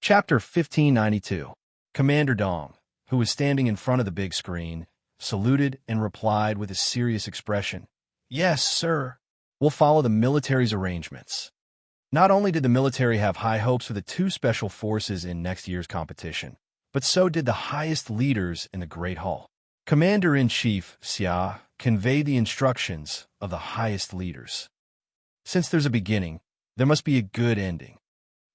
Chapter 1592. Commander Dong, who was standing in front of the big screen, saluted and replied with a serious expression. "Yes, sir. We'll follow the military's arrangements." Not only did the military have high hopes for the two special forces in next year's competition, but so did the highest leaders in the Great Hall. Commander-in-Chief Xia conveyed the instructions of the highest leaders. Since there's a beginning, there must be a good ending.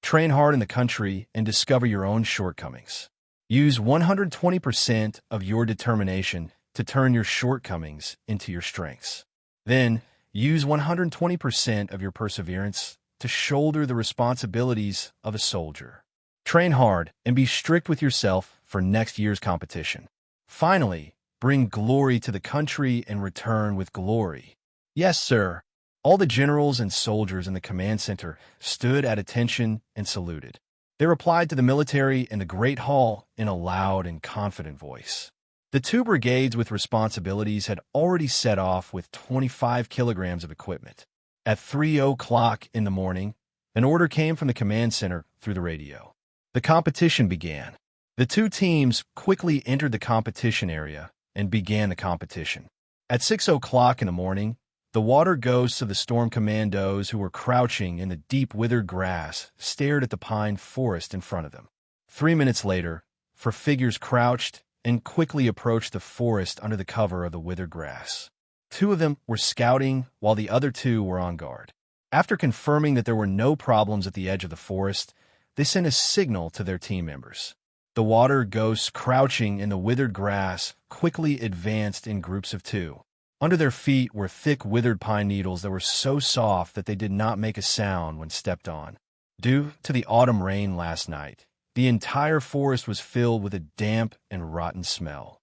Train hard in the country and discover your own shortcomings. Use 120% of your determination to turn your shortcomings into your strengths. Then, use 120% of your perseverance to shoulder the responsibilities of a soldier. Train hard and be strict with yourself for next year's competition. Finally, bring glory to the country and return with glory. Yes, sir. All the generals and soldiers in the command center stood at attention and saluted. They replied to the military in the Great Hall in a loud and confident voice. The two brigades with responsibilities had already set off with 25 kilograms of equipment. At 3:00 in the morning, an order came from the command center through the radio. The competition began. The two teams quickly entered the competition area and began the competition. At 6:00 in the morning, the water ghosts of the storm commandos who were crouching in the deep withered grass stared at the pine forest in front of them. 3 minutes later, four figures crouched and quickly approached the forest under the cover of the withered grass. Two of them were scouting while the other two were on guard. After confirming that there were no problems at the edge of the forest, they sent a signal to their team members. The water ghosts crouching in the withered grass quickly advanced in groups of two. Under their feet were thick withered pine needles that were so soft that they did not make a sound when stepped on. Due to the autumn rain last night, the entire forest was filled with a damp and rotten smell.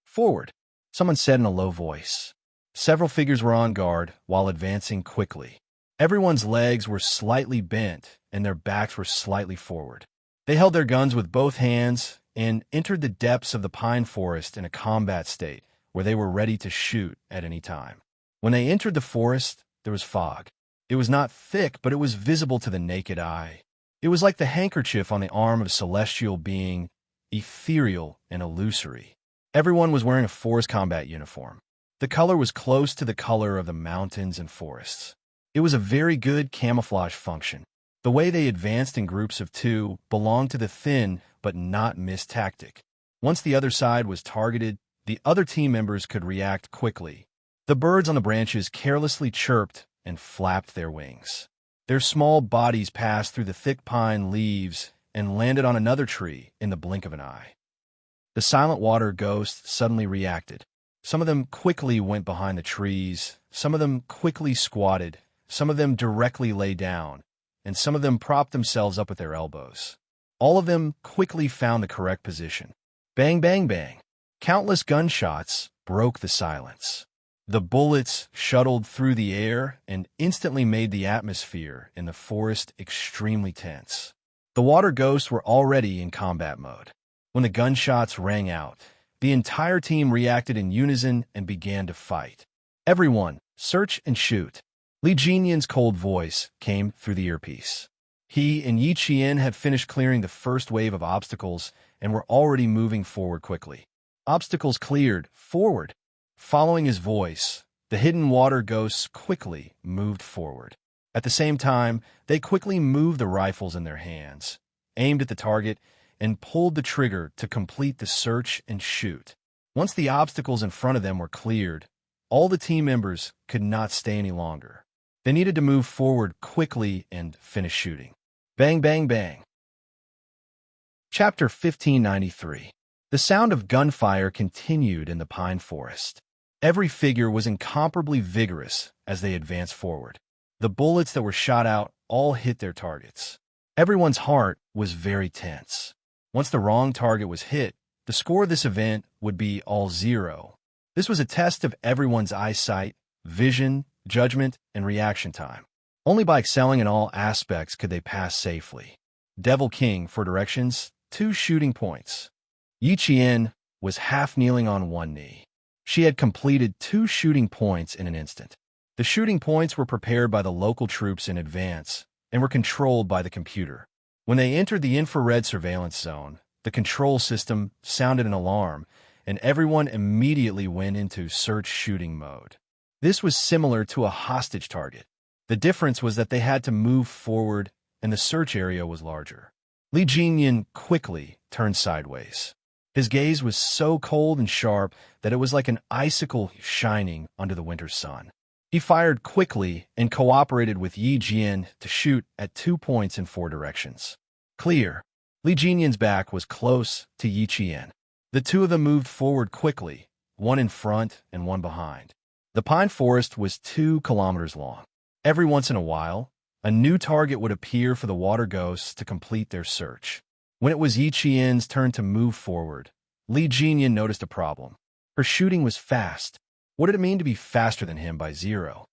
"Forward," someone said in a low voice. Several figures were on guard while advancing quickly. Everyone's legs were slightly bent and their backs were slightly forward. They held their guns with both hands and entered the depths of the pine forest in a combat state, where they were ready to shoot at any time. When they entered the forest, there was fog. It was not thick, but it was visible to the naked eye. It was like the handkerchief on the arm of a celestial being, ethereal and illusory. Everyone was wearing a forest combat uniform. The color was close to the color of the mountains and forests. It was a very good camouflage function. The way they advanced in groups of two belonged to the thin but not missed tactic. Once the other side was targeted, the other team members could react quickly. The birds on the branches carelessly chirped and flapped their wings. Their small bodies passed through the thick pine leaves and landed on another tree in the blink of an eye. The silent water ghosts suddenly reacted. Some of them quickly went behind the trees, some of them quickly squatted, some of them directly lay down, and some of them propped themselves up with their elbows. All of them quickly found the correct position. Bang, bang, bang. Countless gunshots broke the silence. The bullets shuttled through the air and instantly made the atmosphere in the forest extremely tense. The water ghosts were already in combat mode. When the gunshots rang out, the entire team reacted in unison and began to fight. "Everyone, search and shoot." Li Jinyan's cold voice came through the earpiece. He and Yi Qian had finished clearing the first wave of obstacles and were already moving forward quickly. "Obstacles cleared. Forward." Following his voice, the hidden water ghosts quickly moved forward. At the same time, they quickly moved the rifles in their hands, aimed at the target, and pulled the trigger to complete the search and shoot. Once the obstacles in front of them were cleared, all the team members could not stay any longer. They needed to move forward quickly and finish shooting. Bang, bang, bang. Chapter 1593. The sound of gunfire continued in the pine forest. Every figure was incomparably vigorous as they advanced forward. The bullets that were shot out all hit their targets. Everyone's heart was very tense. Once the wrong target was hit, the score of this event would be all zero. This was a test of everyone's eyesight, vision, judgment, and reaction time. Only by excelling in all aspects could they pass safely. Devil King for directions, 2 shooting points. Yi Qian was half kneeling on one knee. She had completed 2 shooting points in an instant. The shooting points were prepared by the local troops in advance and were controlled by the computer. When they entered the infrared surveillance zone, the control system sounded an alarm, and everyone immediately went into search shooting mode. This was similar to a hostage target. The difference was that they had to move forward, and the search area was larger. Li Jinyan quickly turned sideways. His gaze was so cold and sharp that it was like an icicle shining under the winter sun. He fired quickly and cooperated with Yi Jian to shoot at 2 points in 4 directions. Clear. Li Jinyan's back was close to Yi Qian. The two of them moved forward quickly, one in front and one behind. The pine forest was 2 kilometers long. Every once in a while, a new target would appear for the water ghosts to complete their search. When it was Yi Qian's turn to move forward, Li Jinyan noticed a problem. Her shooting was fast. What did it mean to be faster than him by 0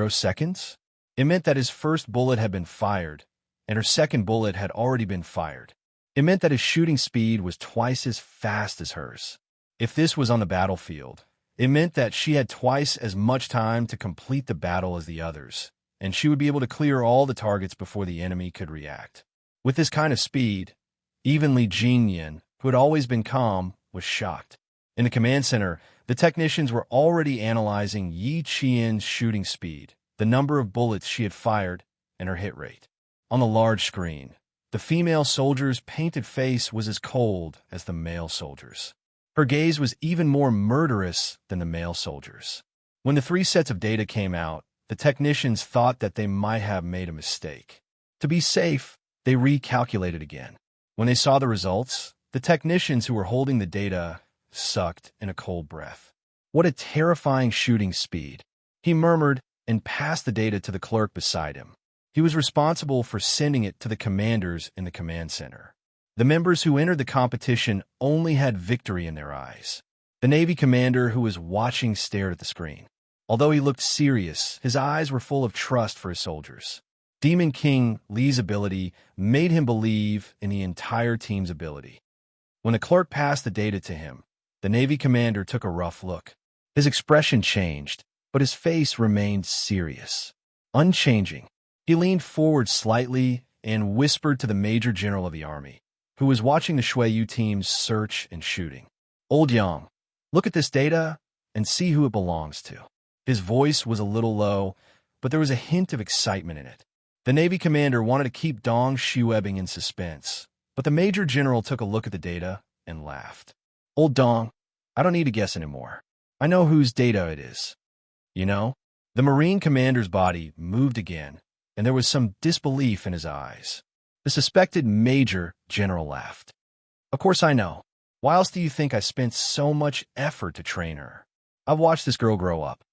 seconds? It meant that his first bullet had been fired, and her second bullet had already been fired. It meant that his shooting speed was twice as fast as hers. If this was on the battlefield, it meant that she had twice as much time to complete the battle as the others, and she would be able to clear all the targets before the enemy could react. With this kind of speed, even Li Jinyan, who had always been calm, was shocked. In the command center, the technicians were already analyzing Yi Qian's shooting speed, the number of bullets she had fired, and her hit rate. On the large screen, the female soldier's painted face was as cold as the male soldier's. Her gaze was even more murderous than the male soldier's. When the 3 sets of data came out, the technicians thought that they might have made a mistake. To be safe, they recalculated again. When they saw the results, the technicians who were holding the data sucked in a cold breath. What a terrifying shooting speed. He murmured and passed the data to the clerk beside him. He was responsible for sending it to the commanders in the command center. The members who entered the competition only had victory in their eyes. The Navy commander who was watching stared at the screen. Although he looked serious, his eyes were full of trust for his soldiers. Demon King Li's ability made him believe in the entire team's ability. When the clerk passed the data to him, the Navy commander took a rough look. His expression changed, but his face remained serious, unchanging. He leaned forward slightly and whispered to the Major General of the Army, who was watching the Shuiyu team's search and shooting. "Old Yang, look at this data and see who it belongs to." His voice was a little low, but there was a hint of excitement in it. The Navy commander wanted to keep Dong Shuebing in suspense, but the Major General took a look at the data and laughed. "Old Dong, I don't need to guess anymore. I know whose data it is." You know? The Marine commander's body moved again, and there was some disbelief in his eyes. The suspected Major General laughed. "Of course I know. Why else do you think I spent so much effort to train her? I've watched this girl grow up."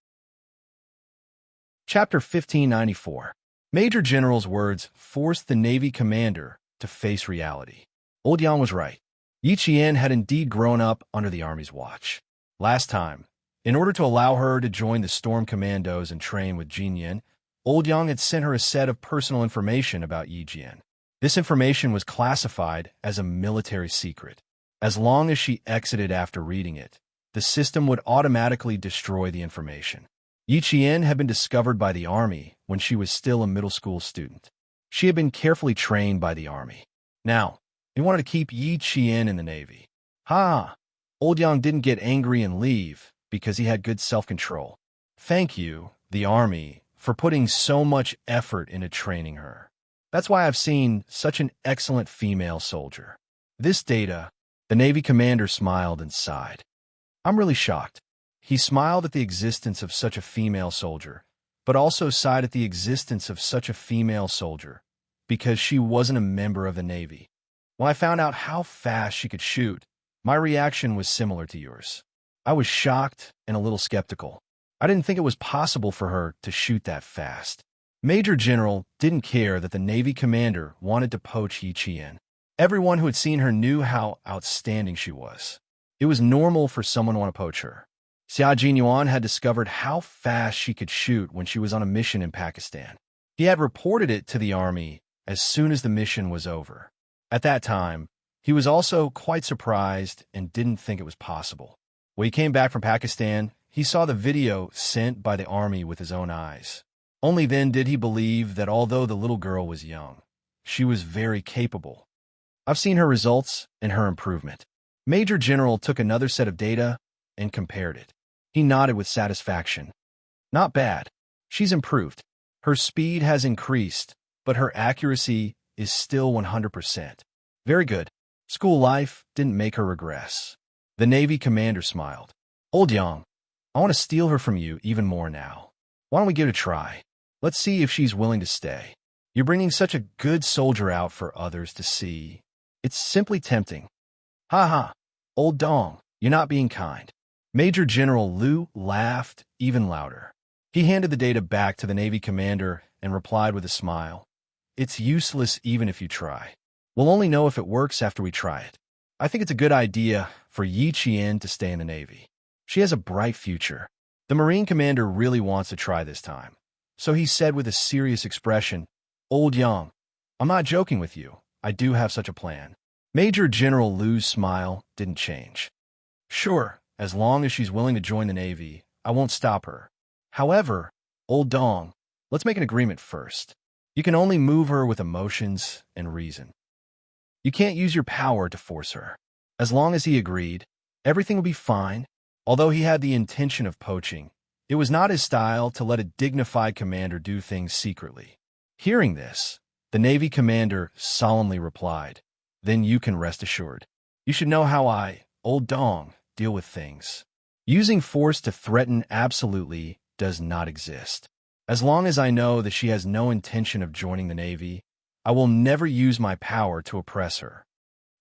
Chapter 1594. Major General's words forced the Navy commander to face reality. Old Yang was right. Yi Qian had indeed grown up under the Army's watch. Last time, in order to allow her to join the Storm Commandos and train with Jinyan, Old Yang had sent her a set of personal information about Yi Jian. This information was classified as a military secret. As long as she exited after reading it, the system would automatically destroy the information. Yi Qian had been discovered by the Army when she was still a middle school student. She had been carefully trained by the Army. Now, they wanted to keep Yi Qian in the Navy. Old Yang didn't get angry and leave because he had good self-control. Thank you, the Army, for putting so much effort into training her. That's why I've seen such an excellent female soldier. This data, the Navy commander smiled and sighed. I'm really shocked. He smiled at the existence of such a female soldier, but also sighed at the existence of such a female soldier because she wasn't a member of the Navy. When I found out how fast she could shoot, my reaction was similar to yours. I was shocked and a little skeptical. I didn't think it was possible for her to shoot that fast. Major General didn't care that the Navy commander wanted to poach Yi Qian. Everyone who had seen her knew how outstanding she was. It was normal for someone to want to poach her. Xia Jinyuan had discovered how fast she could shoot when she was on a mission in Pakistan. He had reported it to the Army as soon as the mission was over. At that time, he was also quite surprised and didn't think it was possible. When he came back from Pakistan, he saw the video sent by the Army with his own eyes. Only then did he believe that although the little girl was young, she was very capable. I've seen her results and her improvement. Major General took another set of data and compared it. He nodded with satisfaction. Not bad. She's improved. Her speed has increased, but her accuracy is still 100%. Very good. School life didn't make her regress. The Navy commander smiled. Old Young, I want to steal her from you even more now. Why don't we give it a try? Let's see if she's willing to stay. You're bringing such a good soldier out for others to see. It's simply tempting. Ha ha. Old Dong, you're not being kind. Major General Liu laughed even louder. He handed the data back to the Navy commander and replied with a smile. It's useless even if you try. We'll only know if it works after we try it. I think it's a good idea for Yi Qian to stay in the Navy. She has a bright future. The Marine commander really wants to try this time. So he said with a serious expression, Old Young, I'm not joking with you. I do have such a plan. Major General Liu's smile didn't change. Sure, as long as she's willing to join the Navy, I won't stop her. However, Old Dong, let's make an agreement first. You can only move her with emotions and reason. You can't use your power to force her. As long as he agreed, everything would be fine. Although he had the intention of poaching, it was not his style to let a dignified commander do things secretly. Hearing this, the Navy commander solemnly replied, Then you can rest assured. You should know how I, Old Dong, deal with things. Using force to threaten absolutely does not exist. As long as I know that she has no intention of joining the Navy, I will never use my power to oppress her.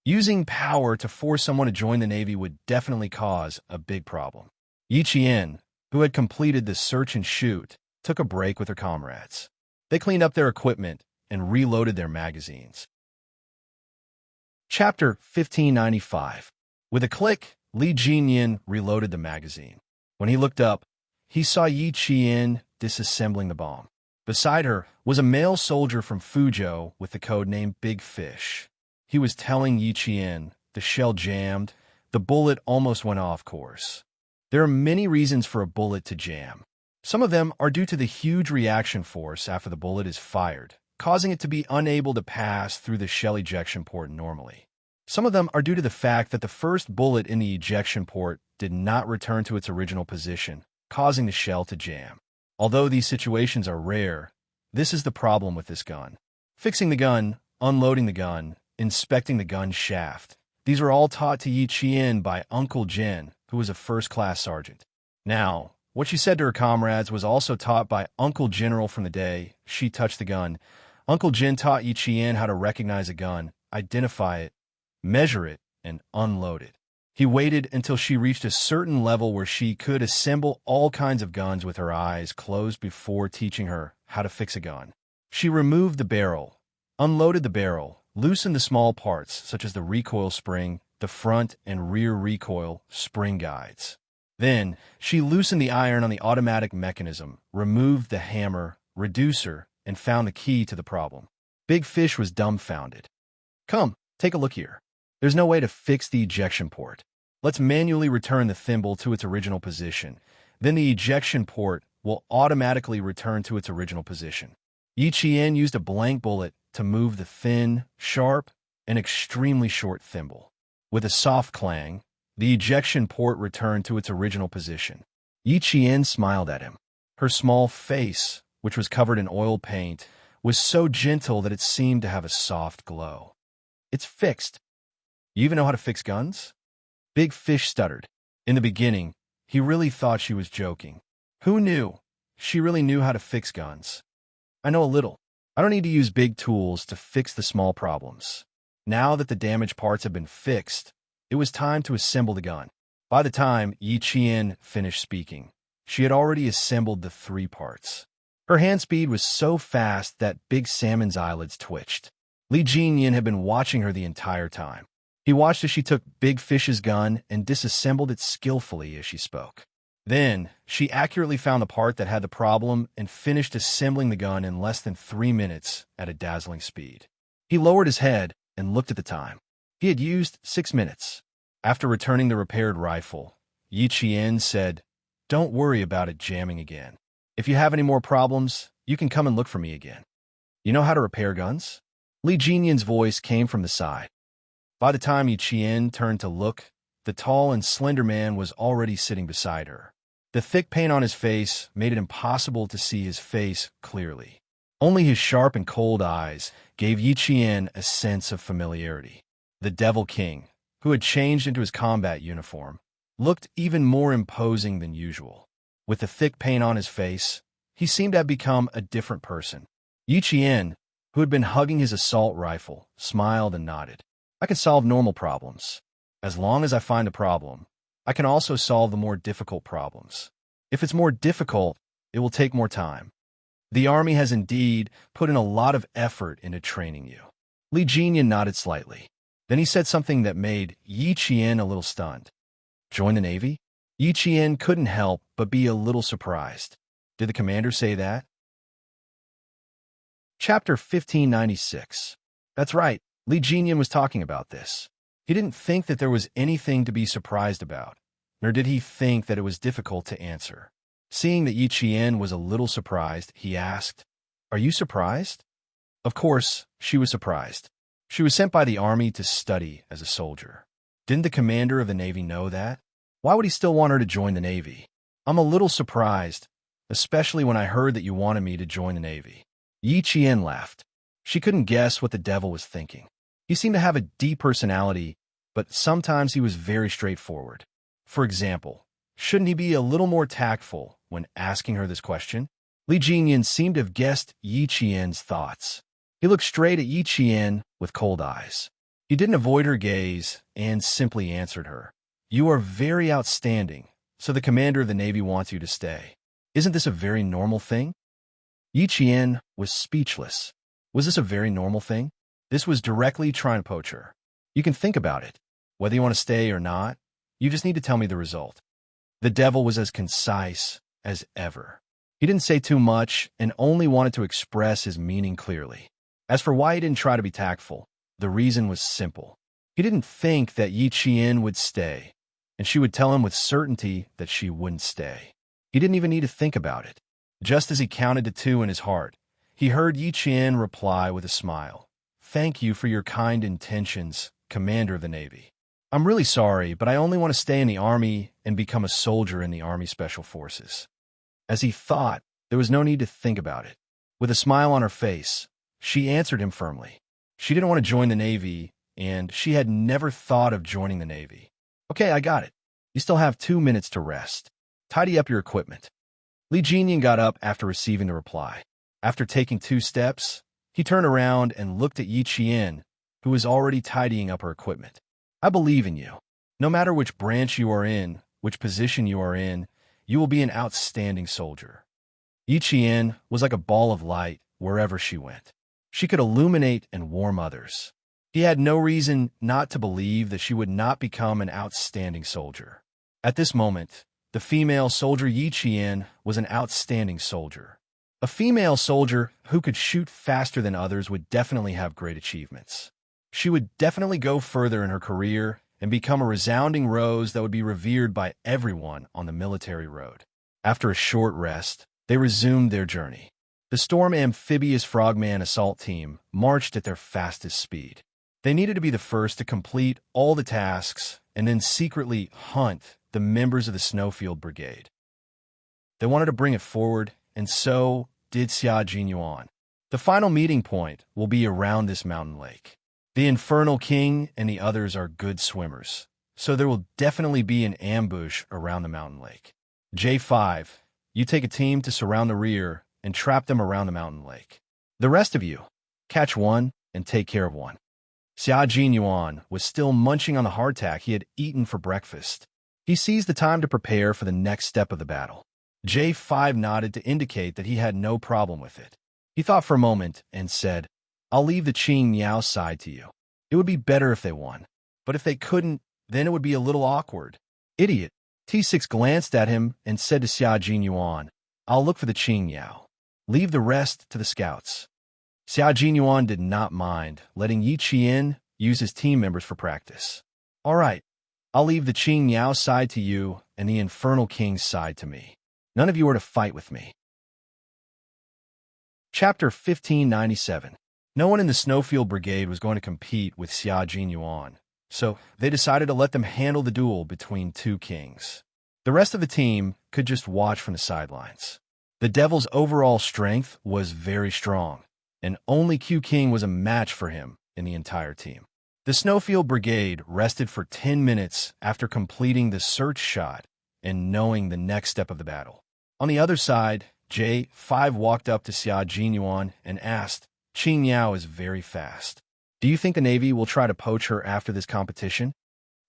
Using power to force someone to join the Navy would definitely cause a big problem. Yi Qian, who had completed the search and shoot, took a break with her comrades. They cleaned up their equipment and reloaded their magazines. Chapter 1595. With a click, Li Jinyan reloaded the magazine. When he looked up, he saw Yi Qian disassembling the bomb. Beside her was a male soldier from Fuzhou with the code name Big Fish. He was telling Yi Qian, the shell jammed, the bullet almost went off course. There are many reasons for a bullet to jam. Some of them are due to the huge reaction force after the bullet is fired, causing it to be unable to pass through the shell ejection port normally. Some of them are due to the fact that the first bullet in the ejection port did not return to its original position, causing the shell to jam. Although these situations are rare, this is the problem with this gun. Fixing the gun, unloading the gun, inspecting the gun shaft. These were all taught to Yi Qian by Uncle Jin, who was a first-class sergeant. Now, what she said to her comrades was also taught by Uncle General from the day she touched the gun. Uncle Jin taught Yi Qian how to recognize a gun, identify it, measure it, and unload it. He waited until she reached a certain level where she could assemble all kinds of guns with her eyes closed before teaching her how to fix a gun. She removed the barrel, unloaded the barrel, loosened the small parts such as the recoil spring, the front and rear recoil spring guides. Then, she loosened the iron on the automatic mechanism, removed the hammer, reducer, and found the key to the problem. Big Fish was dumbfounded. Come, take a look here. There's no way to fix the ejection port. Let's manually return the thimble to its original position. Then the ejection port will automatically return to its original position. Yi Qian used a blank bullet to move the thin, sharp, and extremely short thimble. With a soft clang, the ejection port returned to its original position. Yi Qian smiled at him. Her small face, which was covered in oil paint, was so gentle that it seemed to have a soft glow. It's fixed. You even know how to fix guns? Big Fish stuttered. In the beginning, he really thought she was joking. Who knew? She really knew how to fix guns. I know a little. I don't need to use big tools to fix the small problems. Now that the damaged parts have been fixed, it was time to assemble the gun. By the time Yi Qian finished speaking, she had already assembled the 3 parts. Her hand speed was so fast that Big Salmon's eyelids twitched. Li Jinyan had been watching her the entire time. He watched as she took Big Fish's gun and disassembled it skillfully as she spoke. Then, she accurately found the part that had the problem and finished assembling the gun in less than 3 minutes at a dazzling speed. He lowered his head and looked at the time. He had used 6 minutes. After returning the repaired rifle, Yi Qian said, Don't worry about it jamming again. If you have any more problems, you can come and look for me again. You know how to repair guns? Li Jinyan's voice came from the side. By the time Yi Qian turned to look, the tall and slender man was already sitting beside her. The thick paint on his face made it impossible to see his face clearly. Only his sharp and cold eyes gave Yi Qian a sense of familiarity. The Devil King, who had changed into his combat uniform, looked even more imposing than usual. With the thick paint on his face, he seemed to have become a different person. Yi Qian, who had been hugging his assault rifle, smiled and nodded. I can solve normal problems. As long as I find a problem, I can also solve the more difficult problems. If it's more difficult, it will take more time. The army has indeed put in a lot of effort into training you. Li Jinyan nodded slightly. Then he said something that made Yi Qian a little stunned. Join the Navy? Yi Qian couldn't help but be a little surprised. Did the commander say that? Chapter 1596. That's right, Li Jinyan was talking about this. He didn't think that there was anything to be surprised about, nor did he think that it was difficult to answer. Seeing that Yi Qian was a little surprised, he asked, Are you surprised? Of course, she was surprised. She was sent by the army to study as a soldier. Didn't the commander of the Navy know that? Why would he still want her to join the Navy? I'm a little surprised, especially when I heard that you wanted me to join the Navy. Yi Qian laughed. She couldn't guess what the devil was thinking. He seemed to have a deep personality, but sometimes he was very straightforward. For example, shouldn't he be a little more tactful when asking her this question? Li Jinyan seemed to have guessed Yi Qian's thoughts. He looked straight at Yi Qian with cold eyes. He didn't avoid her gaze and simply answered her. You are very outstanding, so the commander of the Navy wants you to stay. Isn't this a very normal thing? Yi Qian was speechless. Was this a very normal thing? This was directly trying to poach her. You can think about it. Whether you want to stay or not, you just need to tell me the result. The devil was as concise as ever. He didn't say too much and only wanted to express his meaning clearly. As for why he didn't try to be tactful, the reason was simple. He didn't think that Yi Qian would stay, and she would tell him with certainty that she wouldn't stay. He didn't even need to think about it. Just as he counted to 2 in his heart, he heard Yi Qian reply with a smile. Thank you for your kind intentions, Commander of the Navy. I'm really sorry, but I only want to stay in the Army and become a soldier in the Army Special Forces. As he thought, there was no need to think about it. With a smile on her face, she answered him firmly. She didn't want to join the Navy, and she had never thought of joining the Navy. Okay, I got it. You still have 2 minutes to rest. Tidy up your equipment. Li Jinyan got up after receiving the reply. After taking 2 steps, he turned around and looked at Yi Qian, who was already tidying up her equipment. I believe in you. No matter which branch you are in, which position you are in, you will be an outstanding soldier. Yi Qian was like a ball of light wherever she went. She could illuminate and warm others. He had no reason not to believe that she would not become an outstanding soldier. At this moment, the female soldier Yi Qian was an outstanding soldier. A female soldier who could shoot faster than others would definitely have great achievements. She would definitely go further in her career and become a resounding rose that would be revered by everyone on the military road. After a short rest, they resumed their journey. The Storm Amphibious Frogman Assault Team marched at their fastest speed. They needed to be the first to complete all the tasks and then secretly hunt the members of the Snowfield Brigade. They wanted to bring it forward, and so did Xia Jinyuan. The final meeting point will be around this mountain lake. The Infernal King and the others are good swimmers, so there will definitely be an ambush around the mountain lake. J5, you take a team to surround the rear and trap them around the mountain lake. The rest of you, catch one and take care of one. Xia Jinyuan was still munching on the hardtack he had eaten for breakfast. He seized the time to prepare for the next step of the battle. J5 nodded to indicate that he had no problem with it. He thought for a moment and said, I'll leave the Qing Niao side to you. It would be better if they won. But if they couldn't, then it would be a little awkward. Idiot. T6 glanced at him and said to Xia Jinyuan, I'll look for the Qing Niao. Leave the rest to the scouts. Xia Jinyuan did not mind letting Yi Qian use his team members for practice. All right, I'll leave the Qing Niao side to you and the Infernal King's side to me. None of you are to fight with me. Chapter 1597. No one in the Snowfield Brigade was going to compete with Xia Jinyuan, so they decided to let them handle the duel between two kings. The rest of the team could just watch from the sidelines. The Devil's overall strength was very strong, and only Q King was a match for him in the entire team. The Snowfield Brigade rested for 10 minutes after completing the search shot and knowing the next step of the battle. On the other side, J5 walked up to Xia Jinyuan and asked, "Qing Yao is very fast. Do you think the Navy will try to poach her after this competition?"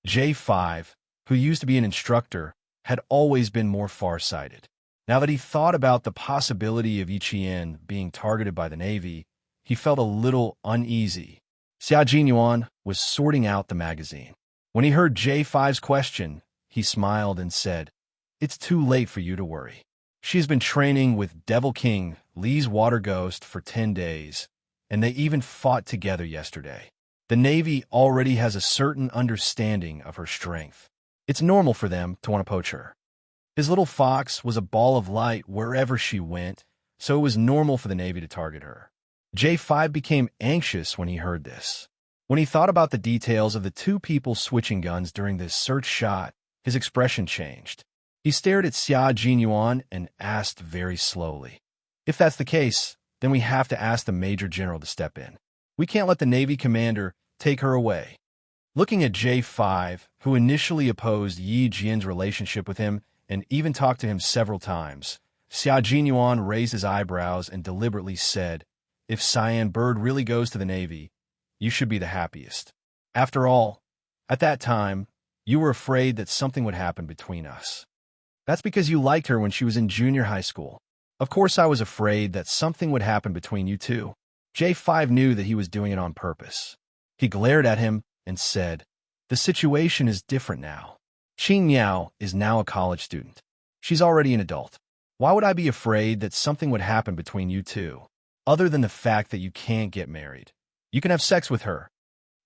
J5, who used to be an instructor, had always been more far-sighted. Now that he thought about the possibility of Yiqian being targeted by the Navy, he felt a little uneasy. Xia Jinyuan was sorting out the magazine. When he heard J5's question, he smiled and said, "It's too late for you to worry. She has been training with Devil King Li's water ghost for 10 days, and they even fought together yesterday. The Navy already has a certain understanding of her strength. It's normal for them to want to poach her. His little fox was a ball of light wherever she went, so it was normal for the Navy to target her." J5 became anxious when he heard this. When he thought about the details of the two people switching guns during this search shot, his expression changed. He stared at Xia Jinyuan and asked very slowly, "If that's the case, then we have to ask the Major General to step in. We can't let the Navy commander take her away." Looking at J5, who initially opposed Yi Jian's relationship with him and even talked to him several times, Xia Jinyuan raised his eyebrows and deliberately said, "If Cyan Bird really goes to the Navy, you should be the happiest. After all, at that time, you were afraid that something would happen between us. That's because you liked her when she was in junior high school. Of course I was afraid that something would happen between you two." J5 knew that he was doing it on purpose. He glared at him and said, "The situation is different now. Qing Miao is now a college student. She's already an adult. Why would I be afraid that something would happen between you two, other than the fact that you can't get married? You can have sex with her."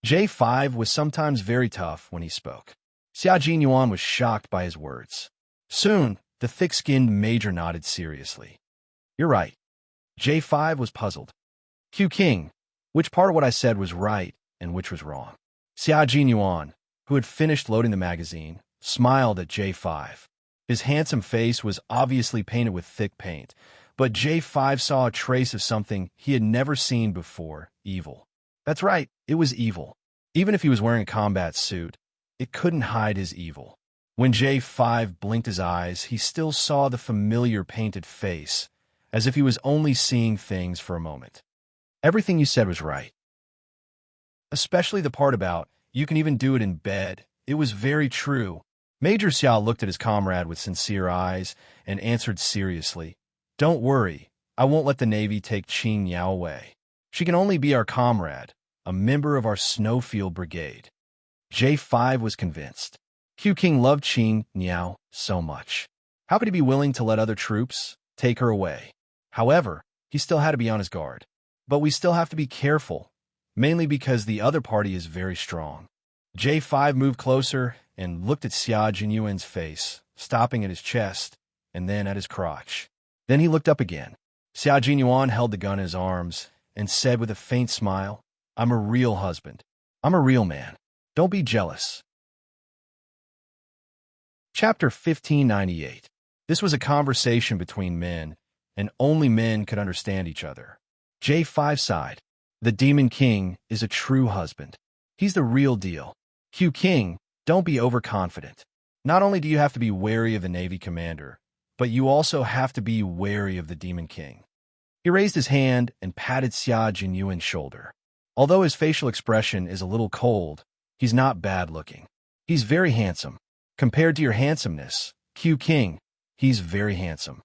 J5 was sometimes very tough when he spoke. Xia Jinyuan was shocked by his words. Soon, the thick-skinned major nodded seriously. "You're right." J5 was puzzled. "Q King, which part of what I said was right and which was wrong?" Xia Jinyuan, who had finished loading the magazine, smiled at J5. His handsome face was obviously painted with thick paint, but J5 saw a trace of something he had never seen before: evil. That's right, it was evil. Even if he was wearing a combat suit, it couldn't hide his evil. When J5 blinked his eyes, he still saw the familiar painted face, as if he was only seeing things for a moment. "Everything you said was right. Especially the part about, you can even do it in bed. It was very true." Major Xiao looked at his comrade with sincere eyes and answered seriously, "Don't worry, I won't let the Navy take Qing Yao away. She can only be our comrade, a member of our Snowfield Brigade." J5 was convinced. Q King loved Qing Yao so much. How could he be willing to let other troops take her away? However, he still had to be on his guard. But we still have to be careful, mainly because the other party is very strong. J5 moved closer and looked at Xia Jinyuan's face, stopping at his chest and then at his crotch. Then he looked up again. Xia Jinyuan held the gun in his arms and said with a faint smile, "I'm a real husband. I'm a real man. Don't be jealous." Chapter 1598. This was a conversation between men, and only men could understand each other. J5 sighed. "The Demon King is a true husband. He's the real deal. Q King, don't be overconfident. Not only do you have to be wary of the Navy commander, but you also have to be wary of the Demon King." He raised his hand and patted Xia Jinyuan's shoulder. Although his facial expression is a little cold, he's not bad-looking. He's very handsome. Compared to your handsomeness, Q King, he's very handsome.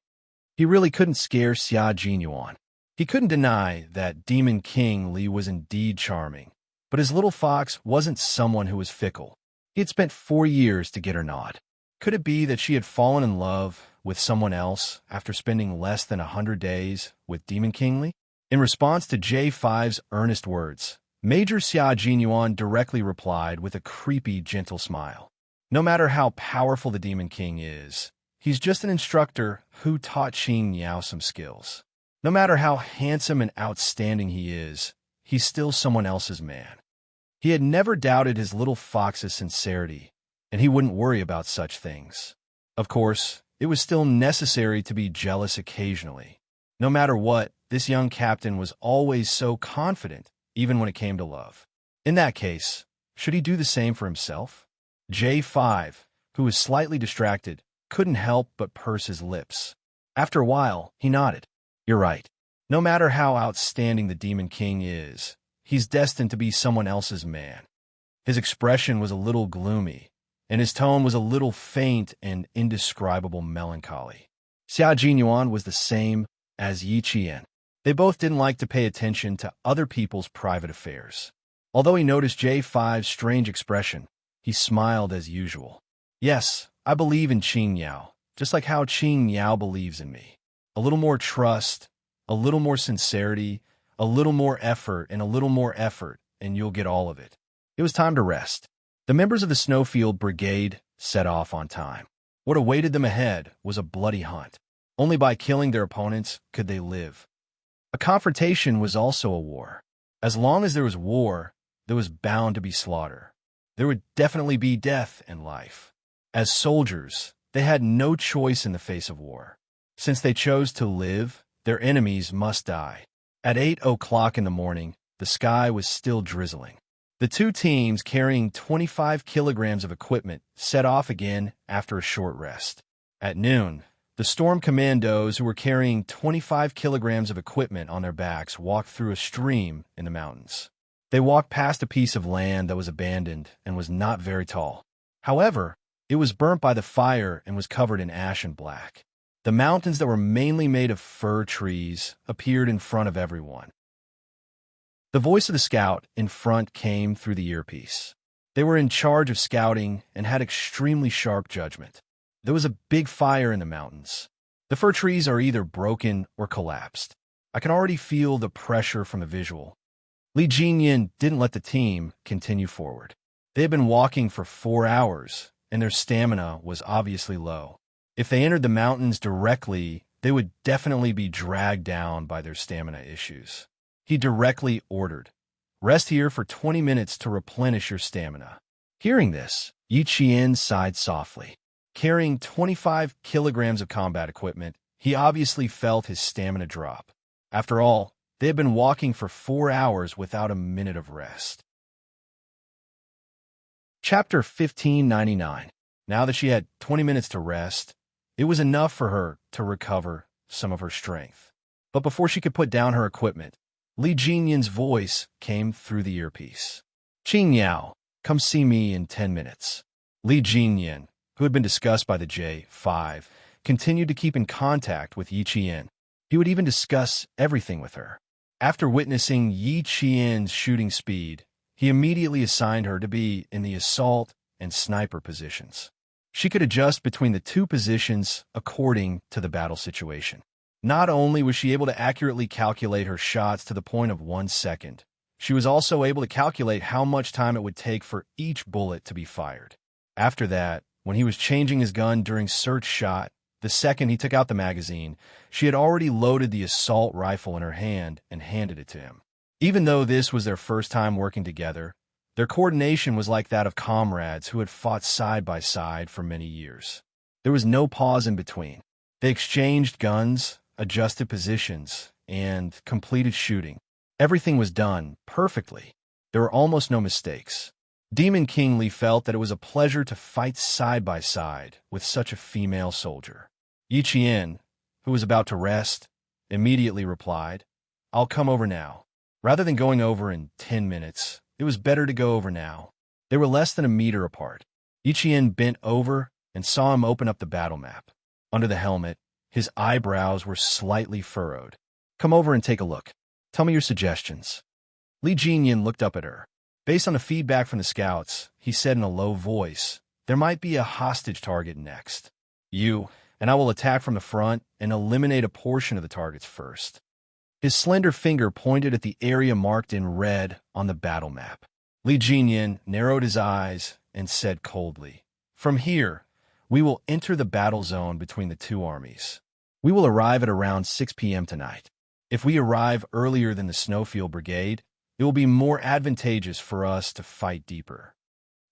He really couldn't scare Xia Jinyuan. He couldn't deny that Demon King Li was indeed charming, but his little fox wasn't someone who was fickle. He had spent 4 years to get her nod. Could it be that she had fallen in love with someone else after spending less than 100 days with Demon King Li? In response to J5's earnest words, Major Xia Jinyuan directly replied with a creepy, gentle smile. "No matter how powerful the Demon King is, he's just an instructor who taught Qing Yao some skills. No matter how handsome and outstanding he is, he's still someone else's man. He had never doubted his little fox's sincerity, and he wouldn't worry about such things. Of course, it was still necessary to be jealous occasionally. No matter what, this young captain was always so confident, even when it came to love. In that case, should he do the same for himself? J5, who was slightly distracted, couldn't help but purse his lips. After a while, he nodded. You're right. No matter how outstanding the Demon King is, he's destined to be someone else's man. His expression was a little gloomy, and his tone was a little faint and indescribable melancholy. Xia Jinyuan was the same as Yi Qian. They both didn't like to pay attention to other people's private affairs. Although he noticed J5's strange expression, he smiled as usual. Yes, I believe in Qing Yao, just like how Qing Yao believes in me. A little more trust, a little more sincerity, a little more effort, and you'll get all of it. It was time to rest. The members of the Snowfield Brigade set off on time. What awaited them ahead was a bloody hunt. Only by killing their opponents could they live. A confrontation was also a war. As long as there was war, there was bound to be slaughter. There would definitely be death and life. As soldiers, they had no choice in the face of war. Since they chose to live, their enemies must die. At 8 o'clock in the morning, the sky was still drizzling. The two teams carrying 25 kilograms of equipment set off again after a short rest. At noon, the storm commandos who were carrying 25 kilograms of equipment on their backs walked through a stream in the mountains. They walked past a piece of land that was abandoned and was not very tall. However, it was burnt by the fire and was covered in ash and black. The mountains that were mainly made of fir trees appeared in front of everyone. The voice of the scout in front came through the earpiece. They were in charge of scouting and had extremely sharp judgment. There was a big fire in the mountains. The fir trees are either broken or collapsed. I can already feel the pressure from the visual. Li Jinyan didn't let the team continue forward. They had been walking for 4 hours, and their stamina was obviously low. If they entered the mountains directly, they would definitely be dragged down by their stamina issues. He directly ordered, "Rest here for 20 minutes to replenish your stamina." Hearing this, Yi Qian sighed softly. Carrying 25 kilograms of combat equipment, he obviously felt his stamina drop. After all, they had been walking for 4 hours without a minute of rest. Chapter 1599. Now that she had 20 minutes to rest, it was enough for her to recover some of her strength. But before she could put down her equipment, Li Jinyan's voice came through the earpiece. "Qing Yao, come see me in 10 minutes. Li Jinyan, who had been discussed by the J5, continued to keep in contact with Yi Qian. He would even discuss everything with her. After witnessing Yi Qian's shooting speed, he immediately assigned her to be in the assault and sniper positions. She could adjust between the two positions according to the battle situation. Not only was she able to accurately calculate her shots to the point of 1 second, she was also able to calculate how much time it would take for each bullet to be fired. After that, when he was changing his gun during search shot, the second he took out the magazine, she had already loaded the assault rifle in her hand and handed it to him. Even though this was their first time working together, their coordination was like that of comrades who had fought side by side for many years. There was no pause in between. They exchanged guns, adjusted positions, and completed shooting. Everything was done perfectly. There were almost no mistakes. Demon King Li felt that it was a pleasure to fight side by side with such a female soldier. Yi Qian, who was about to rest, immediately replied, "I'll come over now." Rather than going over in 10 minutes, it was better to go over now. They were less than a meter apart. Yi Qian bent over and saw him open up the battle map. Under the helmet, his eyebrows were slightly furrowed. "Come over and take a look. Tell me your suggestions." Li Jinyan looked up at her. Based on the feedback from the scouts, he said in a low voice, "There might be a hostage target next. You and I will attack from the front and eliminate a portion of the targets first." His slender finger pointed at the area marked in red on the battle map. Li Jinyan narrowed his eyes and said coldly, "From here, we will enter the battle zone between the two armies. We will arrive at around 6 p.m. tonight. If we arrive earlier than the Snowfield Brigade, it will be more advantageous for us to fight deeper.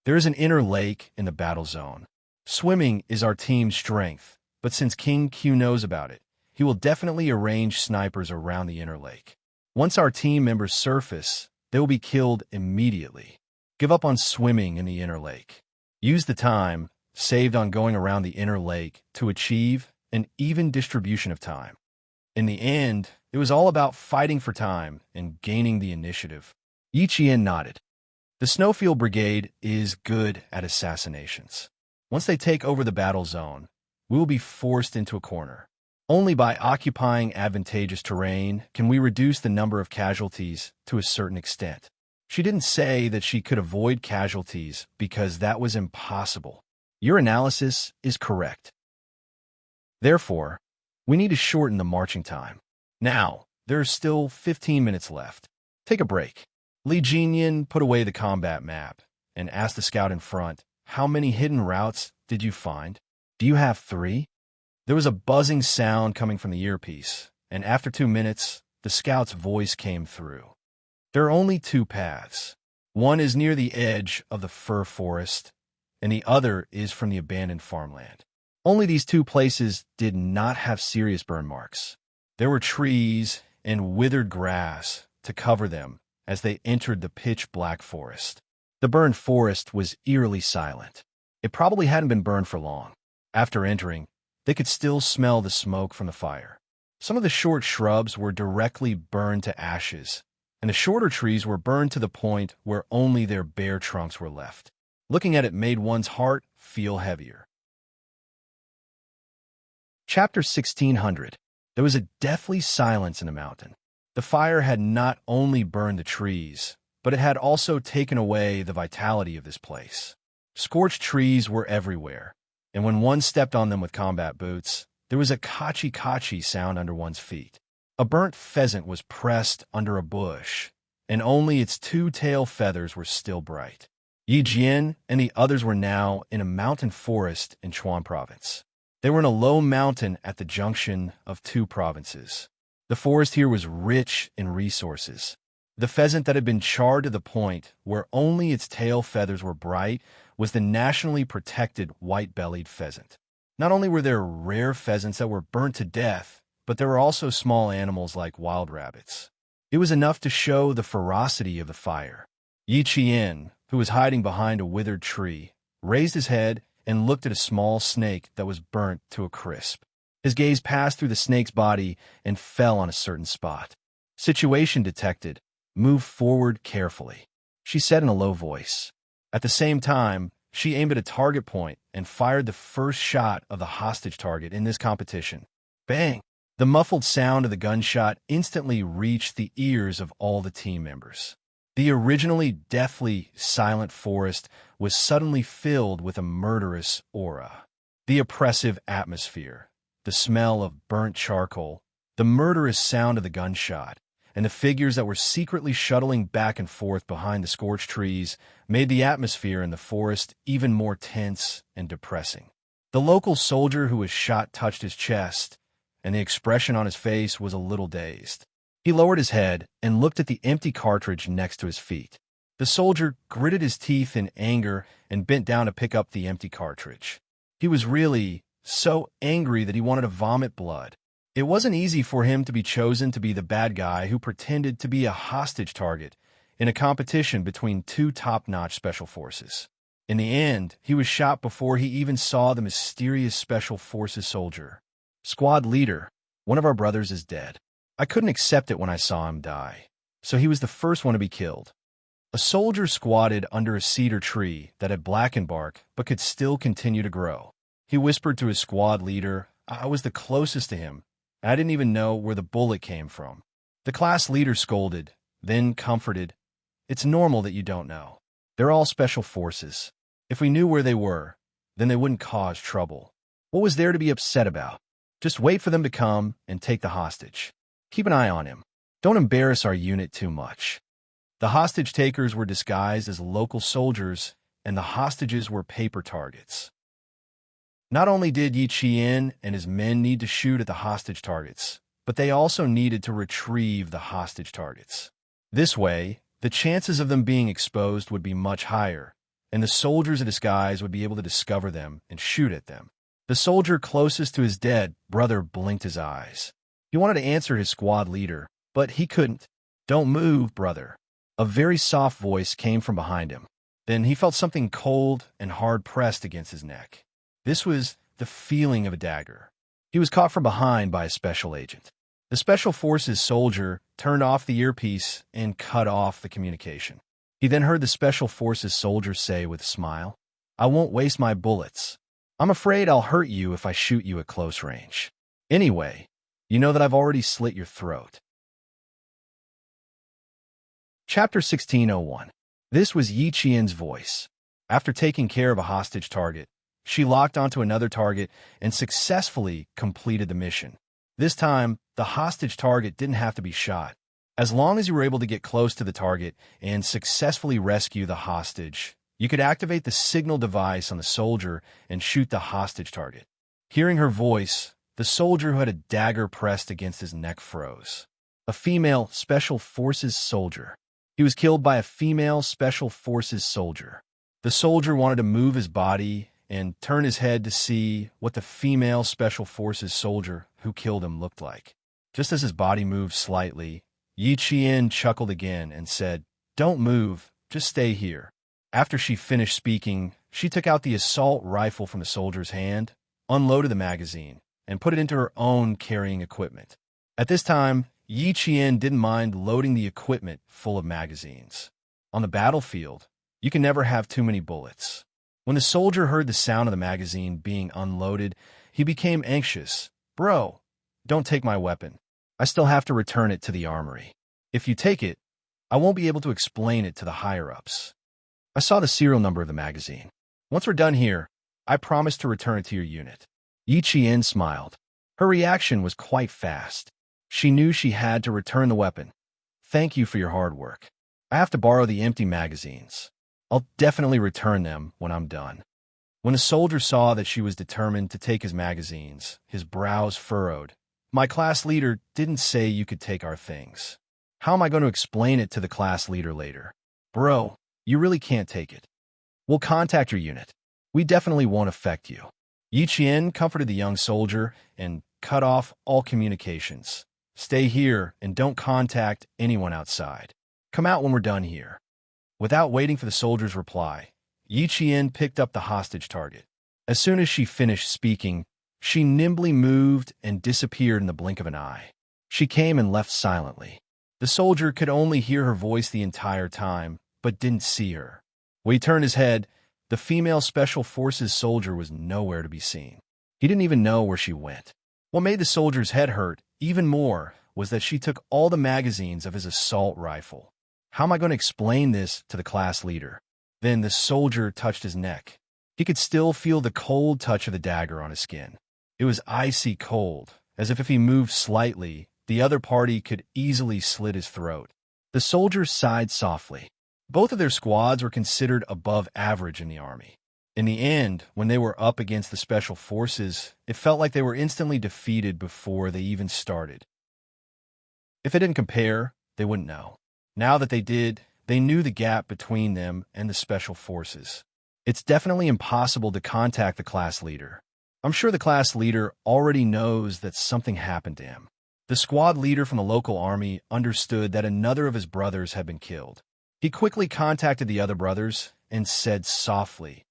There is an inner lake in the battle zone. Swimming is our team's strength, but since King Q knows about it, he will definitely arrange snipers around the inner lake. Once our team members surface, they will be killed immediately. Give up on swimming in the inner lake. Use the time saved on going around the inner lake to achieve an even distribution of time. In the end, it was all about fighting for time and gaining the initiative. Yi Qian nodded. The Snowfield Brigade is good at assassinations. Once they take over the battle zone, we will be forced into a corner. Only by occupying advantageous terrain can we reduce the number of casualties to a certain extent. She didn't say that she could avoid casualties because that was impossible. Your analysis is correct. Therefore, we need to shorten the marching time. Now, there are still 15 minutes left. Take a break. Li Jinyan put away the combat map and asked the scout in front, "How many hidden routes did you find? Do you have 3? There was a buzzing sound coming from the earpiece, and after 2 minutes, the scout's voice came through. There are only 2 paths. One is near the edge of the fir forest, and the other is from the abandoned farmland. Only these 2 places did not have serious burn marks. There were trees and withered grass to cover them as they entered the pitch-black forest. The burned forest was eerily silent. It probably hadn't been burned for long. After entering, they could still smell the smoke from the fire. Some of the short shrubs were directly burned to ashes, and the shorter trees were burned to the point where only their bare trunks were left. Looking at it made one's heart feel heavier. Chapter 1600. There was a deathly silence in the mountain. The fire had not only burned the trees, but it had also taken away the vitality of this place. Scorched trees were everywhere, and when one stepped on them with combat boots, there was a kachi-kachi sound under one's feet. A burnt pheasant was pressed under a bush, and only its 2 tail feathers were still bright. Yi Jian and the others were now in a mountain forest in Chuan Province. They were in a low mountain at the junction of 2 provinces. The forest here was rich in resources. The pheasant that had been charred to the point where only its tail feathers were bright was the nationally protected white-bellied pheasant. Not only were there rare pheasants that were burnt to death, but there were also small animals like wild rabbits. It was enough to show the ferocity of the fire. Yi Qian, who was hiding behind a withered tree, raised his head and looked at a small snake that was burnt to a crisp. His gaze passed through the snake's body and fell on a certain spot. Situation detected. Move forward carefully, she said in a low voice. At the same time, she aimed at a target point and fired the first shot of the hostage target in this competition. Bang! The muffled sound of the gunshot instantly reached the ears of all the team members. The originally deathly silent forest was suddenly filled with a murderous aura. The oppressive atmosphere, the smell of burnt charcoal, the murderous sound of the gunshot, and the figures that were secretly shuttling back and forth behind the scorched trees made the atmosphere in the forest even more tense and depressing. The local soldier who was shot touched his chest, and the expression on his face was a little dazed. He lowered his head and looked at the empty cartridge next to his feet. The soldier gritted his teeth in anger and bent down to pick up the empty cartridge. He was really so angry that he wanted to vomit blood. It wasn't easy for him to be chosen to be the bad guy who pretended to be a hostage target in a competition between 2 top-notch special forces. In the end, he was shot before he even saw the mysterious special forces soldier. Squad leader, one of our brothers is dead. I couldn't accept it when I saw him die, so he was the first one to be killed. A soldier squatted under a cedar tree that had blackened bark but could still continue to grow. He whispered to his squad leader, "I was the closest to him. I didn't even know where the bullet came from." The class leader scolded, then comforted, "It's normal that you don't know. They're all special forces. If we knew where they were, then they wouldn't cause trouble. What was there to be upset about? Just wait for them to come and take the hostage. Keep an eye on him. Don't embarrass our unit too much." The hostage takers were disguised as local soldiers, and the hostages were paper targets. Not only did Yi Qian and his men need to shoot at the hostage targets, but they also needed to retrieve the hostage targets. This way, the chances of them being exposed would be much higher, and the soldiers in disguise would be able to discover them and shoot at them. The soldier closest to his dead brother blinked his eyes. He wanted to answer his squad leader, but he couldn't. "Don't move, brother." A very soft voice came from behind him. Then he felt something cold and hard pressed against his neck. This was the feeling of a dagger. He was caught from behind by a special agent. The Special Forces soldier turned off the earpiece and cut off the communication. He then heard the Special Forces soldier say with a smile, "I won't waste my bullets. I'm afraid I'll hurt you if I shoot you at close range. Anyway, you know that I've already slit your throat." Chapter 1601. This was Yi Qian's voice. After taking care of a hostage target, she locked onto another target and successfully completed the mission. This time, the hostage target didn't have to be shot. As long as you were able to get close to the target and successfully rescue the hostage, you could activate the signal device on the soldier and shoot the hostage target. Hearing her voice, the soldier who had a dagger pressed against his neck froze. A female Special Forces soldier. He was killed by a female Special Forces soldier. The soldier wanted to move his body and turn his head to see what the female Special Forces soldier who killed him looked like. Just as his body moved slightly, Yi Qian chuckled again and said, "Don't move, just stay here." After she finished speaking, she took out the assault rifle from the soldier's hand, unloaded the magazine, and put it into her own carrying equipment. At this time, Yi Qian didn't mind loading the equipment full of magazines. On the battlefield, you can never have too many bullets. When the soldier heard the sound of the magazine being unloaded, he became anxious. "Bro, don't take my weapon. I still have to return it to the armory. If you take it, I won't be able to explain it to the higher-ups." I saw the serial number of the magazine. "Once we're done here, I promise to return it to your unit." Yi Qian smiled. Her reaction was quite fast. She knew she had to return the weapon. "Thank you for your hard work. I have to borrow the empty magazines. I'll definitely return them when I'm done." When the soldier saw that she was determined to take his magazines, his brows furrowed. "My class leader didn't say you could take our things. How am I going to explain it to the class leader later? Bro, you really can't take it. We'll contact your unit. We definitely won't affect you." Yi Qian comforted the young soldier and cut off all communications. "Stay here and don't contact anyone outside. Come out when we're done here." Without waiting for the soldier's reply, Yi Qian picked up the hostage target. As soon as she finished speaking, she nimbly moved and disappeared in the blink of an eye. She came and left silently. The soldier could only hear her voice the entire time, but didn't see her. When he turned his head, the female Special Forces soldier was nowhere to be seen. He didn't even know where she went. What made the soldier's head hurt even more was that she took all the magazines of his assault rifle. How am I going to explain this to the class leader? Then the soldier touched his neck. He could still feel the cold touch of the dagger on his skin. It was icy cold, as if he moved slightly, the other party could easily slit his throat. The soldier sighed softly. Both of their squads were considered above average in the army. In the end, when they were up against the Special Forces, it felt like they were instantly defeated before they even started. If they didn't compare, they wouldn't know. Now that they did, they knew the gap between them and the Special Forces. It's definitely impossible to contact the class leader. I'm sure the class leader already knows that something happened to him. The squad leader from the local army understood that another of his brothers had been killed. He quickly contacted the other brothers and said softly,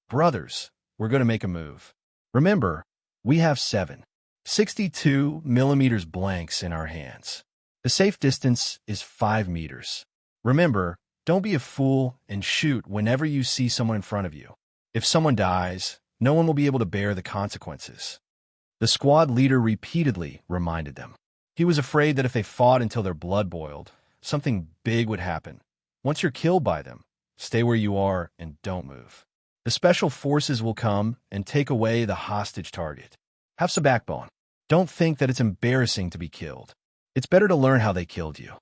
"Brothers, we're going to make a move. Remember, we have 7.62mm blanks in our hands. The safe distance is 5 meters. Remember, don't be a fool and shoot whenever you see someone in front of you. If someone dies, no one will be able to bear the consequences." The squad leader repeatedly reminded them. He was afraid that if they fought until their blood boiled, something big would happen. Once you're killed by them, stay where you are and don't move. The Special Forces will come and take away the hostage target. Have some backbone. Don't think that it's embarrassing to be killed. It's better to learn how they killed you.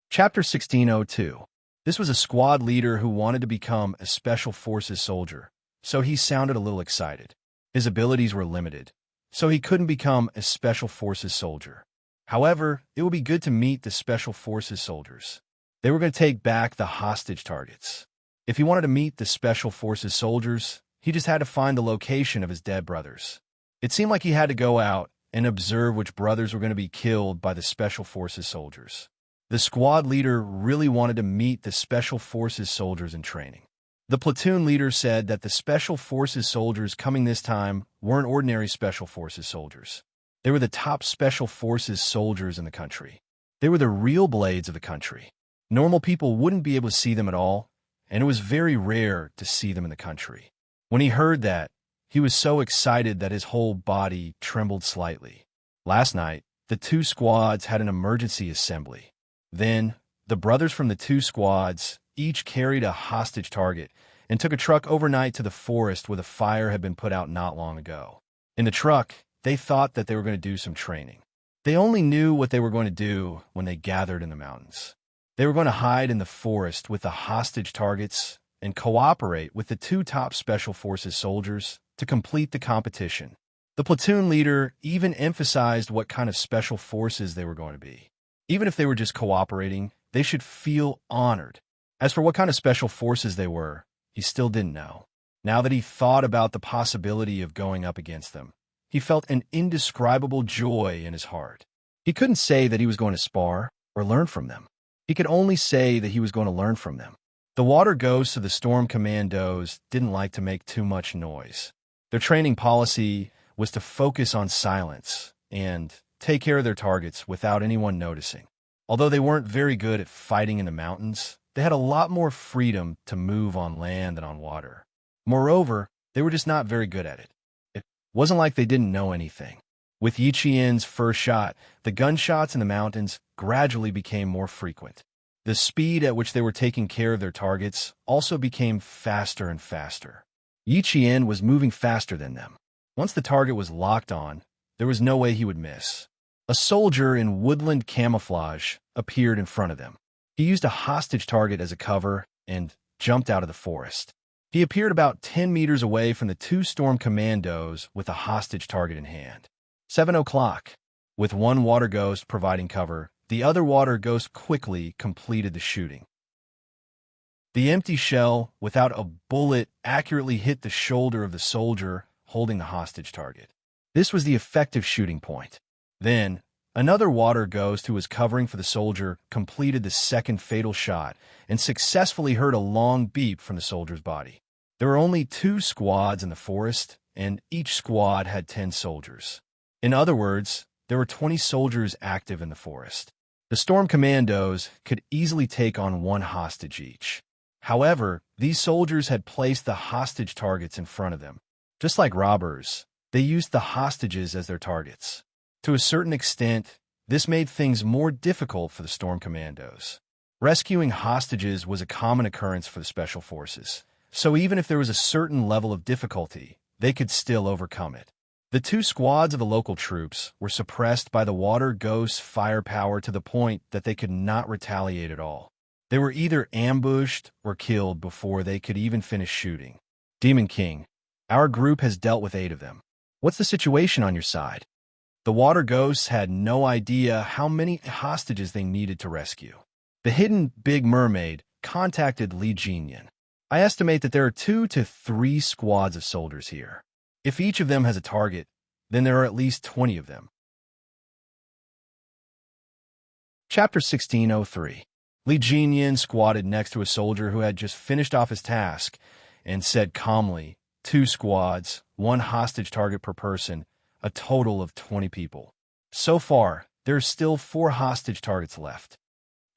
Chapter 1602. This was a squad leader who wanted to become a Special Forces soldier, so he sounded a little excited. His abilities were limited, so he couldn't become a Special Forces soldier. However, it would be good to meet the Special Forces soldiers. They were going to take back the hostage targets. If he wanted to meet the Special Forces soldiers, he just had to find the location of his dead brothers. It seemed like he had to go out and observe which brothers were going to be killed by the Special Forces soldiers. The squad leader really wanted to meet the Special Forces soldiers in training. The platoon leader said that the Special Forces soldiers coming this time weren't ordinary Special Forces soldiers. They were the top Special Forces soldiers in the country. They were the real blades of the country. Normal people wouldn't be able to see them at all, and it was very rare to see them in the country. When he heard that, he was so excited that his whole body trembled slightly. Last night, the two squads had an emergency assembly. Then, the brothers from the two squads each carried a hostage target and took a truck overnight to the forest where the fire had been put out not long ago. In the truck, they thought that they were going to do some training. They only knew what they were going to do when they gathered in the mountains. They were going to hide in the forest with the hostage targets and cooperate with the two top Special Forces soldiers to complete the competition. The platoon leader even emphasized what kind of Special Forces they were going to be. Even if they were just cooperating, they should feel honored. As for what kind of Special Forces they were, he still didn't know. Now that he thought about the possibility of going up against them, he felt an indescribable joy in his heart. He couldn't say that he was going to spar or learn from them. He could only say that he was going to learn from them. The water ghosts of the Storm Commandos didn't like to make too much noise. Their training policy was to focus on silence and take care of their targets without anyone noticing. Although they weren't very good at fighting in the mountains, they had a lot more freedom to move on land than on water. Moreover, they were just not very good at it. It wasn't like they didn't know anything. With Yi Qian's first shot, the gunshots in the mountains gradually became more frequent. The speed at which they were taking care of their targets also became faster and faster. Yi Qian was moving faster than them. Once the target was locked on, there was no way he would miss. A soldier in woodland camouflage appeared in front of them. He used a hostage target as a cover and jumped out of the forest. He appeared about 10 meters away from the two Storm Commandos with a hostage target in hand. 7 o'clock. With one water ghost providing cover, the other water ghost quickly completed the shooting. The empty shell, without a bullet, accurately hit the shoulder of the soldier holding the hostage target. This was the effective shooting point. Then, another water ghost who was covering for the soldier completed the second fatal shot and successfully heard a long beep from the soldier's body. There were only 2 squads in the forest, and each squad had 10 soldiers. In other words, there were 20 soldiers active in the forest. The Storm Commandos could easily take on 1 hostage each. However, these soldiers had placed the hostage targets in front of them. Just like robbers, they used the hostages as their targets. To a certain extent, this made things more difficult for the Storm Commandos. Rescuing hostages was a common occurrence for the Special Forces, so even if there was a certain level of difficulty, they could still overcome it. The 2 squads of the local troops were suppressed by the water ghost's firepower to the point that they could not retaliate at all. They were either ambushed or killed before they could even finish shooting. Demon King, our group has dealt with 8 of them. What's the situation on your side? The water ghosts had no idea how many hostages they needed to rescue. The hidden Big Mermaid contacted Li Jinyan. I estimate that there are 2 to 3 squads of soldiers here. If each of them has a target, then there are at least 20 of them. Chapter 1603. Li Jinyan squatted next to a soldier who had just finished off his task and said calmly, 2 squads, 1 hostage target per person, a total of 20 people. So far, there are still 4 hostage targets left.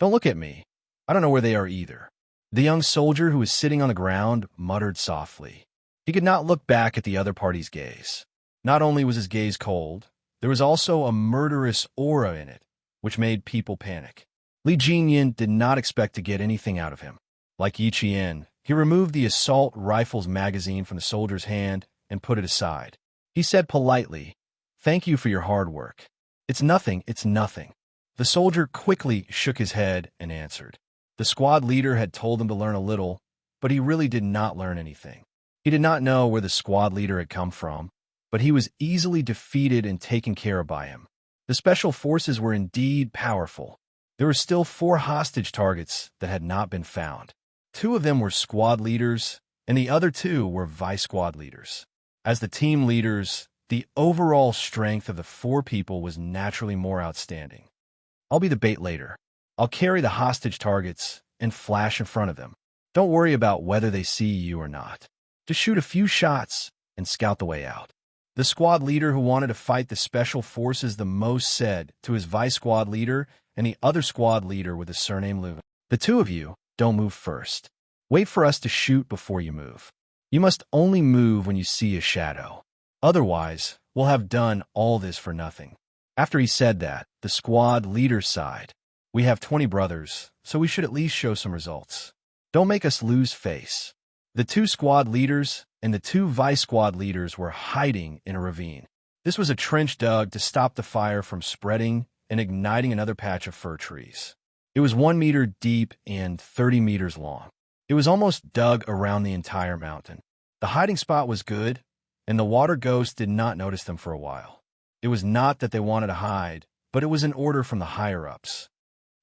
Don't look at me. I don't know where they are either. The young soldier who was sitting on the ground muttered softly. He could not look back at the other party's gaze. Not only was his gaze cold, there was also a murderous aura in it, which made people panic. Li Jinyan did not expect to get anything out of him. Like Yi Qian, he removed the assault rifle's magazine from the soldier's hand and put it aside. He said politely, "Thank you for your hard work." It's nothing. The soldier quickly shook his head and answered. The squad leader had told him to learn a little, but he really did not learn anything. He did not know where the squad leader had come from, but he was easily defeated and taken care of by him. The special forces were indeed powerful. There were still 4 hostage targets that had not been found. 2 of them were squad leaders, and the other 2 were vice squad leaders. As the team leaders, the overall strength of the 4 people was naturally more outstanding. I'll be the bait later. I'll carry the hostage targets and flash in front of them. Don't worry about whether they see you or not. Just shoot a few shots and scout the way out. The squad leader who wanted to fight the special forces the most said to his vice squad leader and the other squad leader with the surname Lou, "The 2 of you don't move first. Wait for us to shoot before you move. You must only move when you see a shadow. Otherwise, we'll have done all this for nothing." After he said that, the squad leader sighed. "We have 20 brothers, so we should at least show some results. Don't make us lose face." The 2 squad leaders and the 2 vice squad leaders were hiding in a ravine. This was a trench dug to stop the fire from spreading and igniting another patch of fir trees. It was 1 meter deep and 30 meters long. It was almost dug around the entire mountain. The hiding spot was good, and the water ghost did not notice them for a while. It was not that they wanted to hide, but it was an order from the higher-ups.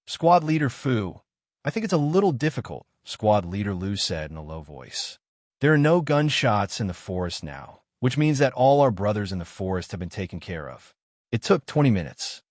"Squad leader Fu, I think it's a little difficult," Squad leader Lu said in a low voice. "There are no gunshots in the forest now, which means that all our brothers in the forest have been taken care of. It took 20 minutes.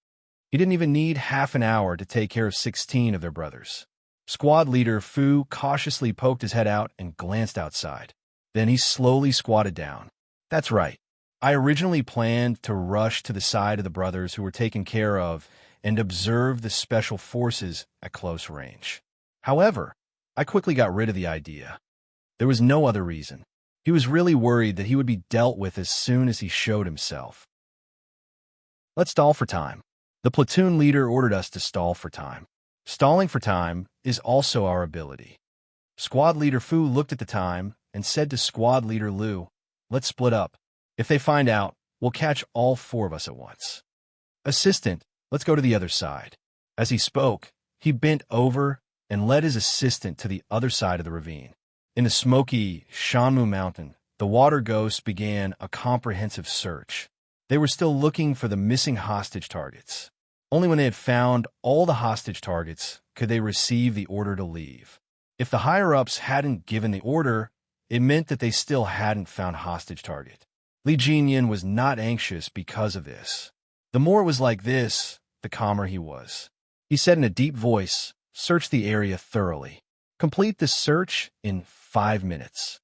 He didn't even need half an hour to take care of 16 of their brothers." Squad leader Fu cautiously poked his head out and glanced outside. Then he slowly squatted down. "That's right. I originally planned to rush to the side of the brothers who were taken care of and observe the special forces at close range. However, I quickly got rid of the idea. There was no other reason. He was really worried that he would be dealt with as soon as he showed himself." "Let's stall for time." The platoon leader ordered us to stall for time. Stalling for time is also our ability. Squad leader Fu looked at the time and said to squad leader Lu, "Let's split up. If they find out, we'll catch all 4 of us at once. Assistant, let's go to the other side." As he spoke, he bent over and led his assistant to the other side of the ravine. In the smoky Shanmu Mountain, the water ghosts began a comprehensive search. They were still looking for the missing hostage targets. Only when they had found all the hostage targets could they receive the order to leave. If the higher-ups hadn't given the order, it meant that they still hadn't found hostage target. Li Jinyan was not anxious because of this. The more it was like this, the calmer he was. He said in a deep voice, "Search the area thoroughly. Complete the search in 5 minutes."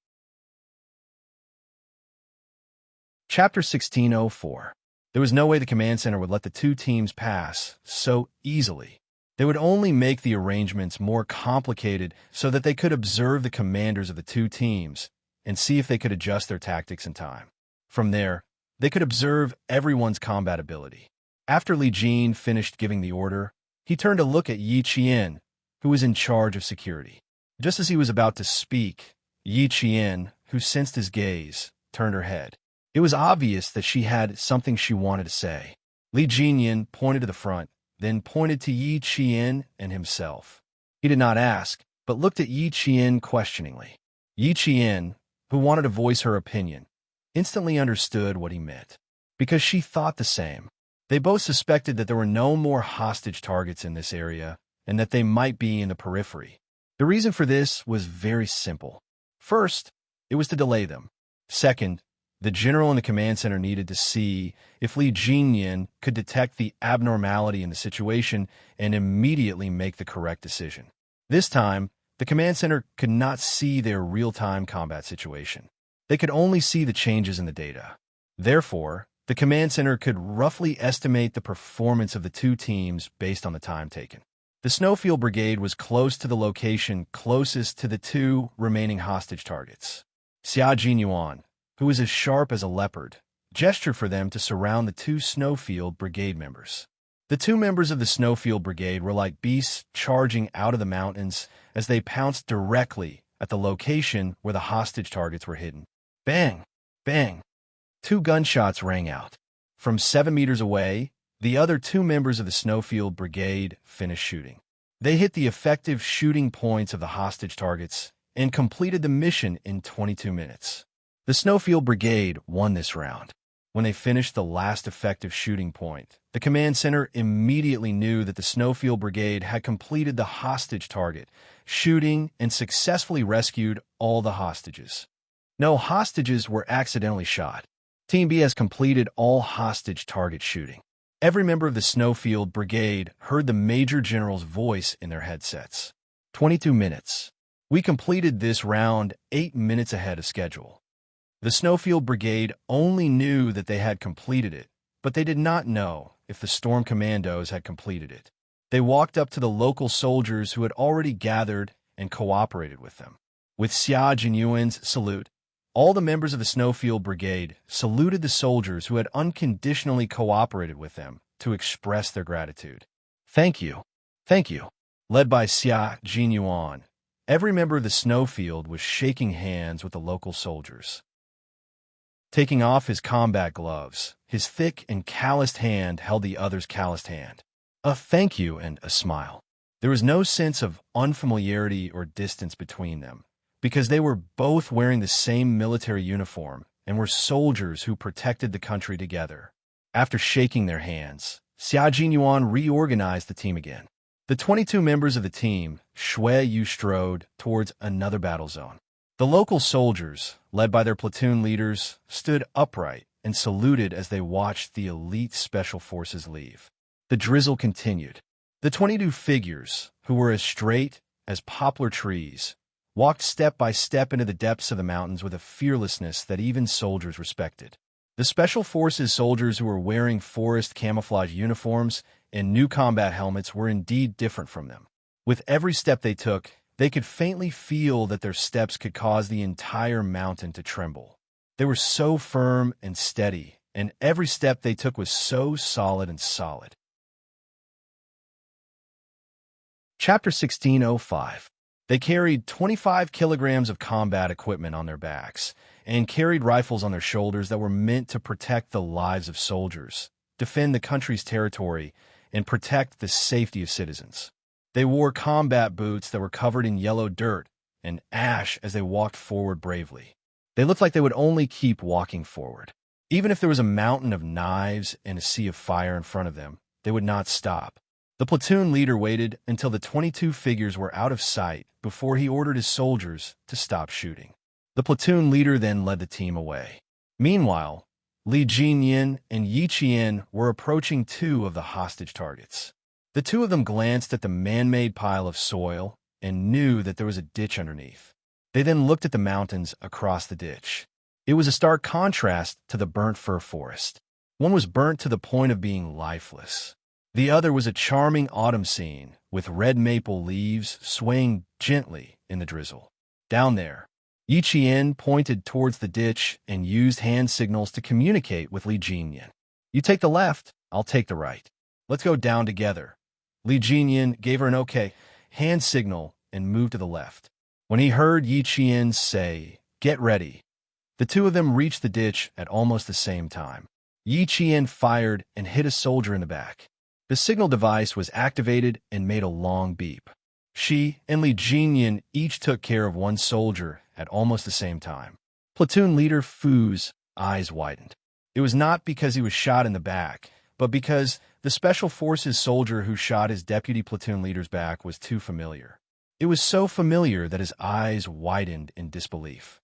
Chapter 1604. There was no way the command center would let the 2 teams pass so easily. They would only make the arrangements more complicated so that they could observe the commanders of the 2 teams and see if they could adjust their tactics in time. From there, they could observe everyone's combat ability. After Li Jin finished giving the order, he turned to look at Yi Qian, who was in charge of security. Just as he was about to speak, Yi Qian, who sensed his gaze, turned her head. It was obvious that she had something she wanted to say. Li Jinyan pointed to the front, then pointed to Yi Qian and himself. He did not ask, but looked at Yi Qian questioningly. Yi Qian, who wanted to voice her opinion, instantly understood what he meant, because she thought the same. They both suspected that there were no more hostage targets in this area and that they might be in the periphery. The reason for this was very simple. First, it was to delay them. Second, the general in the command center needed to see if Li Jinyan could detect the abnormality in the situation and immediately make the correct decision. This time, the command center could not see their real-time combat situation. They could only see the changes in the data. Therefore, the command center could roughly estimate the performance of the 2 teams based on the time taken. The Snowfield Brigade was close to the location closest to the 2 remaining hostage targets. Xia Jinyuan, who was as sharp as a leopard, gestured for them to surround the 2 Snowfield Brigade members. The 2 members of the Snowfield Brigade were like beasts charging out of the mountains as they pounced directly at the location where the hostage targets were hidden. Bang! Bang! 2 gunshots rang out. From 7 meters away, the other 2 members of the Snowfield Brigade finished shooting. They hit the effective shooting points of the hostage targets and completed the mission in 22 minutes. The Snowfield Brigade won this round. When they finished the last effective shooting point, the command center immediately knew that the Snowfield Brigade had completed the hostage target, shooting and successfully rescued all the hostages. No hostages were accidentally shot. Team B has completed all hostage target shooting. Every member of the Snowfield Brigade heard the Major General's voice in their headsets. 22 minutes. We completed this round 8 minutes ahead of schedule. The Snowfield Brigade only knew that they had completed it, but they did not know if the Storm Commandos had completed it. They walked up to the local soldiers who had already gathered and cooperated with them. With Xia Jinyuan's salute, all the members of the Snowfield Brigade saluted the soldiers who had unconditionally cooperated with them to express their gratitude. Thank you. Thank you. Led by Xia Jinyuan, every member of the Snowfield was shaking hands with the local soldiers. Taking off his combat gloves, his thick and calloused hand held the other's calloused hand. A thank you and a smile. There was no sense of unfamiliarity or distance between them, because they were both wearing the same military uniform and were soldiers who protected the country together. After shaking their hands, Xia Jinyuan reorganized the team again. The 22 members of the team strode towards another battle zone. The local soldiers, led by their platoon leaders, stood upright and saluted as they watched the elite special forces leave. The drizzle continued. The 22 figures, who were as straight as poplar trees, walked step by step into the depths of the mountains with a fearlessness that even soldiers respected. The Special Forces soldiers who were wearing forest camouflage uniforms and new combat helmets were indeed different from them. With every step they took, they could faintly feel that their steps could cause the entire mountain to tremble. They were so firm and steady, and every step they took was so solid and solid. Chapter 16:05. They carried 25 kilograms of combat equipment on their backs and carried rifles on their shoulders that were meant to protect the lives of soldiers, defend the country's territory, and protect the safety of citizens. They wore combat boots that were covered in yellow dirt and ash as they walked forward bravely. They looked like they would only keep walking forward. Even if there was a mountain of knives and a sea of fire in front of them, they would not stop. The platoon leader waited until the 22 figures were out of sight before he ordered his soldiers to stop shooting. The platoon leader then led the team away. Meanwhile, Li Jinyin and Yi Qian were approaching 2 of the hostage targets. The 2 of them glanced at the man-made pile of soil and knew that there was a ditch underneath. They then looked at the mountains across the ditch. It was a stark contrast to the burnt fir forest. One was burnt to the point of being lifeless. The other was a charming autumn scene with red maple leaves swaying gently in the drizzle. Down there, Yi Qian pointed towards the ditch and used hand signals to communicate with Li Jinyin. You take the left, I'll take the right. Let's go down together. Li Jinyin gave her an okay hand signal and moved to the left. When he heard Yi Qian say, "Get ready," the 2 of them reached the ditch at almost the same time. Yi Qian fired and hit a soldier in the back. The signal device was activated and made a long beep. She and Li Jinyin each took care of one soldier at almost the same time. Platoon leader Fu's eyes widened. It was not because he was shot in the back, but because the Special Forces soldier who shot his deputy platoon leader's back was too familiar. It was so familiar that his eyes widened in disbelief.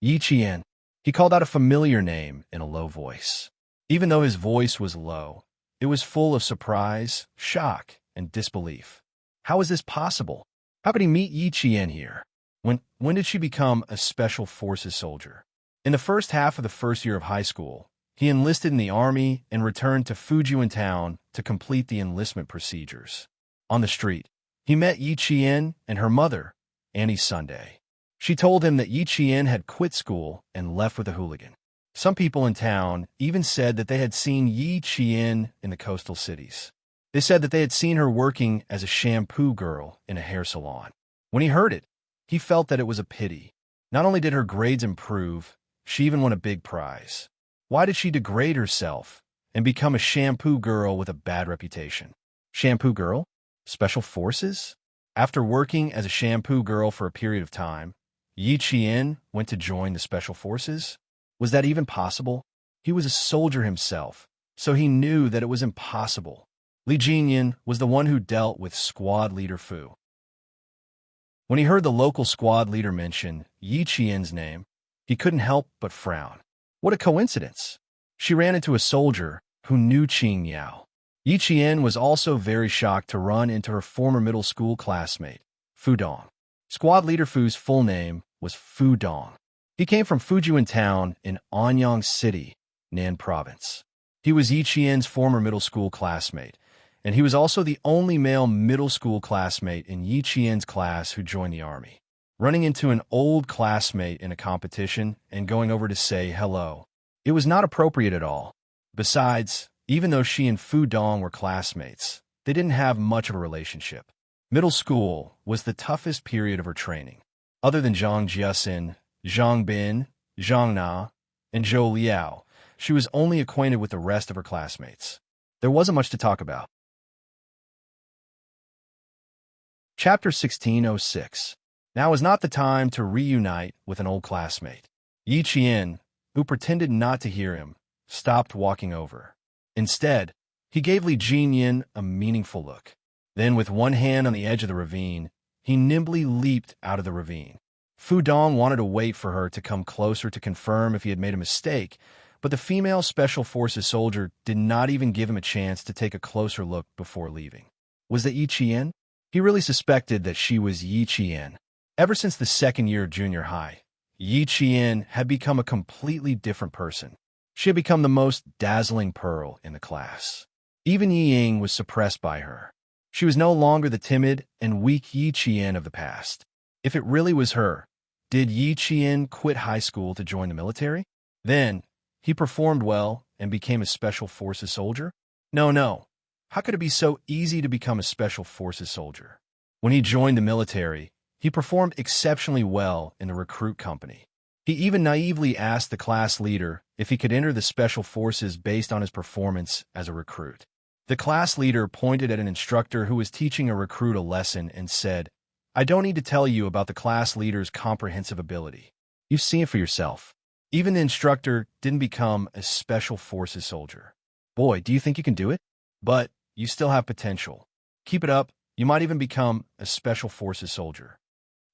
Yi Qian. He called out a familiar name in a low voice. Even though his voice was low, it was full of surprise, shock, and disbelief. How is this possible? How could he meet Yi Qian here? When did she become a Special Forces soldier? In the first half of the first year of high school, he enlisted in the army and returned to Fujian town to complete the enlistment procedures. On the street, he met Yi Qian and her mother, Annie Sunday. She told him that Yi Qian had quit school and left with a hooligan. Some people in town even said that they had seen Yi Qian in the coastal cities. They said that they had seen her working as a shampoo girl in a hair salon. When he heard it, he felt that it was a pity. Not only did her grades improve, she even won a big prize. Why did she degrade herself and become a shampoo girl with a bad reputation? Shampoo girl? Special Forces? After working as a shampoo girl for a period of time, Yi Qian went to join the Special Forces? Was that even possible? He was a soldier himself, so he knew that it was impossible. Li Jinyan was the one who dealt with squad leader Fu. When he heard the local squad leader mention Yi Qian's name, he couldn't help but frown. What a coincidence! She ran into a soldier who knew Qing Yao. Yi Qian was also very shocked to run into her former middle school classmate, Fu Dong. Squad leader Fu's full name was Fu Dong. He came from Fujian Town in Anyang City, Nan Province. He was Yi Qian's former middle school classmate, and he was also the only male middle school classmate in Yi Qian's class who joined the army. Running into an old classmate in a competition and going over to say hello, it was not appropriate at all. Besides, even though she and Fu Dong were classmates, they didn't have much of a relationship. Middle school was the toughest period of her training. Other than Zhang Jiaxin, Zhang Bin, Zhang Na, and Zhou Liao, she was only acquainted with the rest of her classmates. There wasn't much to talk about. Chapter 1606. Now is not the time to reunite with an old classmate. Yi Qian, who pretended not to hear him, stopped walking over. Instead, he gave Li Jinyan a meaningful look. Then, with one hand on the edge of the ravine, he nimbly leaped out of the ravine. Fu Dong wanted to wait for her to come closer to confirm if he had made a mistake, but the female Special Forces soldier did not even give him a chance to take a closer look before leaving. Was that Yi Qian? He really suspected that she was Yi Qian. Ever since the second year of junior high, Yi Qian had become a completely different person. She had become the most dazzling pearl in the class. Even Yi Ying was suppressed by her. She was no longer the timid and weak Yi Qian of the past. If it really was her, did Yi Qian quit high school to join the military? Then, he performed well and became a Special Forces soldier? No. How could it be so easy to become a Special Forces soldier? When he joined the military, he performed exceptionally well in the recruit company. He even naively asked the class leader if he could enter the Special Forces based on his performance as a recruit. The class leader pointed at an instructor who was teaching a recruit a lesson and said, "I don't need to tell you about the class leader's comprehensive ability. You've seen it for yourself." Even the instructor didn't become a Special Forces soldier. Boy, do you think you can do it? But you still have potential. Keep it up, you might even become a Special Forces soldier.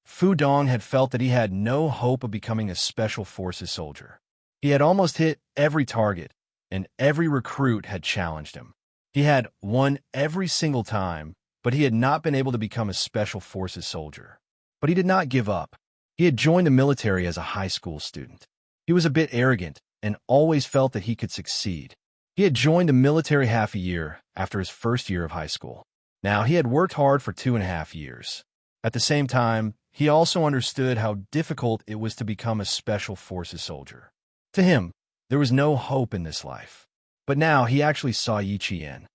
Fu Dong had felt that he had no hope of becoming a Special Forces soldier. He had almost hit every target, and every recruit had challenged him. He had won every single time, but he had not been able to become a Special Forces soldier. But he did not give up. He had joined the military as a high school student. He was a bit arrogant and always felt that he could succeed. He had joined the military half a year after his first year of high school. Now, he had worked hard for 2.5 years. At the same time, he also understood how difficult it was to become a Special Forces soldier. To him, there was no hope in this life. But now he actually saw Yi Qian.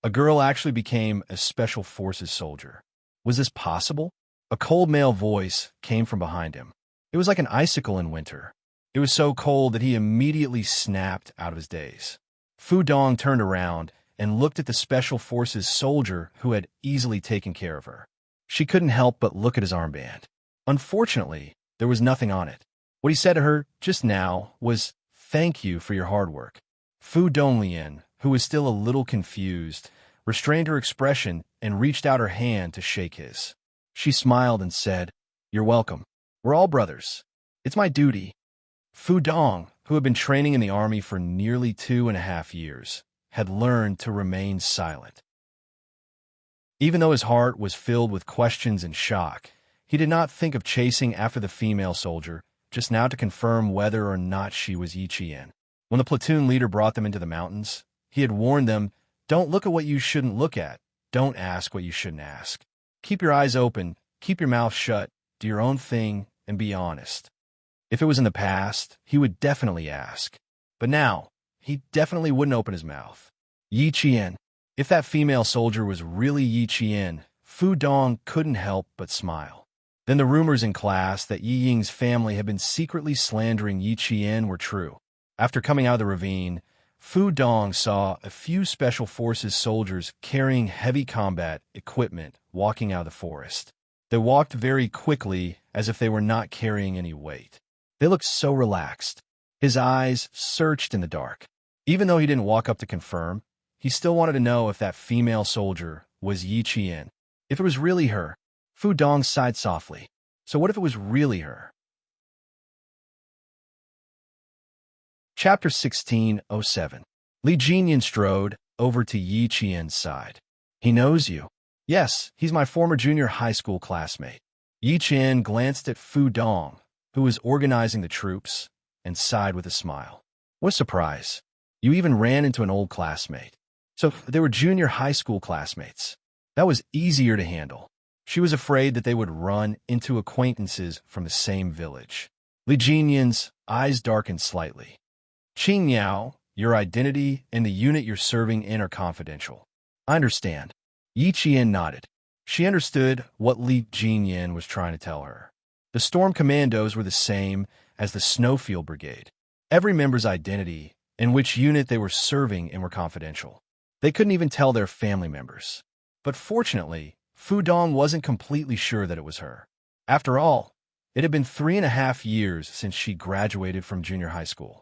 A girl actually became a Special Forces soldier. Was this possible? A cold male voice came from behind him. It was like an icicle in winter. It was so cold that he immediately snapped out of his daze. Fu Dong turned around and looked at the Special Forces soldier who had easily taken care of her. She couldn't help but look at his armband. Unfortunately, there was nothing on it. What he said to her just now was, "Thank you for your hard work." Fu Donglian, who was still a little confused, restrained her expression and reached out her hand to shake his. She smiled and said, "You're welcome. We're all brothers. It's my duty." Fu Dong, who had been training in the army for nearly 2.5 years, had learned to remain silent. Even though his heart was filled with questions and shock, he did not think of chasing after the female soldier just now to confirm whether or not she was Yi Qian. When the platoon leader brought them into the mountains, he had warned them, "Don't look at what you shouldn't look at. Don't ask what you shouldn't ask. Keep your eyes open, keep your mouth shut, do your own thing, and be honest." If it was in the past, he would definitely ask. But now, he definitely wouldn't open his mouth. Yi Qian. If that female soldier was really Yi Qian, Fu Dong couldn't help but smile. Then the rumors in class that Yi Ying's family had been secretly slandering Yi Qian were true. After coming out of the ravine, Fu Dong saw a few Special Forces soldiers carrying heavy combat equipment walking out of the forest. They walked very quickly as if they were not carrying any weight. They looked so relaxed. His eyes searched in the dark. Even though he didn't walk up to confirm, he still wanted to know if that female soldier was Yi Qian. If it was really her. Fu Dong sighed softly. So what if it was really her? Chapter 16:07. Li Jinyan strode over to Yi Qian's side. He knows you. Yes, he's my former junior high school classmate. Yi Qian glanced at Fu Dong, who was organizing the troops, and sighed with a smile. What a surprise. You even ran into an old classmate. So they were junior high school classmates. That was easier to handle. She was afraid that they would run into acquaintances from the same village. Li Jinyan's eyes darkened slightly. Qing Yao, your identity and the unit you're serving in are confidential. I understand. Yi Qian nodded. She understood what Li Jinyan was trying to tell her. The Storm Commandos were the same as the Snowfield Brigade. Every member's identity and which unit they were serving in were confidential. They couldn't even tell their family members. But fortunately, Fu Dong wasn't completely sure that it was her. After all, it had been 3.5 years since she graduated from junior high school.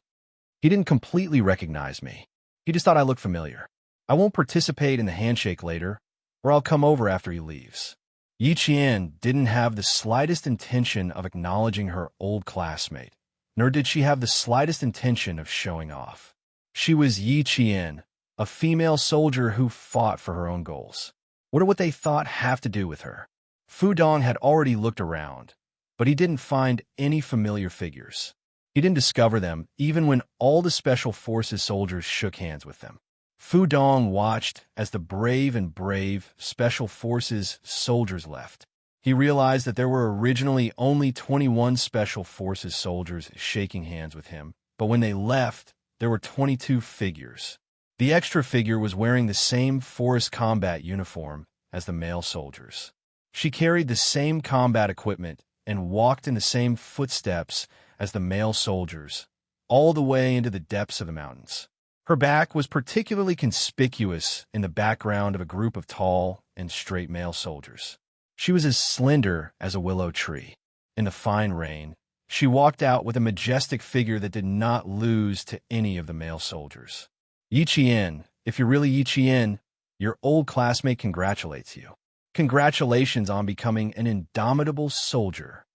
He didn't completely recognize me. He just thought I looked familiar. I won't participate in the handshake later, or I'll come over after he leaves. Yi Qian didn't have the slightest intention of acknowledging her old classmate, nor did she have the slightest intention of showing off. She was Yi Qian, a female soldier who fought for her own goals. What did what they thought have to do with her? Fu Dong had already looked around, but he didn't find any familiar figures. He didn't discover them even when all the Special Forces soldiers shook hands with them. Fu Dong watched as the brave Special Forces soldiers left. He realized that there were originally only 21 Special Forces soldiers shaking hands with him, but when they left, there were 22 figures. The extra figure was wearing the same forest combat uniform as the male soldiers. She carried the same combat equipment and walked in the same footsteps as the male soldiers, all the way into the depths of the mountains. Her back was particularly conspicuous in the background of a group of tall and straight male soldiers. She was as slender as a willow tree. In the fine rain, she walked out with a majestic figure that did not lose to any of the male soldiers. Yi Qian, if you're really Yi Qian, your old classmate congratulates you. Congratulations on becoming an indomitable soldier.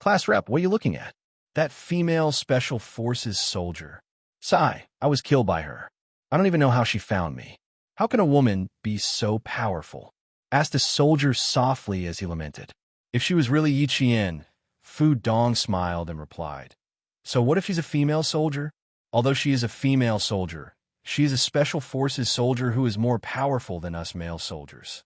Class rep, what are you looking at? That female Special Forces soldier. Sigh, I was killed by her. I don't even know how she found me. How can a woman be so powerful? Asked a soldier softly as he lamented. If she was really Yi Qian, Fu Dong smiled and replied. So what if she's a female soldier? Although she is a female soldier, she is a Special Forces soldier who is more powerful than us male soldiers.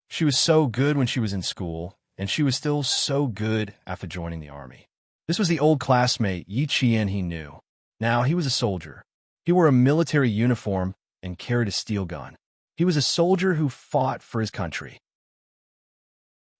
She was so good when she was in school, and she was still so good after joining the army. This was the old classmate Yi Qian he knew. Now he was a soldier. He wore a military uniform and carried a steel gun. He was a soldier who fought for his country.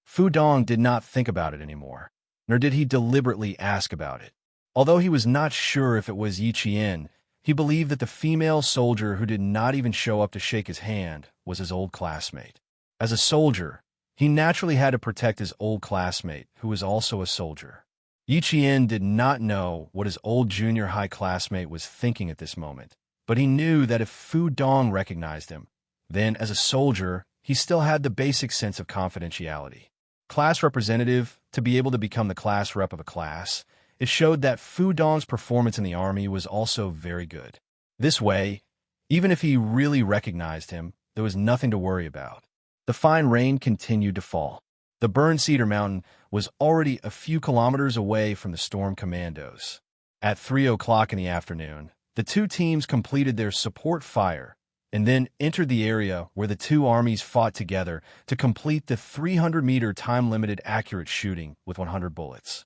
Fu Dong did not think about it anymore, nor did he deliberately ask about it. Although he was not sure if it was Yi Qian, he believed that the female soldier who did not even show up to shake his hand was his old classmate. As a soldier, he naturally had to protect his old classmate, who was also a soldier. Yi Qian did not know what his old junior high classmate was thinking at this moment, but he knew that if Fu Dong recognized him, then as a soldier, he still had the basic sense of confidentiality. Class representative, to be able to become the class rep of a class, it showed that Fu Dong's performance in the army was also very good. This way, even if he really recognized him, there was nothing to worry about. The fine rain continued to fall. The burned cedar mountain was already a few kilometers away from the Storm Commandos. At 3 o'clock in the afternoon, the two teams completed their support fire and then entered the area where the two armies fought together to complete the 300-meter time-limited accurate shooting with 100 bullets.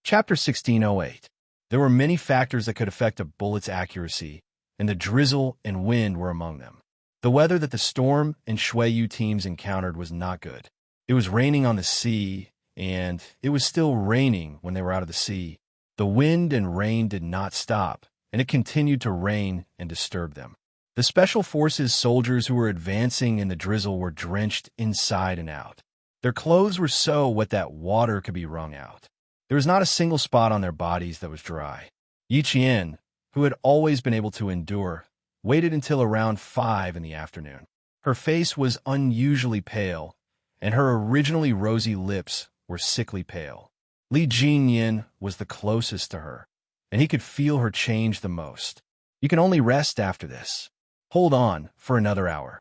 Chapter 16:08. There were many factors that could affect a bullet's accuracy, and the drizzle and wind were among them. The weather that the Storm and Shuiyu teams encountered was not good. It was raining on the sea, and it was still raining when they were out of the sea. The wind and rain did not stop, and it continued to rain and disturb them. The Special Forces soldiers who were advancing in the drizzle were drenched inside and out. Their clothes were so wet that water could be wrung out. There was not a single spot on their bodies that was dry. Yi Qian, who had always been able to endure, waited until around 5 in the afternoon. Her face was unusually pale, and her originally rosy lips were sickly pale. Li Jinyan was the closest to her, and he could feel her change the most. You can only rest after this. Hold on for another hour.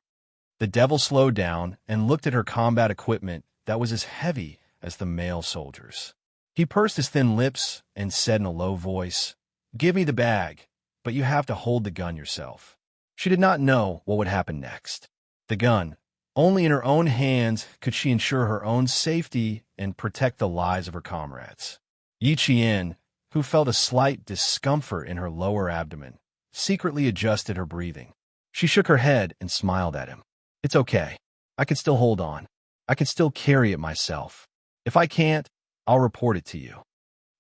The devil slowed down and looked at her combat equipment that was as heavy as the male soldiers. He pursed his thin lips and said in a low voice, "Give me the bag, but you have to hold the gun yourself." She did not know what would happen next. The gun. Only in her own hands could she ensure her own safety and protect the lives of her comrades. Yi Qian, who felt a slight discomfort in her lower abdomen, secretly adjusted her breathing. She shook her head and smiled at him. "It's okay. I can still hold on. I can still carry it myself. If I can't, I'll report it to you."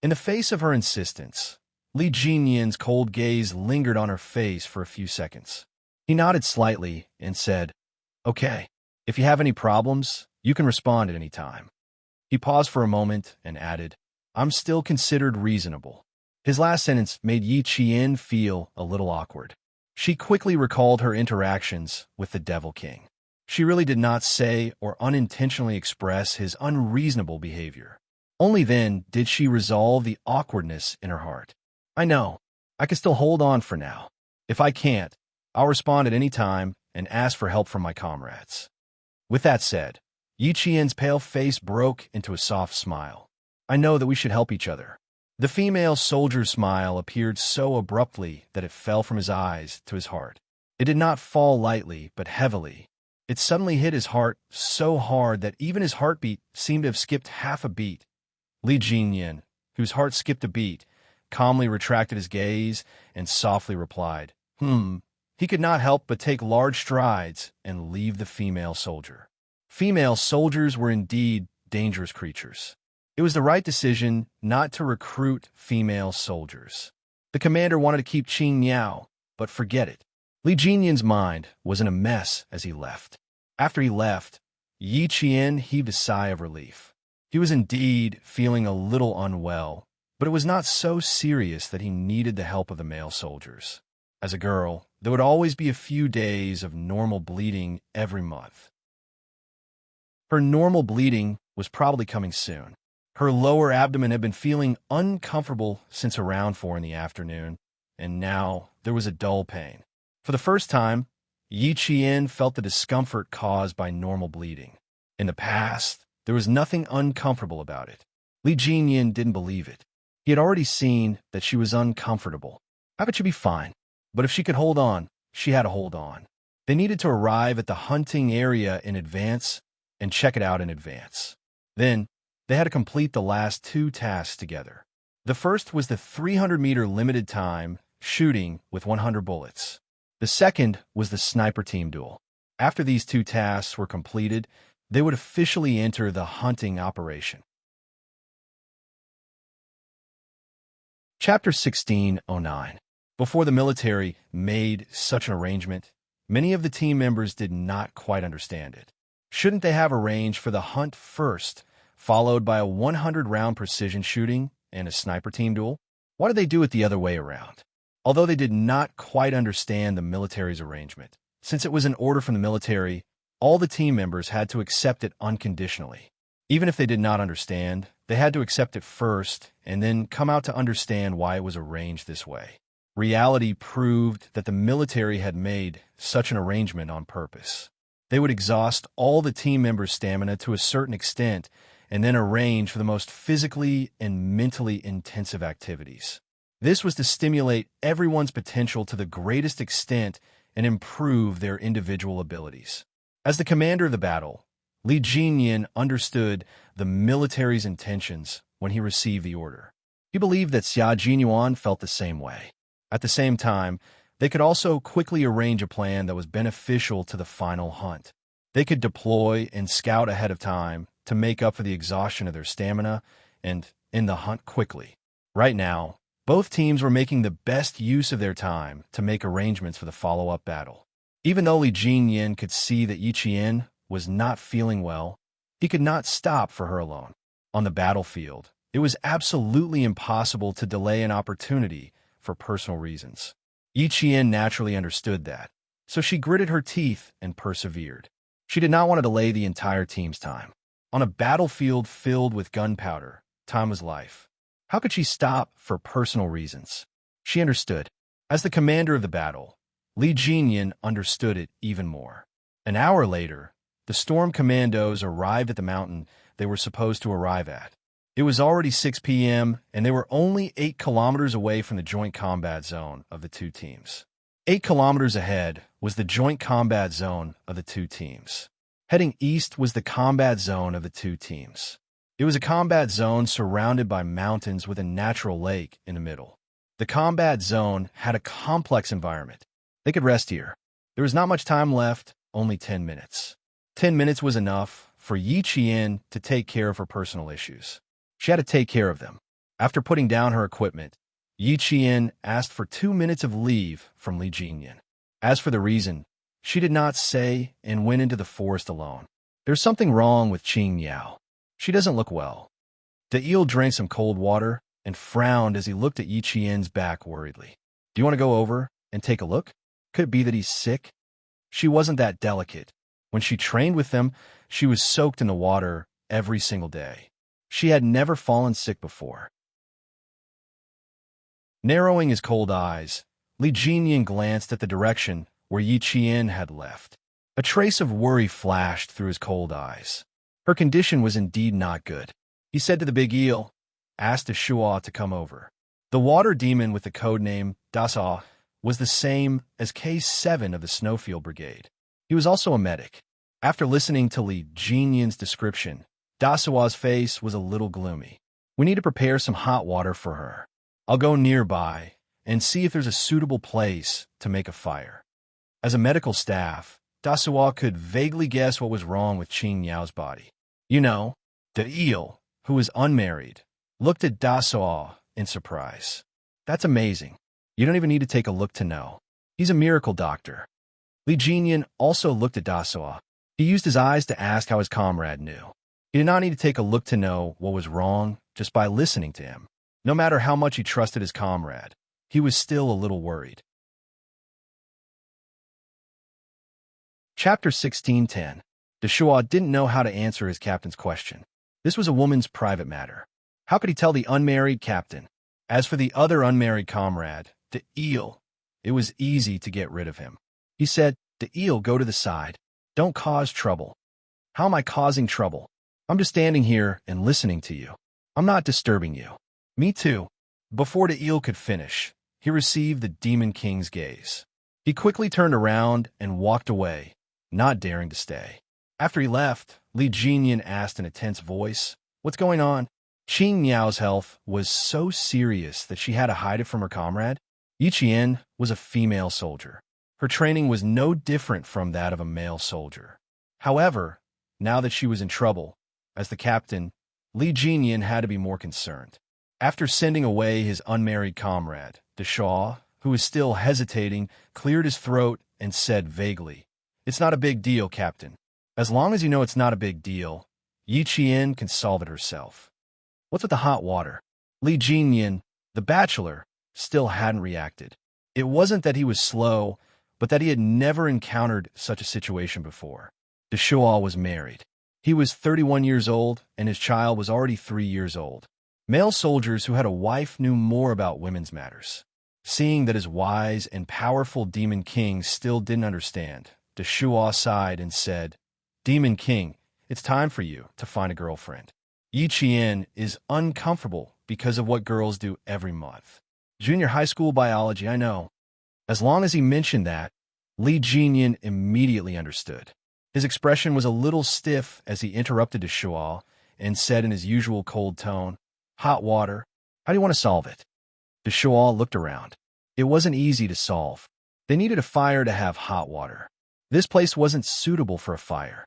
In the face of her insistence, Li Jinyan's cold gaze lingered on her face for a few seconds. He nodded slightly and said, "Okay. If you have any problems, you can respond at any time." He paused for a moment and added, "I'm still considered reasonable." His last sentence made Yi Qian feel a little awkward. She quickly recalled her interactions with the Devil King. She really did not say or unintentionally express his unreasonable behavior. Only then did she resolve the awkwardness in her heart. "I know. I can still hold on for now. If I can't, I'll respond at any time and ask for help from my comrades." With that said, Yi Qian's pale face broke into a soft smile. "I know that we should help each other." The female soldier's smile appeared so abruptly that it fell from his eyes to his heart. It did not fall lightly, but heavily. It suddenly hit his heart so hard that even his heartbeat seemed to have skipped half a beat. Li Jinyan, whose heart skipped a beat, calmly retracted his gaze and softly replied, He could not help but take large strides and leave the female soldier. Female soldiers were indeed dangerous creatures. It was the right decision not to recruit female soldiers. The commander wanted to keep Qing Miao, but forget it. Li Jinyan's mind was in a mess as he left. After he left, Yi Qian heaved a sigh of relief. He was indeed feeling a little unwell, but it was not so serious that he needed the help of the male soldiers. As a girl, there would always be a few days of normal bleeding every month. Her normal bleeding was probably coming soon. Her lower abdomen had been feeling uncomfortable since around 4 in the afternoon, and now there was a dull pain. For the first time, Yi Qian felt the discomfort caused by normal bleeding. In the past, there was nothing uncomfortable about it. Li Jinyan didn't believe it. He had already seen that she was uncomfortable. It should be fine. But if she could hold on, she had to hold on. They needed to arrive at the hunting area in advance and check it out in advance. Then, they had to complete the last 2 tasks together. The first was the 300-meter limited time shooting with 100 bullets. The second was the sniper team duel. After these 2 tasks were completed, they would officially enter the hunting operation. Chapter 1609. Before the military made such an arrangement, many of the team members did not quite understand it. Shouldn't they have arranged for the hunt first, followed by a 100-round precision shooting and a sniper team duel? Why did they do it the other way around? Although they did not quite understand the military's arrangement, since it was an order from the military, all the team members had to accept it unconditionally. Even if they did not understand, they had to accept it first and then come out to understand why it was arranged this way. Reality proved that the military had made such an arrangement on purpose. They would exhaust all the team members' stamina to a certain extent and then arrange for the most physically and mentally intensive activities. This was to stimulate everyone's potential to the greatest extent and improve their individual abilities. As the commander of the battle, Li Jinyan understood the military's intentions when he received the order. He believed that Xia Jinyuan felt the same way. At the same time, they could also quickly arrange a plan that was beneficial to the final hunt. They could deploy and scout ahead of time to make up for the exhaustion of their stamina and end the hunt quickly. Right now, both teams were making the best use of their time to make arrangements for the follow-up battle. Even though Li Jinyan could see that Yi Qian was not feeling well, he could not stop for her alone. On the battlefield, It was absolutely impossible to delay an opportunity for personal reasons. Yi Qian naturally understood that, so she gritted her teeth and persevered. She did not want to delay the entire team's time. On a battlefield filled with gunpowder, time was life. How could she stop for personal reasons? She understood. As the commander of the battle, Li Jinyan understood it even more. An hour later, the storm commandos arrived at the mountain they were supposed to arrive at. It was already 6 p.m., and they were only 8 kilometers away from the joint combat zone of the two teams. 8 kilometers ahead was the joint combat zone of the two teams. Heading east was the combat zone of the two teams. It was a combat zone surrounded by mountains with a natural lake in the middle. The combat zone had a complex environment. They could rest here. There was not much time left, only 10 minutes. 10 minutes was enough for Yi Qian to take care of her personal issues. She had to take care of them. After putting down her equipment, Yi Qian asked for 2 minutes of leave from Li Jinyan. As for the reason, she did not say and went into the forest alone. There's something wrong with Qing Yao. She doesn't look well. The eel drank some cold water and frowned as he looked at Yi Qian's back worriedly. Do you want to go over and take a look? Could it be that he's sick? She wasn't that delicate. When she trained with them, she was soaked in the water every single day. She had never fallen sick before. Narrowing his cold eyes, Li Jinyan glanced at the direction where Yi Qian had left. A trace of worry flashed through his cold eyes. Her condition was indeed not good. He said to the big eel, asked Shua to come over. The water demon with the codename Dasa was the same as K7 of the Snowfield Brigade. He was also a medic. After listening to Li Jinyan's description, Dasawa's face was a little gloomy. We need to prepare some hot water for her. I'll go nearby and see if there's a suitable place to make a fire. As a medical staff, Dasawa could vaguely guess what was wrong with Qing Yao's body. You know, the eel, who was unmarried, looked at Dasawa in surprise. That's amazing. You don't even need to take a look to know. He's a miracle doctor. Li Jinyan also looked at Dasawa. He used his eyes to ask how his comrade knew. He did not need to take a look to know what was wrong just by listening to him. No matter how much he trusted his comrade, he was still a little worried. Chapter 16:10. Deshua didn't know how to answer his captain's question. This was a woman's private matter. How could he tell the unmarried captain? As for the other unmarried comrade, the eel, it was easy to get rid of him. He said, "The eel, go to the side. Don't cause trouble." How am I causing trouble? I'm just standing here and listening to you. I'm not disturbing you. Me too. Before the eel could finish, he received the Demon King's gaze. He quickly turned around and walked away, not daring to stay. After he left, Li Jinyan asked in a tense voice, "What's going on?" Qing Miao's health was so serious that she had to hide it from her comrade. Yi Qian was a female soldier. Her training was no different from that of a male soldier. However, now that she was in trouble, as the captain, Li Jinyan had to be more concerned. After sending away his unmarried comrade, Deshaw, who was still hesitating, cleared his throat and said vaguely, "It's not a big deal, Captain. As long as you know it's not a big deal, Yi Qian can solve it herself." What's with the hot water? Li Jinyan, the bachelor, still hadn't reacted. It wasn't that he was slow, but that he had never encountered such a situation before. Deshaw was married. He was 31 years old, and his child was already 3 years old. Male soldiers who had a wife knew more about women's matters. Seeing that his wise and powerful Demon King still didn't understand, Deshaw sighed and said, "Demon King, it's time for you to find a girlfriend. Yi Qian is uncomfortable because of what girls do every month. Junior high school biology, I know." As long as he mentioned that, Li Jinyan immediately understood. His expression was a little stiff as he interrupted Deshaw and said in his usual cold tone, "Hot water, how do you want to solve it?" Deshaw looked around. It wasn't easy to solve. They needed a fire to have hot water. This place wasn't suitable for a fire.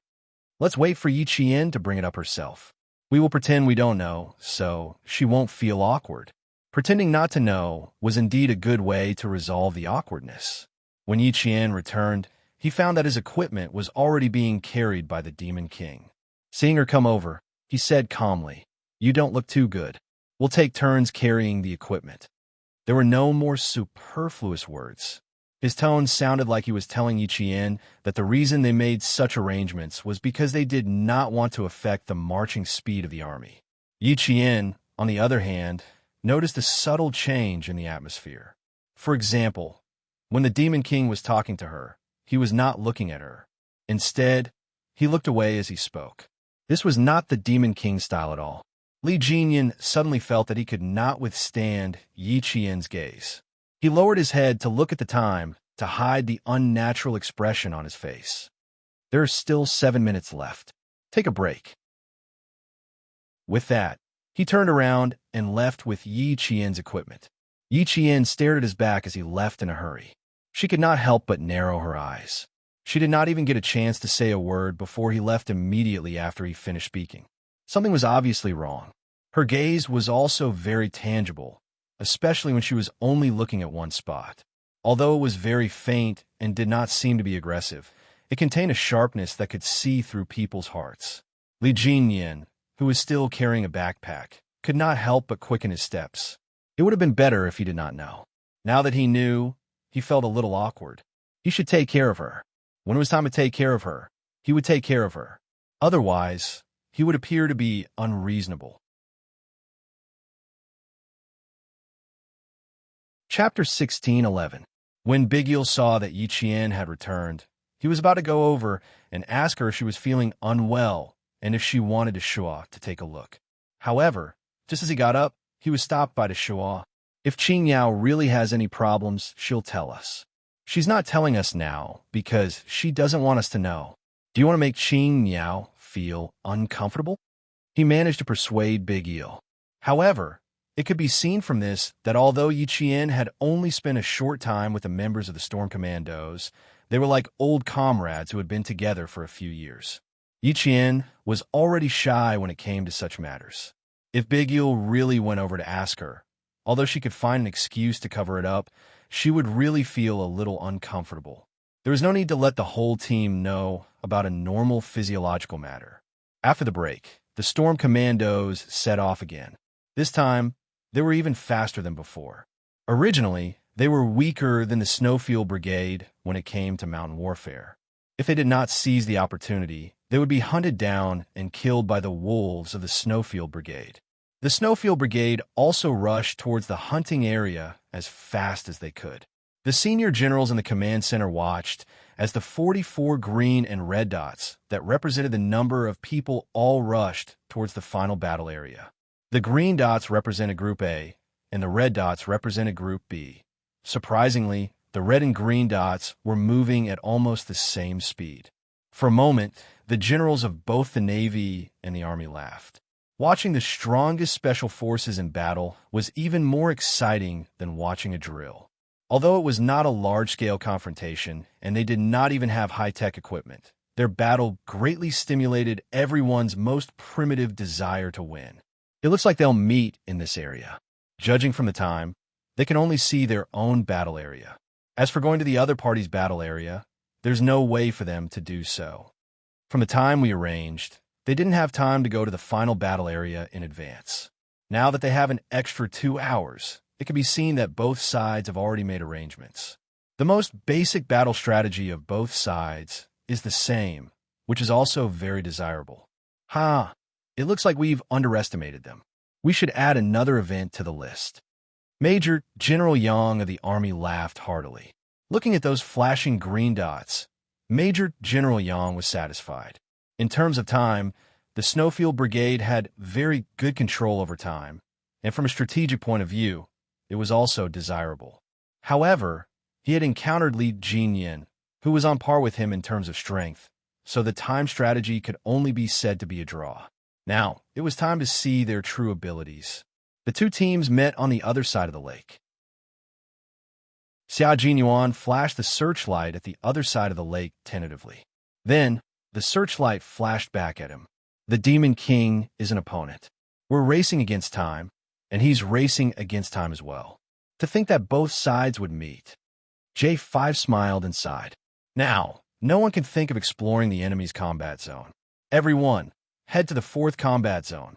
Let's wait for Yi Qian to bring it up herself. We will pretend we don't know, so she won't feel awkward. Pretending not to know was indeed a good way to resolve the awkwardness. When Yi Qian returned, he found that his equipment was already being carried by the Demon King. Seeing her come over, he said calmly, "You don't look too good." We'll take turns carrying the equipment. There were no more superfluous words. His tone sounded like he was telling Yi Qian that the reason they made such arrangements was because they did not want to affect the marching speed of the army. Yi Qian, on the other hand, noticed a subtle change in the atmosphere. For example, when the Demon King was talking to her, he was not looking at her. Instead, he looked away as he spoke. This was not the Demon King style at all. Li Jinyan suddenly felt that he could not withstand Yi Qian's gaze. He lowered his head to look at the time to hide the unnatural expression on his face. There are still 7 minutes left. Take a break. With that, he turned around and left with Yi Qian's equipment. Yi Qian stared at his back as he left in a hurry. She could not help but narrow her eyes. She did not even get a chance to say a word before he left immediately after he finished speaking. Something was obviously wrong. Her gaze was also very tangible, especially when she was only looking at one spot. Although it was very faint and did not seem to be aggressive, it contained a sharpness that could see through people's hearts. Li Jinyan, who was still carrying a backpack, could not help but quicken his steps. It would have been better if he did not know. Now that he knew, he felt a little awkward. He should take care of her. When it was time to take care of her, he would take care of her. Otherwise, he would appear to be unreasonable. Chapter 16:11. When Big Eel saw that Yi Qian had returned, he was about to go over and ask her if she was feeling unwell and if she wanted Shuo to take a look. However, just as he got up, he was stopped by Shuo. If Qing Yao really has any problems, she'll tell us. She's not telling us now because she doesn't want us to know. Do you want to make Qing Yao feel uncomfortable? He managed to persuade Big Eel. However, it could be seen from this that although Yi Qian had only spent a short time with the members of the Storm Commandos, they were like old comrades who had been together for a few years. Yi Qian was already shy when it came to such matters. If Big Eel really went over to ask her, although she could find an excuse to cover it up, she would really feel a little uncomfortable. There was no need to let the whole team know about a normal physiological matter. After the break, the Storm Commandos set off again. This time, they were even faster than before. Originally, they were weaker than the Snowfield Brigade when it came to mountain warfare. If they did not seize the opportunity, they would be hunted down and killed by the wolves of the Snowfield Brigade. The Snowfield Brigade also rushed towards the hunting area as fast as they could. The senior generals in the command center watched as the 44 green and red dots that represented the number of people all rushed towards the final battle area. The green dots represented Group A, and the red dots represented Group B. Surprisingly, the red and green dots were moving at almost the same speed. For a moment, the generals of both the Navy and the Army laughed. Watching the strongest special forces in battle was even more exciting than watching a drill. Although it was not a large-scale confrontation, and they did not even have high-tech equipment, their battle greatly stimulated everyone's most primitive desire to win. It looks like they'll meet in this area. Judging from the time, they can only see their own battle area. As for going to the other party's battle area, there's no way for them to do so. From the time we arranged, they didn't have time to go to the final battle area in advance. Now that they have an extra 2 hours, it can be seen that both sides have already made arrangements. The most basic battle strategy of both sides is the same, which is also very desirable. It looks like we've underestimated them. We should add another event to the list. Major General Yang of the Army laughed heartily. Looking at those flashing green dots, Major General Yang was satisfied. In terms of time, the Snowfield Brigade had very good control over time, and from a strategic point of view, it was also desirable. However, he had encountered Li Jinyan, who was on par with him in terms of strength, so the time strategy could only be said to be a draw. Now, it was time to see their true abilities. The two teams met on the other side of the lake. Xia Jinyuan flashed the searchlight at the other side of the lake tentatively. Then, the searchlight flashed back at him. The Demon King is an opponent. We're racing against time, and he's racing against time as well. To think that both sides would meet. J5 smiled and sighed. Now, no one can think of exploring the enemy's combat zone. Everyone, head to the 4th combat zone.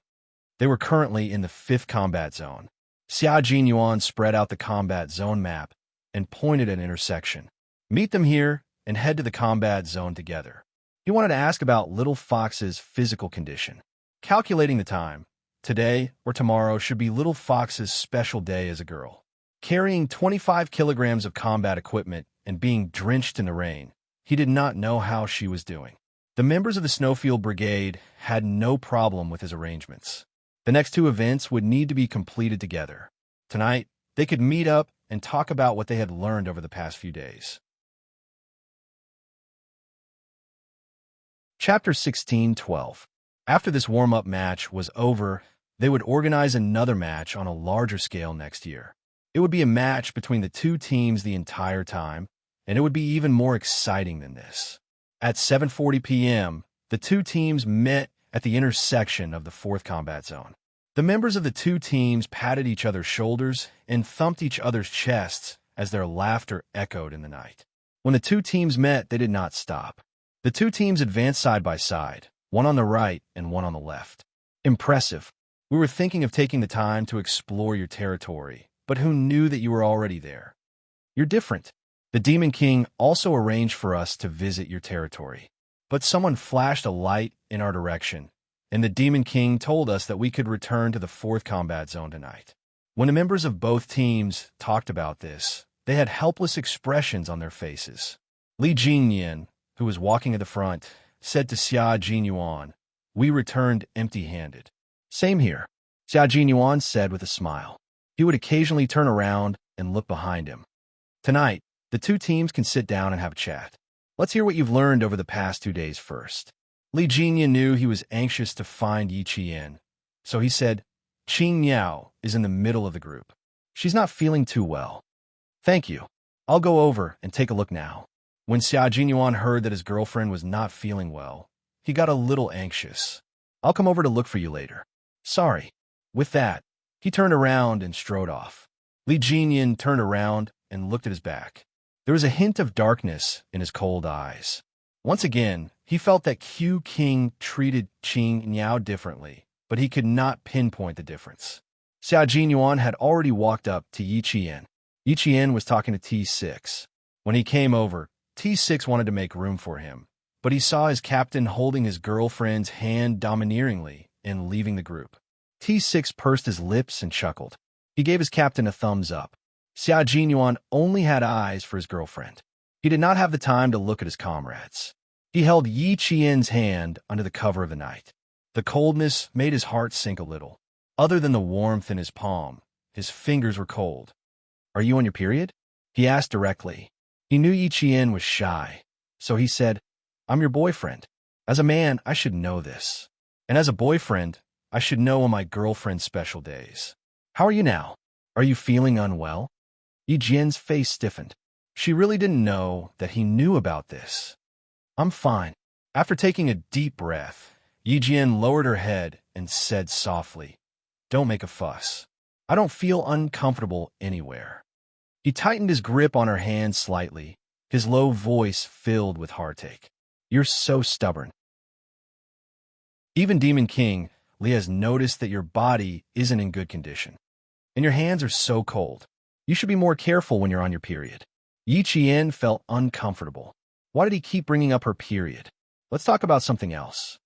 They were currently in the 5th combat zone. Xia Jinyuan spread out the combat zone map and pointed at an intersection. Meet them here and head to the combat zone together. He wanted to ask about Little Fox's physical condition. Calculating the time, today or tomorrow should be Little Fox's special day as a girl. Carrying 25 kilograms of combat equipment and being drenched in the rain, he did not know how she was doing. The members of the Snowfield Brigade had no problem with his arrangements. The next 2 events would need to be completed together. Tonight, they could meet up and talk about what they had learned over the past few days. Chapter 16:12. After this warm-up match was over, they would organize another match on a larger scale next year. It would be a match between the 2 teams the entire time, and it would be even more exciting than this. At 7:40 p.m., the 2 teams met at the intersection of the 4th combat zone. The members of the 2 teams patted each other's shoulders and thumped each other's chests as their laughter echoed in the night. When the 2 teams met, they did not stop. The 2 teams advanced side by side, one on the right and one on the left. Impressive. We were thinking of taking the time to explore your territory, but who knew that you were already there? You're different. The Demon King also arranged for us to visit your territory. But someone flashed a light in our direction, and the Demon King told us that we could return to the 4th combat zone tonight. When the members of both teams talked about this, they had helpless expressions on their faces. Li Jingyan, who was walking at the front, said to Xia Jinyuan, "We returned empty-handed." "Same here," Xia Jinyuan said with a smile. He would occasionally turn around and look behind him. "Tonight, the 2 teams can sit down and have a chat. Let's hear what you've learned over the past 2 days first." Li Jingyan knew he was anxious to find Yi Qian, so he said, "Qing Yao is in the middle of the group. She's not feeling too well." "Thank you. I'll go over and take a look now." When Xia Jinyuan heard that his girlfriend was not feeling well, he got a little anxious. "I'll come over to look for you later." "Sorry." With that, he turned around and strode off. Li Jingyan turned around and looked at his back. There was a hint of darkness in his cold eyes. Once again, he felt that Q King treated Qing Yao differently, but he could not pinpoint the difference. Xia Jinyuan had already walked up to Yi Qian. Yi Qian was talking to T6. When he came over, T6 wanted to make room for him, but he saw his captain holding his girlfriend's hand domineeringly and leaving the group. T6 pursed his lips and chuckled. He gave his captain a thumbs up. Xia Jinyuan only had eyes for his girlfriend. He did not have the time to look at his comrades. He held Yi Qian's hand under the cover of the night. The coldness made his heart sink a little. Other than the warmth in his palm, his fingers were cold. "Are you on your period?" he asked directly. He knew Yi Qian was shy, so he said, "I'm your boyfriend. As a man, I should know this. And as a boyfriend, I should know on my girlfriend's special days. How are you now? Are you feeling unwell?" Yi Qian's face stiffened. She really didn't know that he knew about this. "I'm fine." After taking a deep breath, Yi Qian lowered her head and said softly, "Don't make a fuss. I don't feel uncomfortable anywhere." He tightened his grip on her hand slightly, his low voice filled with heartache. "You're so stubborn. Even Demon King, Li has noticed that your body isn't in good condition. And your hands are so cold. You should be more careful when you're on your period." Yi Qian felt uncomfortable. Why did he keep bringing up her period? Let's talk about something else.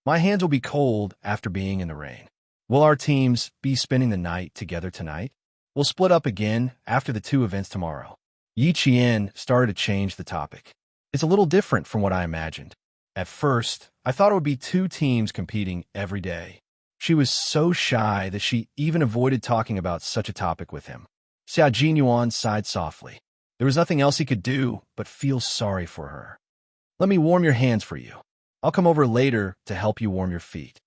"My hands will be cold after being in the rain. Will our teams be spending the night together tonight? We'll split up again after the 2 events tomorrow." Yi Qian started to change the topic. "It's a little different from what I imagined. At first, I thought it would be 2 teams competing every day." She was so shy that she even avoided talking about such a topic with him. Xia Jinyuan sighed softly. There was nothing else he could do but feel sorry for her. "Let me warm your hands for you. I'll come over later to help you warm your feet."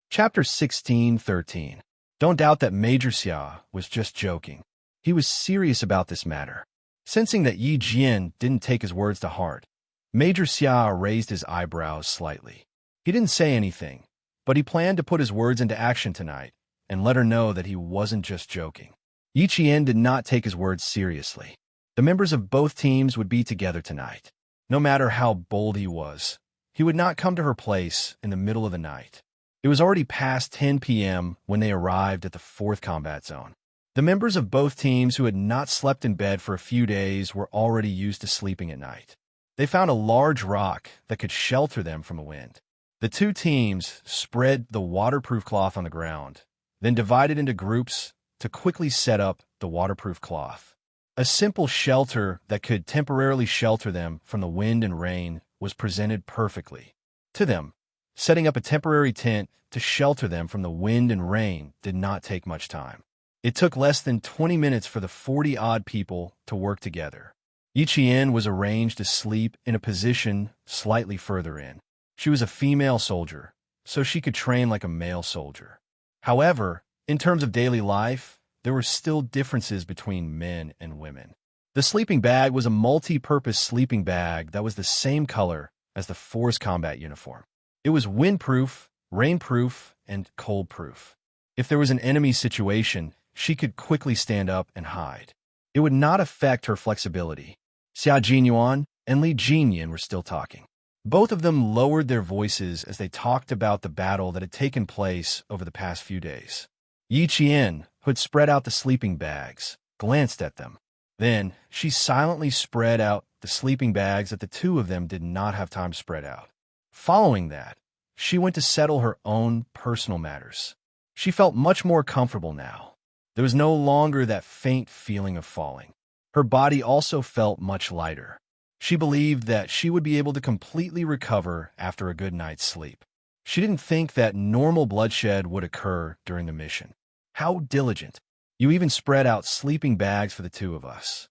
Chapter 16:13. Don't doubt that Major Xia was just joking. He was serious about this matter. Sensing that Yi Jian didn't take his words to heart, Major Xia raised his eyebrows slightly. He didn't say anything, but he planned to put his words into action tonight and let her know that he wasn't just joking. Yi Qian did not take his words seriously. The members of both teams would be together tonight. No matter how bold he was, he would not come to her place in the middle of the night. It was already past 10 p.m. when they arrived at the 4th combat zone. The members of both teams who had not slept in bed for a few days were already used to sleeping at night. They found a large rock that could shelter them from the wind. The two teams spread the waterproof cloth on the ground, then divided into groups to quickly set up the waterproof cloth. A simple shelter that could temporarily shelter them from the wind and rain was presented perfectly to them. Setting up a temporary tent to shelter them from the wind and rain did not take much time. It took less than 20 minutes for the 40-odd people to work together. Yiqian was arranged to sleep in a position slightly further in. She was a female soldier, so she could train like a male soldier. However, in terms of daily life, there were still differences between men and women. The sleeping bag was a multi-purpose sleeping bag that was the same color as the force combat uniform. It was windproof, rainproof, and cold-proof. If there was an enemy situation, she could quickly stand up and hide. It would not affect her flexibility. Xia Jinyuan and Li Jinyan were still talking. Both of them lowered their voices as they talked about the battle that had taken place over the past few days. Yi Qian, who had spread out the sleeping bags, glanced at them. Then, she silently spread out the sleeping bags that the two of them did not have time to spread out. Following that, she went to settle her own personal matters. She felt much more comfortable now. There was no longer that faint feeling of falling. Her body also felt much lighter. She believed that she would be able to completely recover after a good night's sleep. She didn't think that normal bloodshed would occur during the mission. How diligent. You even spread out sleeping bags for the two of us.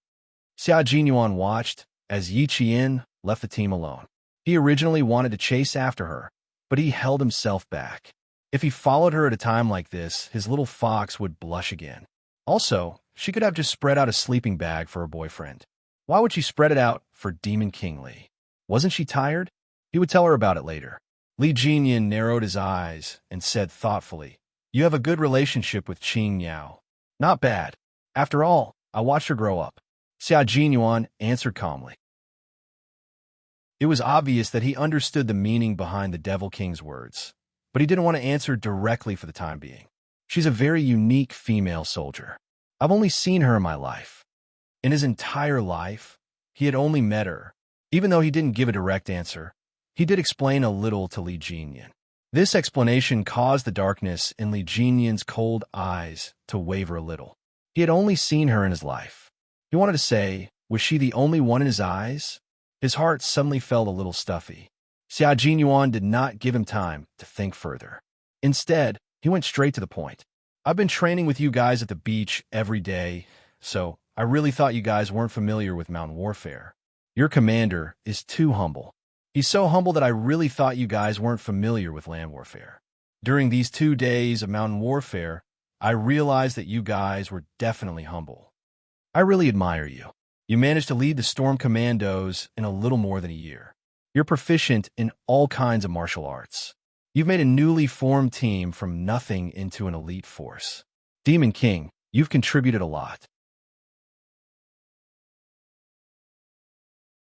Xia Jinyuan watched as Yi Qian left the team alone. He originally wanted to chase after her, but he held himself back. If he followed her at a time like this, his little fox would blush again. Also, she could have just spread out a sleeping bag for her boyfriend. Why would she spread it out for Demon King Li? Wasn't she tired? He would tell her about it later. Li Jinyan narrowed his eyes and said thoughtfully, "You have a good relationship with Qing Yao." "Not bad. After all, I watched her grow up." Xia Jinyuan answered calmly. It was obvious that he understood the meaning behind the Devil King's words, but he didn't want to answer directly for the time being. She's a very unique female soldier. I've only seen her in my life. In his entire life, he had only met her. Even though he didn't give a direct answer, he did explain a little to Li Jinyan. This explanation caused the darkness in Li Jinyan's cold eyes to waver a little. He had only seen her in his life. He wanted to say, was she the only one in his eyes? His heart suddenly felt a little stuffy. Xia Jinyuan did not give him time to think further. Instead, he went straight to the point. "I've been training with you guys at the beach every day, so I really thought you guys weren't familiar with mountain warfare. Your commander is too humble. He's so humble that I really thought you guys weren't familiar with land warfare. During these 2 days of mountain warfare, I realized that you guys were definitely humble. I really admire you. You managed to lead the Storm Commandos in a little more than a year. You're proficient in all kinds of martial arts. You've made a newly formed team from nothing into an elite force. Demon King, you've contributed a lot."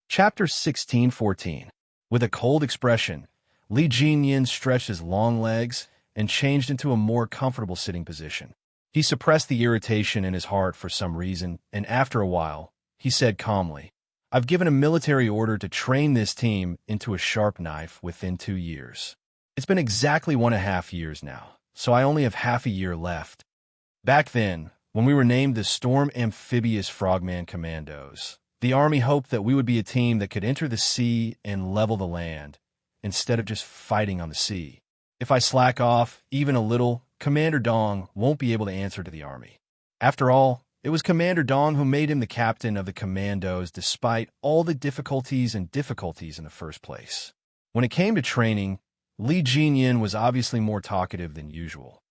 Chapter 16:14. With a cold expression, Li Jinyan stretched his long legs and changed into a more comfortable sitting position. He suppressed the irritation in his heart for some reason, and after a while, he said calmly, "I've given a military order to train this team into a sharp knife within 2 years. It's been exactly 1.5 years now, so I only have half a year left. Back then, when we were named the Storm Amphibious Frogman Commandos, the Army hoped that we would be a team that could enter the sea and level the land, instead of just fighting on the sea. If I slack off even a little, Commander Dong won't be able to answer to the Army. After all, it was Commander Dong who made him the captain of the commandos despite all the difficulties in the first place. When it came to training, Li Jinyan was obviously more talkative than usual.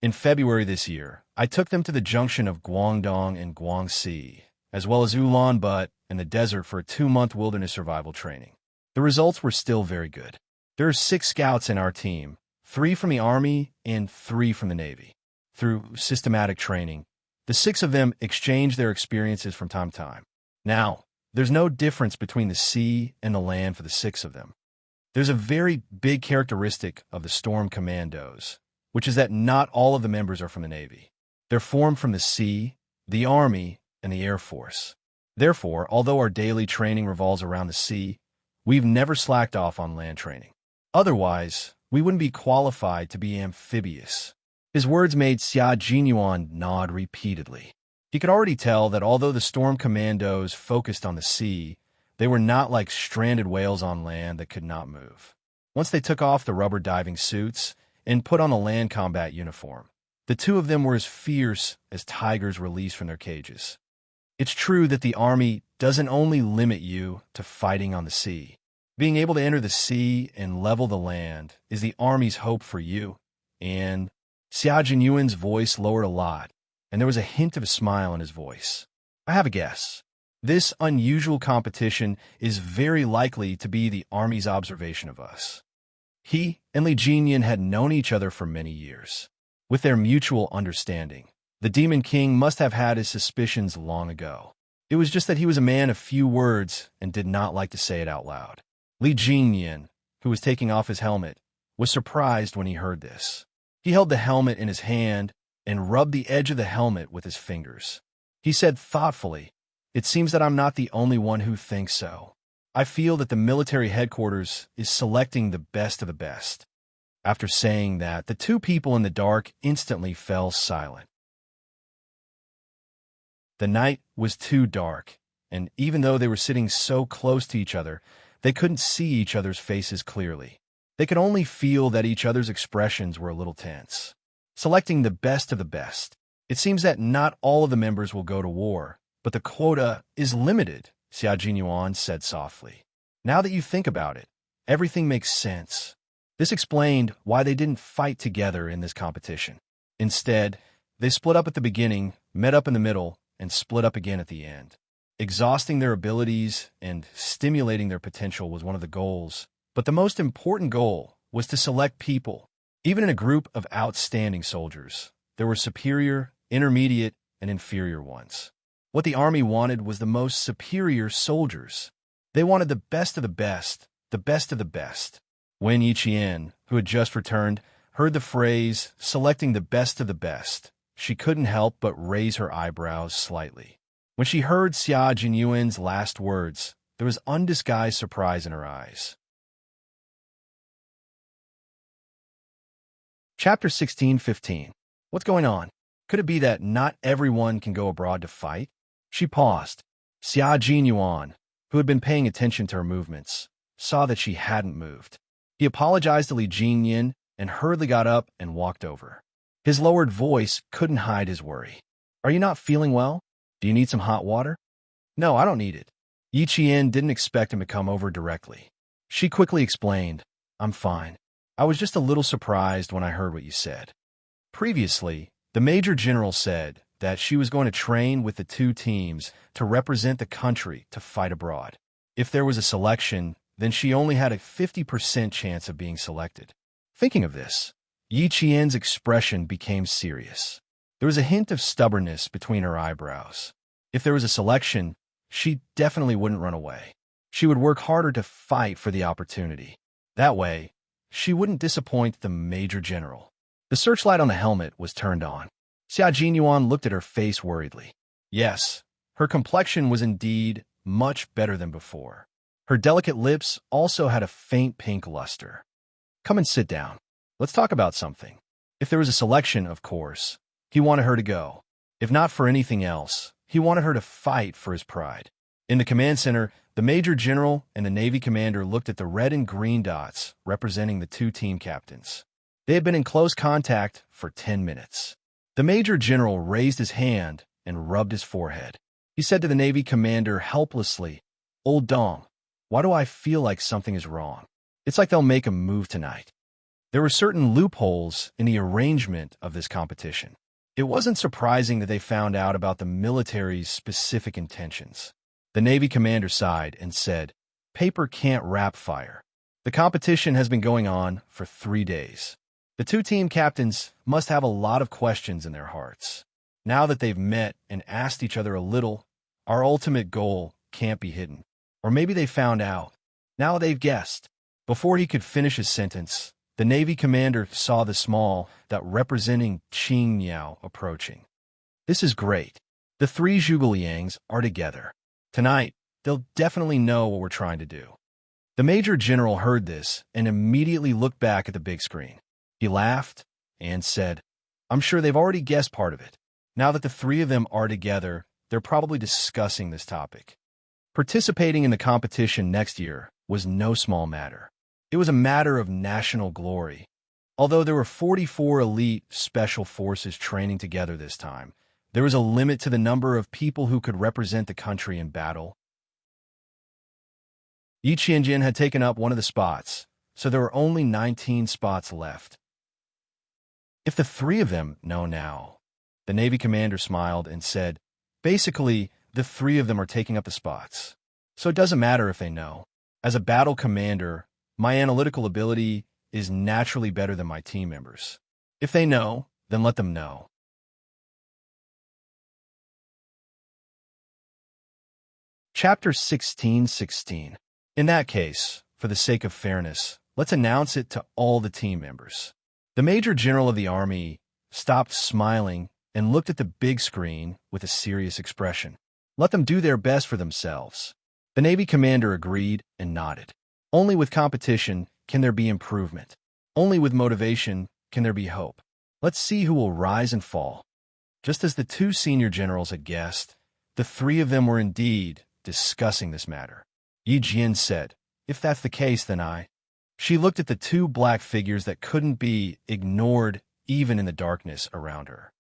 In February this year, I took them to the junction of Guangdong and Guangxi, as well as Ulaanbaatar and the desert for a 2-month wilderness survival training. The results were still very good. There are 6 scouts in our team, 3 from the Army and 3 from the Navy. Through systematic training, the 6 of them exchange their experiences from time to time. Now, there's no difference between the sea and the land for the 6 of them. There's a very big characteristic of the Storm Commandos, which is that not all of the members are from the Navy. They're formed from the Sea, the Army, and the Air Force. Therefore, although our daily training revolves around the sea, we've never slacked off on land training. Otherwise, we wouldn't be qualified to be amphibious. His words made Xia Jinyuan nod repeatedly. He could already tell that although the Storm Commandos focused on the sea, they were not like stranded whales on land that could not move. Once they took off the rubber diving suits and put on the land combat uniform, the two of them were as fierce as tigers released from their cages. It's true that the Army doesn't only limit you to fighting on the sea. Being able to enter the sea and level the land is the Army's hope for you. And Xia Jinyuan's voice lowered a lot, and there was a hint of a smile in his voice. I have a guess. This unusual competition is very likely to be the Army's observation of us. He and Li Jinyan had known each other for many years. With their mutual understanding, the Demon King must have had his suspicions long ago. It was just that he was a man of few words and did not like to say it out loud. Li Jinyan, who was taking off his helmet, was surprised when he heard this. He held the helmet in his hand and rubbed the edge of the helmet with his fingers. He said thoughtfully, "It seems that I'm not the only one who thinks so. I feel that the military headquarters is selecting the best of the best." After saying that, the two people in the dark instantly fell silent. The night was too dark, and even though they were sitting so close to each other, they couldn't see each other's faces clearly. They could only feel that each other's expressions were a little tense. Selecting the best of the best. It seems that not all of the members will go to war, but the quota is limited, Xia Jinyuan said softly. Now that you think about it, everything makes sense. This explained why they didn't fight together in this competition. Instead, they split up at the beginning, met up in the middle, and split up again at the end. Exhausting their abilities and stimulating their potential was one of the goals, but the most important goal was to select people. Even in a group of outstanding soldiers, there were superior, intermediate, and inferior ones. What the Army wanted was the most superior soldiers. They wanted the best of the best, the best of the best. When Yiqian, who had just returned, heard the phrase, selecting the best of the best, she couldn't help but raise her eyebrows slightly. When she heard Xia Jinyuan's last words, there was undisguised surprise in her eyes. Chapter 16:15. What's going on? Could it be that not everyone can go abroad to fight? She paused. Xia Jinyuan, who had been paying attention to her movements, saw that she hadn't moved. He apologized to Li Jinyan and hurriedly got up and walked over. His lowered voice couldn't hide his worry. "Are you not feeling well? Do you need some hot water?" "No, I don't need it." Yiqian didn't expect him to come over directly. She quickly explained, "I'm fine. I was just a little surprised when I heard what you said." Previously, the Major General said that she was going to train with the two teams to represent the country to fight abroad. If there was a selection, then she only had a 50% chance of being selected. Thinking of this, Yiqian's expression became serious. There was a hint of stubbornness between her eyebrows. If there was a selection, she definitely wouldn't run away. She would work harder to fight for the opportunity. That way, she wouldn't disappoint the Major General. The searchlight on the helmet was turned on. Xia Jinyuan looked at her face worriedly. Yes, her complexion was indeed much better than before. Her delicate lips also had a faint pink luster. "Come and sit down. Let's talk about something." If there was a selection, of course, he wanted her to go. If not for anything else, he wanted her to fight for his pride. In the command center, the Major General and the Navy commander looked at the red and green dots representing the two team captains. They had been in close contact for 10 minutes. The Major General raised his hand and rubbed his forehead. He said to the Navy commander helplessly, "Old Dong, why do I feel like something is wrong? It's like they'll make a move tonight." There were certain loopholes in the arrangement of this competition. It wasn't surprising that they found out about the military's specific intentions. The Navy commander sighed and said, "Paper can't wrap fire. The competition has been going on for 3 days. The two team captains must have a lot of questions in their hearts. Now that they've met and asked each other a little, our ultimate goal can't be hidden. Or maybe they found out. Now they've guessed. Before he could finish his sentence, the Navy commander saw the small that representing Qing Niao approaching. This is great. The three Zhuge are together. Tonight, they'll definitely know what we're trying to do. The Major General heard this and immediately looked back at the big screen. He laughed and said, I'm sure they've already guessed part of it. Now that the three of them are together, they're probably discussing this topic. Participating in the competition next year was no small matter. It was a matter of national glory. Although there were 44 elite special forces training together this time, there was a limit to the number of people who could represent the country in battle. Yi Qianjin had taken up one of the spots, so there were only 19 spots left. If the three of them know now, the Navy commander smiled and said, basically, the three of them are taking up the spots. So it doesn't matter if they know. As a battle commander, my analytical ability is naturally better than my team members. If they know, then let them know. Chapter 16:16. In that case, for the sake of fairness, let's announce it to all the team members. The Major General of the Army stopped smiling and looked at the big screen with a serious expression. Let them do their best for themselves. The Navy commander agreed and nodded. Only with competition can there be improvement. Only with motivation can there be hope. Let's see who will rise and fall. Just as the two senior generals had guessed, the three of them were indeed discussing this matter. Yi Jian said, if that's the case, then I... She looked at the two black figures that couldn't be ignored even in the darkness around her.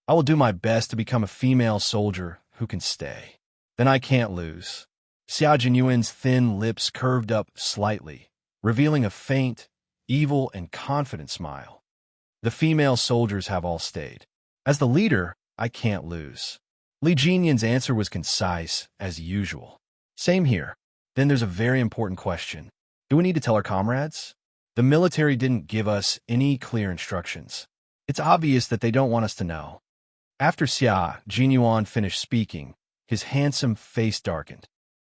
I will do my best to become a female soldier who can stay. Then I can't lose. Xia Jinyuan's thin lips curved up slightly, revealing a faint, evil, and confident smile. The female soldiers have all stayed. As the leader, I can't lose. Li Jinyan's answer was concise, as usual. Same here. Then there's a very important question. Do we need to tell our comrades? The military didn't give us any clear instructions. It's obvious that they don't want us to know. After Xia Jinyuan finished speaking, his handsome face darkened.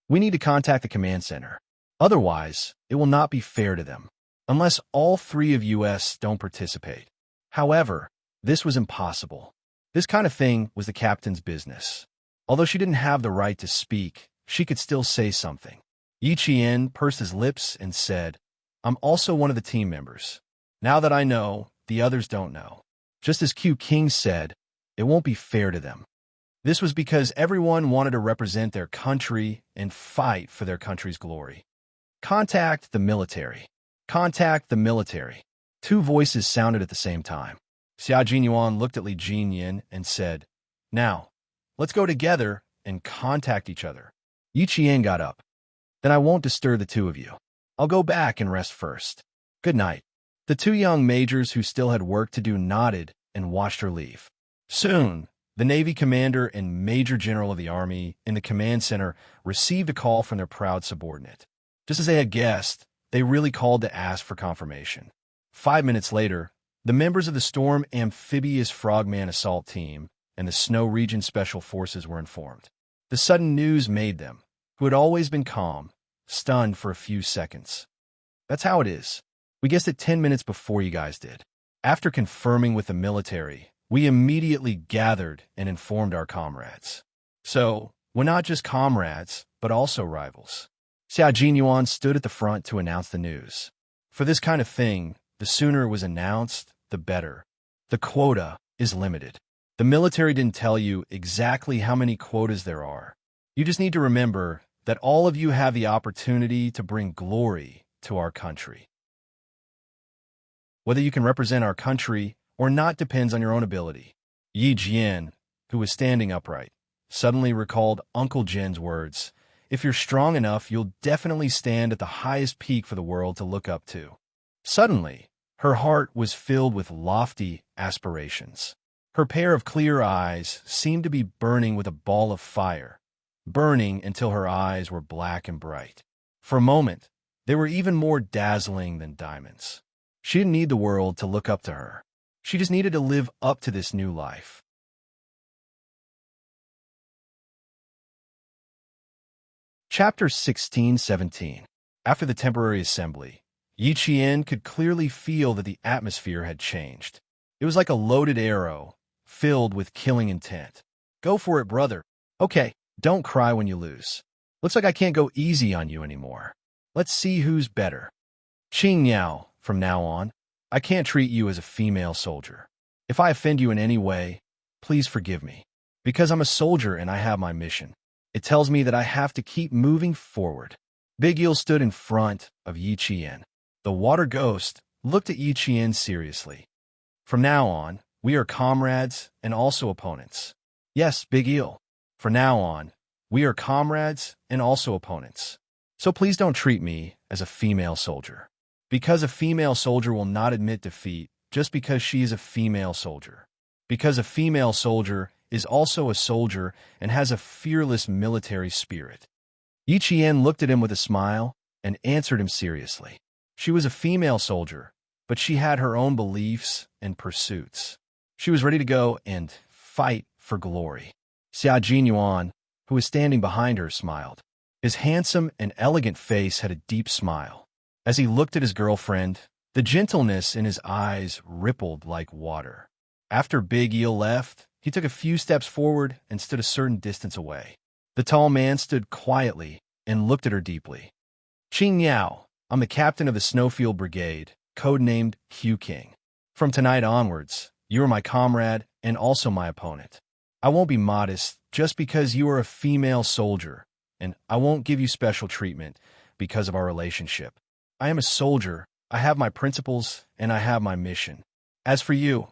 We need to contact the command center. Otherwise, it will not be fair to them, unless all three of us don't participate. However, this was impossible. This kind of thing was the captain's business. Although she didn't have the right to speak, she could still say something. Yi Qian pursed his lips and said, I'm also one of the team members. Now that I know, the others don't know. Just as Q King said, it won't be fair to them. This was because everyone wanted to represent their country and fight for their country's glory. Contact the military. Contact the military. Two voices sounded at the same time. Xia Jinyuan looked at Li Jinyan and said, Now, let's go together and contact each other. Yi Qian got up. Then I won't disturb the two of you. I'll go back and rest first. Good night. The two young majors who still had work to do nodded and watched her leave. Soon, the Navy commander and Major General of the Army in the command center received a call from their proud subordinate. Just as they had guessed, they really called to ask for confirmation. 5 minutes later, the members of the Storm Amphibious Frogman Assault Team and the Snow Region Special Forces were informed. The sudden news made them, who had always been calm, stunned for a few seconds. That's how it is. We guessed it 10 minutes before you guys did. After confirming with the military, we immediately gathered and informed our comrades. So, we're not just comrades, but also rivals. Xia Jinyuan stood at the front to announce the news. For this kind of thing, the sooner it was announced, the better. The quota is limited. The military didn't tell you exactly how many quotas there are. You just need to remember that all of you have the opportunity to bring glory to our country. Whether you can represent our country or not depends on your own ability. Yi Jian, who was standing upright, suddenly recalled Uncle Jin's words. If you're strong enough, you'll definitely stand at the highest peak for the world to look up to. Suddenly, her heart was filled with lofty aspirations. Her pair of clear eyes seemed to be burning with a ball of fire, burning until her eyes were black and bright. For a moment, they were even more dazzling than diamonds. She didn't need the world to look up to her. She just needed to live up to this new life. Chapter 16:17. After the temporary assembly, Yi Qian could clearly feel that the atmosphere had changed. It was like a loaded arrow, filled with killing intent. Go for it, brother. Okay, don't cry when you lose. Looks like I can't go easy on you anymore. Let's see who's better. Qing Yao, from now on, I can't treat you as a female soldier. If I offend you in any way, please forgive me. Because I'm a soldier and I have my mission. It tells me that I have to keep moving forward. Big Eel stood in front of Yi Qian. The water ghost looked at Yi Qian seriously. From now on, we are comrades and also opponents. Yes, Big Eel. From now on, we are comrades and also opponents. So please don't treat me as a female soldier. Because a female soldier will not admit defeat just because she is a female soldier. Because a female soldier is also a soldier and has a fearless military spirit. Yi Qian looked at him with a smile and answered him seriously. She was a female soldier, but she had her own beliefs and pursuits. She was ready to go and fight for glory. Xia Jinyuan, who was standing behind her, smiled. His handsome and elegant face had a deep smile. As he looked at his girlfriend, the gentleness in his eyes rippled like water. After Big Eel left, he took a few steps forward and stood a certain distance away. The tall man stood quietly and looked at her deeply. Qing Yao, I'm the captain of the Snowfield Brigade, codenamed Q King. From tonight onwards, you are my comrade and also my opponent. I won't be modest just because you are a female soldier, and I won't give you special treatment because of our relationship. I am a soldier, I have my principles, and I have my mission. As for you,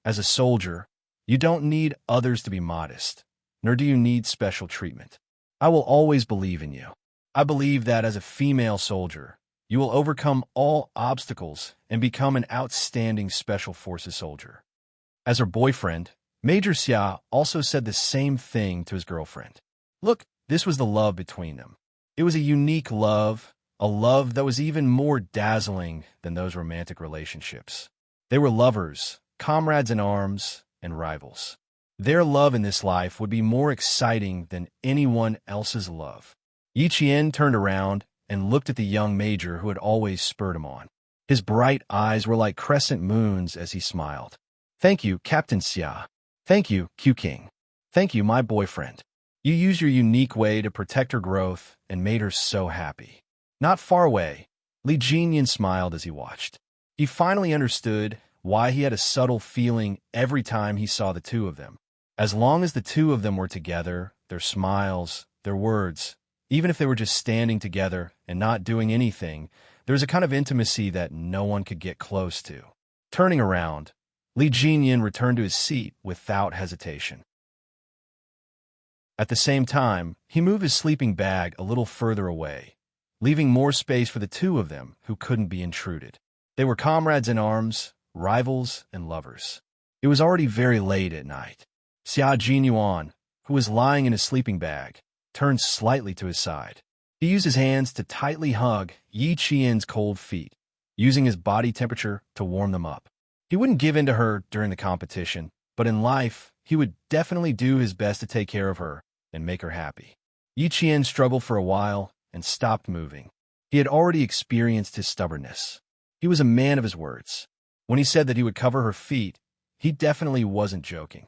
as a soldier, you don't need others to be modest, nor do you need special treatment. I will always believe in you. I believe that as a female soldier, you will overcome all obstacles and become an outstanding Special Forces soldier. As her boyfriend, Major Xia also said the same thing to his girlfriend. Look, this was the love between them. It was a unique love, a love that was even more dazzling than those romantic relationships. They were lovers, comrades in arms, and rivals. Their love in this life would be more exciting than anyone else's love. Yi Qian turned around and looked at the young major who had always spurred him on. His bright eyes were like crescent moons as he smiled. Thank you, Captain Xia. Thank you, Q King. Thank you, my boyfriend. You used your unique way to protect her growth and made her so happy. Not far away, Li Jinyan smiled as he watched. He finally understood why he had a subtle feeling every time he saw the two of them. As long as the two of them were together, their smiles, their words, even if they were just standing together and not doing anything, there was a kind of intimacy that no one could get close to. Turning around, Li Jinyan returned to his seat without hesitation. At the same time, he moved his sleeping bag a little further away, leaving more space for the two of them who couldn't be intruded. They were comrades in arms, rivals, and lovers. It was already very late at night. Xia Jinyuan, who was lying in his sleeping bag, turned slightly to his side. He used his hands to tightly hug Yi Qian's cold feet, using his body temperature to warm them up. He wouldn't give in to her during the competition, but in life, he would definitely do his best to take care of her and make her happy. Yi Qian struggled for a while and stopped moving. He had already experienced his stubbornness. He was a man of his words. When he said that he would cover her feet, he definitely wasn't joking.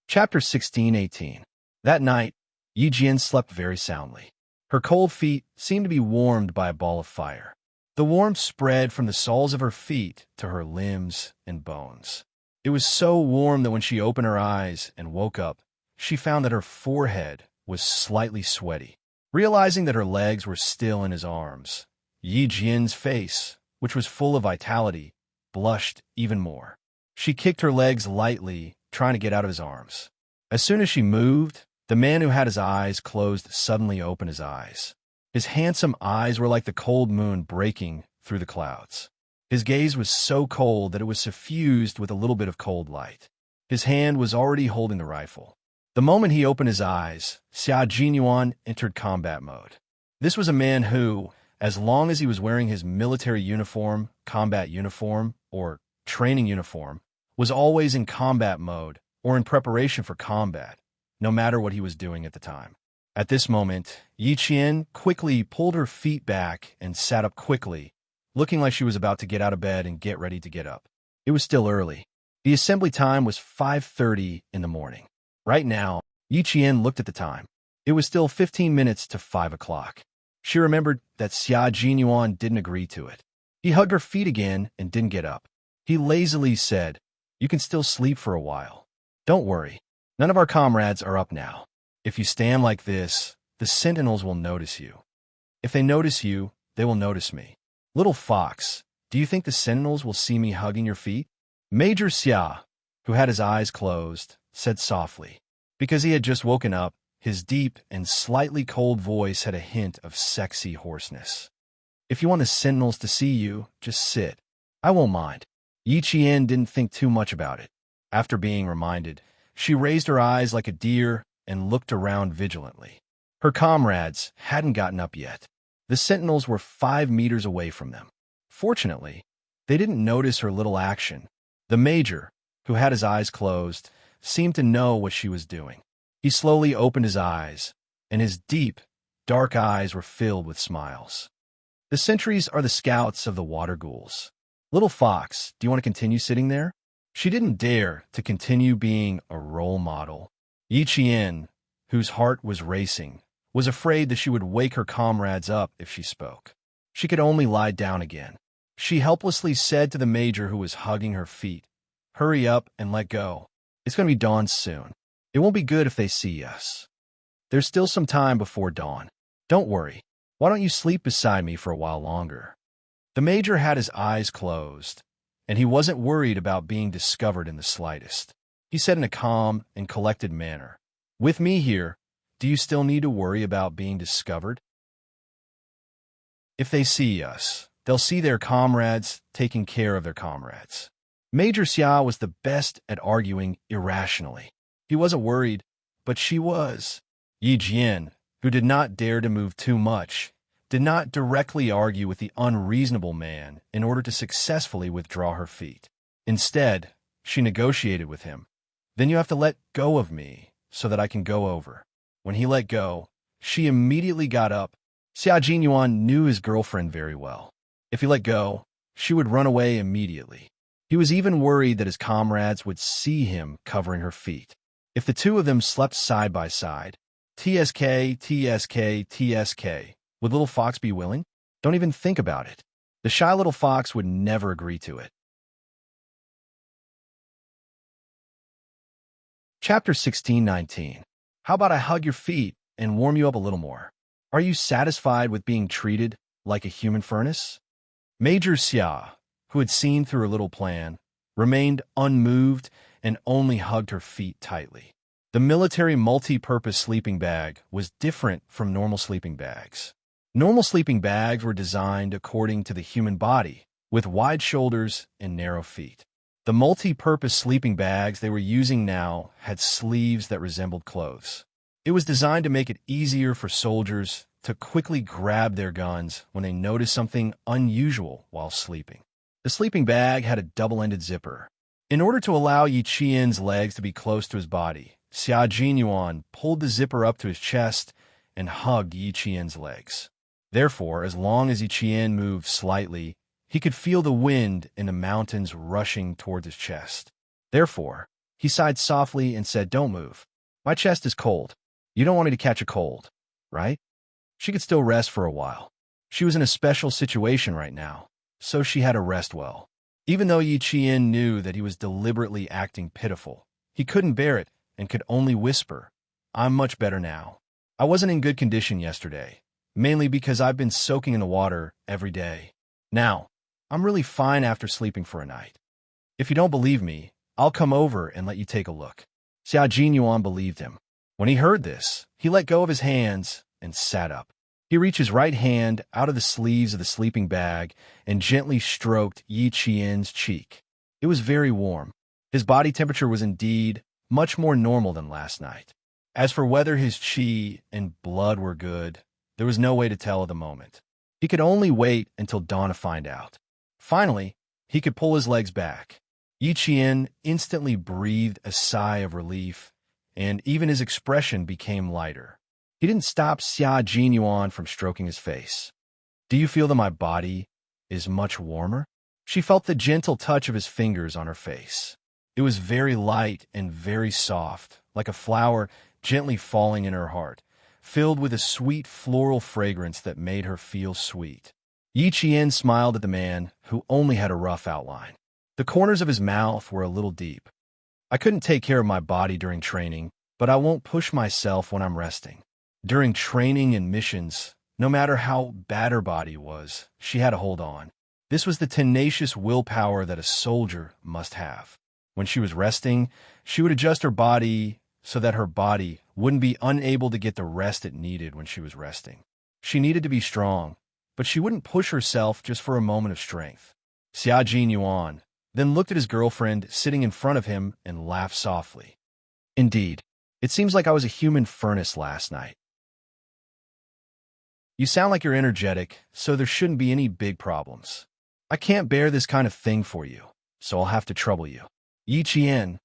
Chapter 16-18. That night, Yi Jian slept very soundly. Her cold feet seemed to be warmed by a ball of fire. The warmth spread from the soles of her feet to her limbs and bones. It was so warm that when she opened her eyes and woke up, she found that her forehead was slightly sweaty. Realizing that her legs were still in his arms, Yi Jian's face, which was full of vitality, blushed even more. She kicked her legs lightly, trying to get out of his arms. As soon as she moved, the man who had his eyes closed suddenly opened his eyes. His handsome eyes were like the cold moon breaking through the clouds. His gaze was so cold that it was suffused with a little bit of cold light. His hand was already holding the rifle. The moment he opened his eyes, Xia Jinyuan entered combat mode. This was a man who, as long as he was wearing his military uniform, combat uniform, or training uniform, was always in combat mode or in preparation for combat, no matter what he was doing at the time. At this moment, Yi Qian quickly pulled her feet back and sat up quickly, looking like she was about to get out of bed and get ready to get up. It was still early. The assembly time was 5:30 in the morning. Right now, Yi Qian looked at the time. It was still 15 minutes to 5 o'clock. She remembered that Xia Jinyuan didn't agree to it. He hugged her feet again and didn't get up. He lazily said, "You can still sleep for a while. Don't worry. None of our comrades are up now. If you stand like this, the sentinels will notice you. If they notice you, they will notice me. Little fox, do you think the sentinels will see me hugging your feet?" Major Xia, who had his eyes closed, said softly. Because he had just woken up, his deep and slightly cold voice had a hint of sexy hoarseness. "If you want the sentinels to see you, just sit. I won't mind." Yi Qian didn't think too much about it. After being reminded, she raised her eyes like a deer and looked around vigilantly. Her comrades hadn't gotten up yet. The sentinels were 5 meters away from them. Fortunately, they didn't notice her little action. The major, who had his eyes closed, seemed to know what she was doing. He slowly opened his eyes, and his deep, dark eyes were filled with smiles. "The sentries are the scouts of the water ghouls. Little fox, do you want to continue sitting there?" She didn't dare to continue being a role model. Yi Qian, whose heart was racing, was afraid that she would wake her comrades up if she spoke. She could only lie down again. She helplessly said to the major who was hugging her feet, "Hurry up and let go. It's going to be dawn soon. It won't be good if they see us. There's still some time before dawn. Don't worry. Why don't you sleep beside me for a while longer?" The major had his eyes closed, and he wasn't worried about being discovered in the slightest. He said in a calm and collected manner, "With me here, do you still need to worry about being discovered? If they see us, they'll see their comrades taking care of their comrades." Major Xia was the best at arguing irrationally. He wasn't worried, but she was. Yi Jian, who did not dare to move too much, did not directly argue with the unreasonable man in order to successfully withdraw her feet. Instead, she negotiated with him. "Then you have to let go of me so that I can go over." When he let go, she immediately got up. Xia Jinyuan knew his girlfriend very well. If he let go, she would run away immediately. He was even worried that his comrades would see him covering her feet. If the two of them slept side by side, TSK, TSK, TSK, would little fox be willing? Don't even think about it. The shy little fox would never agree to it. Chapter 16:19. How about I hug your feet and warm you up a little more? Are you satisfied with being treated like a human furnace? Major Xia, who had seen through her little plan, remained unmoved and only hugged her feet tightly. The military multi-purpose sleeping bag was different from normal sleeping bags. Normal sleeping bags were designed according to the human body, with wide shoulders and narrow feet. The multi-purpose sleeping bags they were using now had sleeves that resembled clothes. It was designed to make it easier for soldiers to quickly grab their guns when they noticed something unusual while sleeping. The sleeping bag had a double-ended zipper. In order to allow Yi Qian's legs to be close to his body, Xia Jinyuan pulled the zipper up to his chest and hugged Yi Qian's legs. Therefore, as long as Yi Qian moved slightly, he could feel the wind in the mountains rushing toward his chest. Therefore, he sighed softly and said, "Don't move. My chest is cold. You don't want me to catch a cold, right?" She could still rest for a while. She was in a special situation right now, so she had to rest well. Even though Yi Qian knew that he was deliberately acting pitiful, he couldn't bear it and could only whisper, "I'm much better now. I wasn't in good condition yesterday, mainly because I've been soaking in the water every day. Now, I'm really fine after sleeping for a night. If you don't believe me, I'll come over and let you take a look." Xia Jinyuan believed him. When he heard this, he let go of his hands and sat up. He reached his right hand out of the sleeves of the sleeping bag and gently stroked Yi Qian's cheek. It was very warm. His body temperature was indeed much more normal than last night. As for whether his qi and blood were good, there was no way to tell at the moment. He could only wait until dawn to find out. Finally, he could pull his legs back. Yi Qian instantly breathed a sigh of relief, and even his expression became lighter. He didn't stop Xia Jinyuan from stroking his face. Do you feel that my body is much warmer? She felt the gentle touch of his fingers on her face. It was very light and very soft, like a flower gently falling in her heart, filled with a sweet floral fragrance that made her feel sweet. Yi Qian smiled at the man, who only had a rough outline. The corners of his mouth were a little deep. I couldn't take care of my body during training, but I won't push myself when I'm resting. During training and missions, no matter how bad her body was, she had to hold on. This was the tenacious willpower that a soldier must have. When she was resting, she would adjust her body so that her body wouldn't be unable to get the rest it needed when she was resting. She needed to be strong, but she wouldn't push herself just for a moment of strength. Xia Jinyuan then looked at his girlfriend sitting in front of him and laughed softly. Indeed, it seems like I was a human furnace last night. You sound like you're energetic, so there shouldn't be any big problems. I can't bear this kind of thing for you, so I'll have to trouble you. Yi Qian.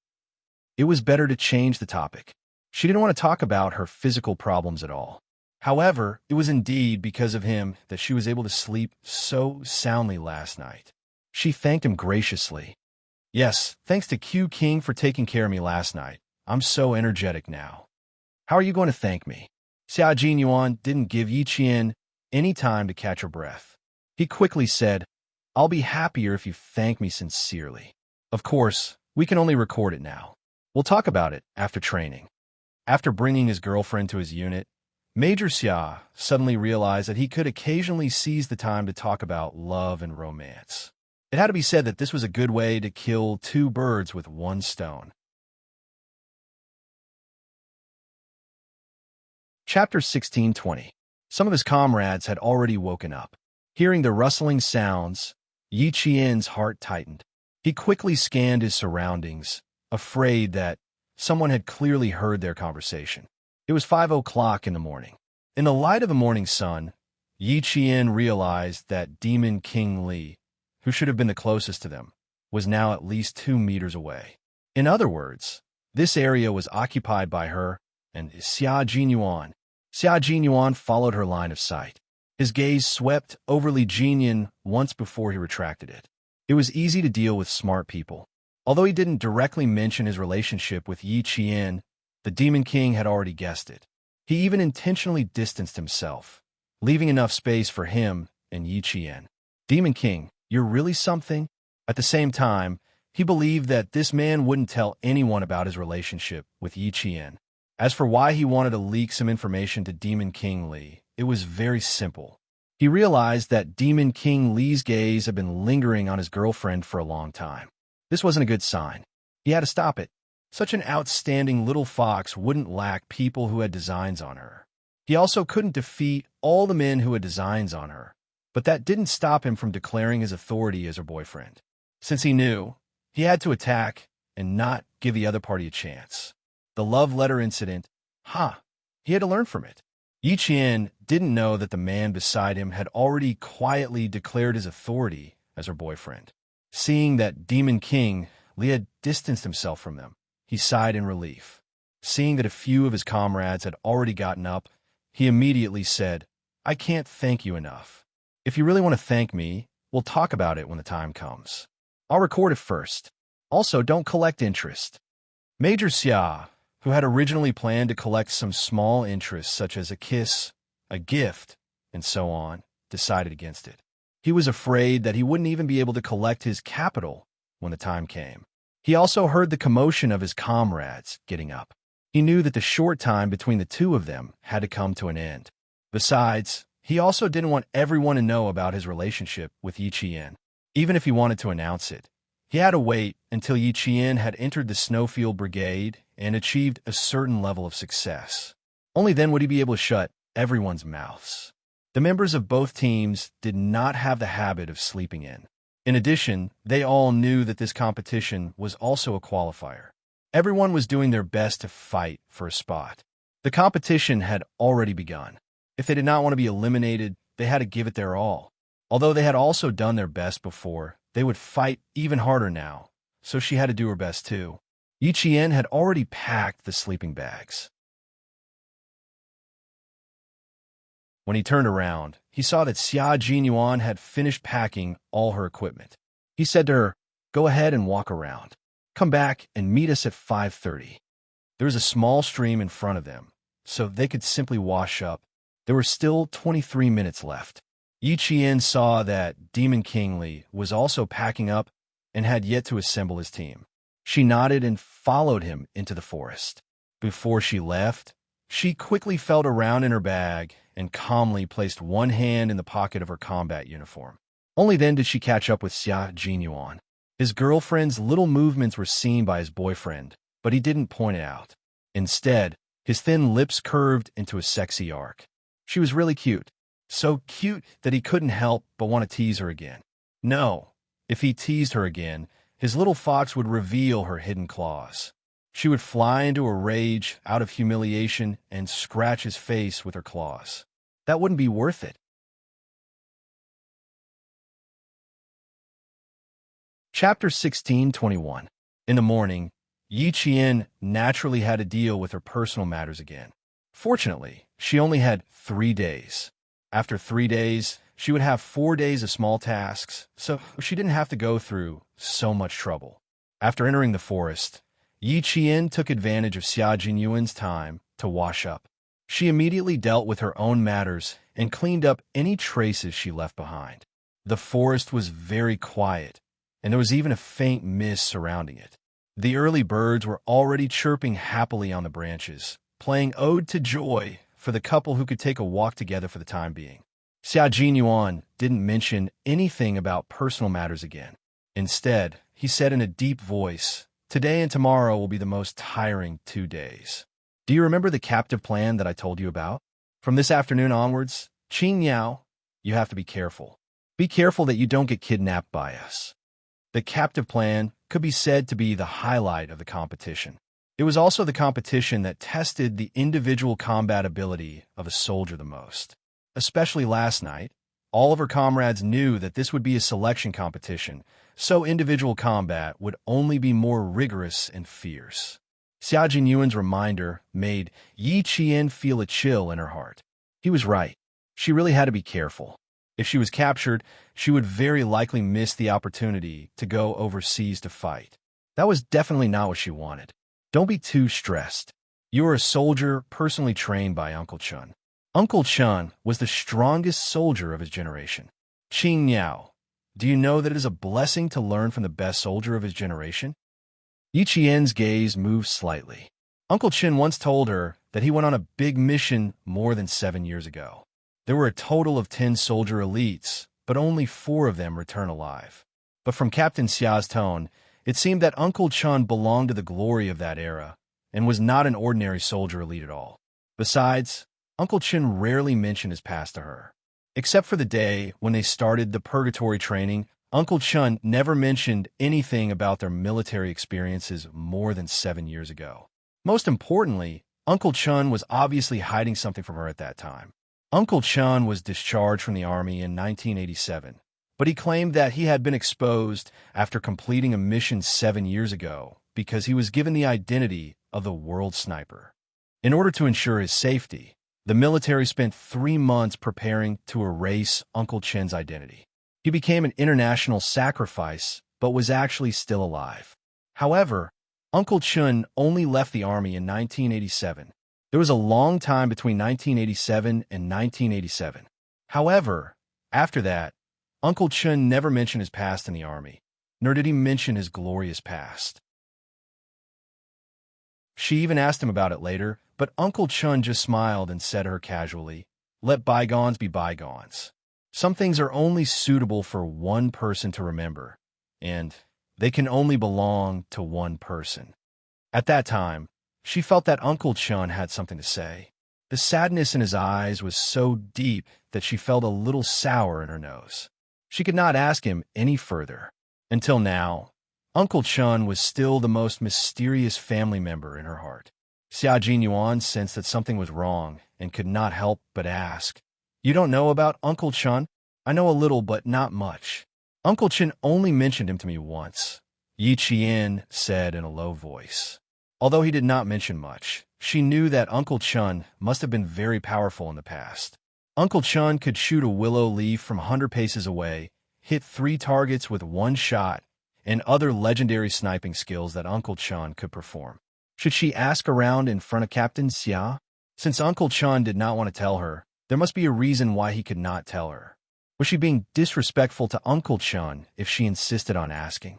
It was better to change the topic. She didn't want to talk about her physical problems at all. However, it was indeed because of him that she was able to sleep so soundly last night. She thanked him graciously. Yes, thanks to Q King for taking care of me last night. I'm so energetic now. How are you going to thank me? Xia Jinyuan didn't give Yi Qian any time to catch her breath. He quickly said, I'll be happier if you thank me sincerely. Of course, we can only record it now. We'll talk about it after training. After bringing his girlfriend to his unit, Major Xia suddenly realized that he could occasionally seize the time to talk about love and romance. It had to be said that this was a good way to kill two birds with one stone. Chapter 16:20. Some of his comrades had already woken up. Hearing the rustling sounds, Yi Qian's heart tightened. He quickly scanned his surroundings, afraid that someone had clearly heard their conversation. It was 5 o'clock in the morning. In the light of the morning sun, Yi Qian realized that Demon King Li, who should have been the closest to them, was now at least 2 meters away. In other words, this area was occupied by her and Xia Jinyuan. Xia Jinyuan followed her line of sight. His gaze swept over Li Jinyan once before he retracted it. It was easy to deal with smart people. Although he didn't directly mention his relationship with Yi Qian, the Demon King had already guessed it. He even intentionally distanced himself, leaving enough space for him and Yi Qian. Demon King, you're really something? At the same time, he believed that this man wouldn't tell anyone about his relationship with Yi Qian. As for why he wanted to leak some information to Demon King Li, it was very simple. He realized that Demon King Li's gaze had been lingering on his girlfriend for a long time. This wasn't a good sign. He had to stop it. Such an outstanding little fox wouldn't lack people who had designs on her. He also couldn't defeat all the men who had designs on her, but that didn't stop him from declaring his authority as her boyfriend. Since he knew, he had to attack and not give the other party a chance. The love letter incident, he had to learn from it. Yi Qian didn't know that the man beside him had already quietly declared his authority as her boyfriend. Seeing that Demon King Li had distanced himself from them, he sighed in relief. Seeing that a few of his comrades had already gotten up, he immediately said, I can't thank you enough. If you really want to thank me, we'll talk about it when the time comes. I'll record it first. Also, don't collect interest. Major Xia, who had originally planned to collect some small interests such as a kiss, a gift, and so on, decided against it. He was afraid that he wouldn't even be able to collect his capital when the time came. He also heard the commotion of his comrades getting up. He knew that the short time between the two of them had to come to an end. Besides, he also didn't want everyone to know about his relationship with Yi Qian. Even if he wanted to announce it, he had to wait until Yi Qian had entered the Snowfield Brigade and achieved a certain level of success. Only then would he be able to shut everyone's mouths. The members of both teams did not have the habit of sleeping in. In addition, they all knew that this competition was also a qualifier. Everyone was doing their best to fight for a spot. The competition had already begun. If they did not want to be eliminated, they had to give it their all. Although they had also done their best before, they would fight even harder now, so she had to do her best too. Yi Qian had already packed the sleeping bags. When he turned around, he saw that Xia Jinyuan had finished packing all her equipment. He said to her, "Go ahead and walk around. Come back and meet us at 5:30. There was a small stream in front of them, so they could simply wash up. There were still 23 minutes left. Yi Qian saw that Demon King Li was also packing up and had yet to assemble his team. She nodded and followed him into the forest. Before she left, she quickly felt around in her bag and calmly placed one hand in the pocket of her combat uniform. Only then did she catch up with Xia Jinyuan. His girlfriend's little movements were seen by his boyfriend, but he didn't point it out. Instead, his thin lips curved into a sexy arc. She was really cute. So cute that he couldn't help but want to tease her again. No, if he teased her again, his little fox would reveal her hidden claws. She would fly into a rage out of humiliation and scratch his face with her claws. That wouldn't be worth it. Chapter 16:21. In the morning, Yi Qian naturally had to deal with her personal matters again. Fortunately, she only had 3 days. After 3 days, she would have 4 days of small tasks, so she didn't have to go through so much trouble. After entering the forest, Yi Qian took advantage of Xia Jinyuan's time to wash up. She immediately dealt with her own matters and cleaned up any traces she left behind. The forest was very quiet, and there was even a faint mist surrounding it. The early birds were already chirping happily on the branches, playing Ode to Joy for the couple who could take a walk together for the time being. Xia Jinyuan didn't mention anything about personal matters again. Instead, he said in a deep voice, "Today and tomorrow will be the most tiring 2 days. Do you remember the captive plan that I told you about? From this afternoon onwards, Qing Yao, you have to be careful. Be careful that you don't get kidnapped by us." The captive plan could be said to be the highlight of the competition. It was also the competition that tested the individual combat ability of a soldier the most. Especially last night, all of her comrades knew that this would be a selection competition, so individual combat would only be more rigorous and fierce. Xia Jinyuan's reminder made Yi Qian feel a chill in her heart. He was right. She really had to be careful. If she was captured, she would very likely miss the opportunity to go overseas to fight. That was definitely not what she wanted. Don't be too stressed. You are a soldier personally trained by Uncle Chun. Uncle Chun was the strongest soldier of his generation. Qing Yao, do you know that it is a blessing to learn from the best soldier of his generation? Yi Qian's gaze moved slightly. Uncle Chun once told her that he went on a big mission more than 7 years ago. There were a total of 10 soldier elites, but only 4 of them returned alive. But from Captain Xia's tone, it seemed that Uncle Chun belonged to the glory of that era and was not an ordinary soldier elite at all. Besides, Uncle Chun rarely mentioned his past to her. Except for the day when they started the purgatory training, Uncle Chun never mentioned anything about their military experiences more than 7 years ago. Most importantly, Uncle Chun was obviously hiding something from her at that time. Uncle Chun was discharged from the army in 1987, but he claimed that he had been exposed after completing a mission 7 years ago because he was given the identity of the world sniper. In order to ensure his safety, the military spent 3 months preparing to erase Uncle Chun's identity. He became an international sacrifice, but was actually still alive. However, Uncle Chun only left the army in 1987. There was a long time between 1987 and 1987. However, after that, Uncle Chun never mentioned his past in the army, nor did he mention his glorious past. She even asked him about it later, but Uncle Chun just smiled and said to her casually, "Let bygones be bygones. Some things are only suitable for one person to remember, and they can only belong to one person." At that time, she felt that Uncle Chun had something to say. The sadness in his eyes was so deep that she felt a little sour in her nose. She could not ask him any further. Until now, Uncle Chun was still the most mysterious family member in her heart. Xia Jinyuan sensed that something was wrong and could not help but ask, "You don't know about Uncle Chun?" "I know a little, but not much. Uncle Chun only mentioned him to me once," Yi Qian said in a low voice. Although he did not mention much, she knew that Uncle Chun must have been very powerful in the past. Uncle Chun could shoot a willow leaf from 100 paces away, hit 3 targets with 1 shot, and other legendary sniping skills that Uncle Chun could perform. Should she ask around in front of Captain Xia? Since Uncle Chun did not want to tell her, there must be a reason why he could not tell her. Was she being disrespectful to Uncle Chun if she insisted on asking?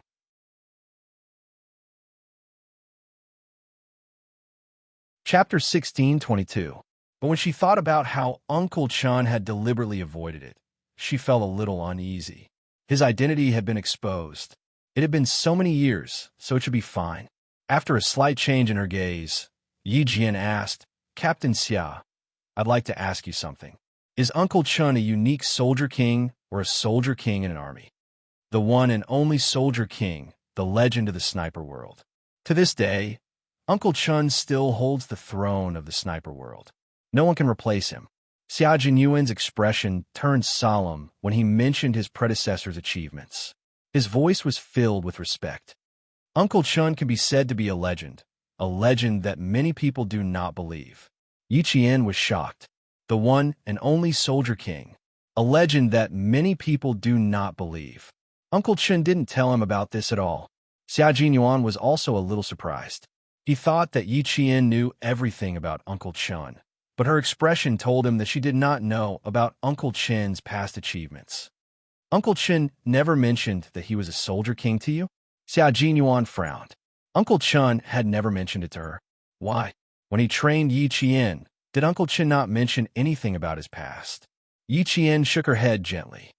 Chapter 16:22. But when she thought about how Uncle Chun had deliberately avoided it, she felt a little uneasy. His identity had been exposed. It had been so many years, so it should be fine. After a slight change in her gaze, Yi Jian asked, Captain Xia, I'd like to ask you something. Is Uncle Chun a unique soldier king or a soldier king in an army? The one and only soldier king, the legend of the sniper world. To this day, Uncle Chun still holds the throne of the sniper world. No one can replace him. Xia Jinyuan's expression turned solemn when he mentioned his predecessor's achievements. His voice was filled with respect. Uncle Chun can be said to be a legend that many people do not believe. Yi Qian was shocked. The one and only soldier king, a legend that many people do not believe. Uncle Chun didn't tell him about this at all. Xia Jinyuan was also a little surprised. He thought that Yi Qian knew everything about Uncle Chun, but her expression told him that she did not know about Uncle Chin's past achievements. Uncle Chin never mentioned that he was a soldier king to you? Xia Jinyuan frowned. Uncle Chun had never mentioned it to her. Why? When he trained Yi Qian, did Uncle Chin not mention anything about his past? Yi Qian shook her head gently.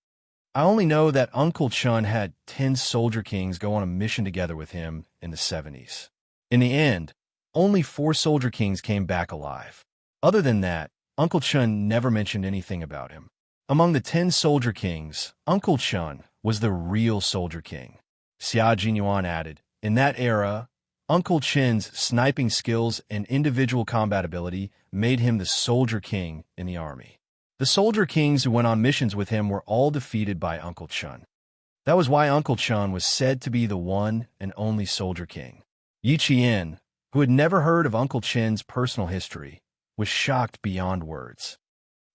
I only know that Uncle Chun had 10 soldier kings go on a mission together with him in the 70s. In the end, only 4 soldier kings came back alive. Other than that, Uncle Chun never mentioned anything about him. Among the 10 soldier kings, Uncle Chun was the real soldier king. Xia Jinyuan added, in that era, Uncle Chin's sniping skills and individual combat ability made him the soldier king in the army. The soldier kings who went on missions with him were all defeated by Uncle Chun. That was why Uncle Chun was said to be the one and only soldier king. Yi Qian, who had never heard of Uncle Chin's personal history, was shocked beyond words.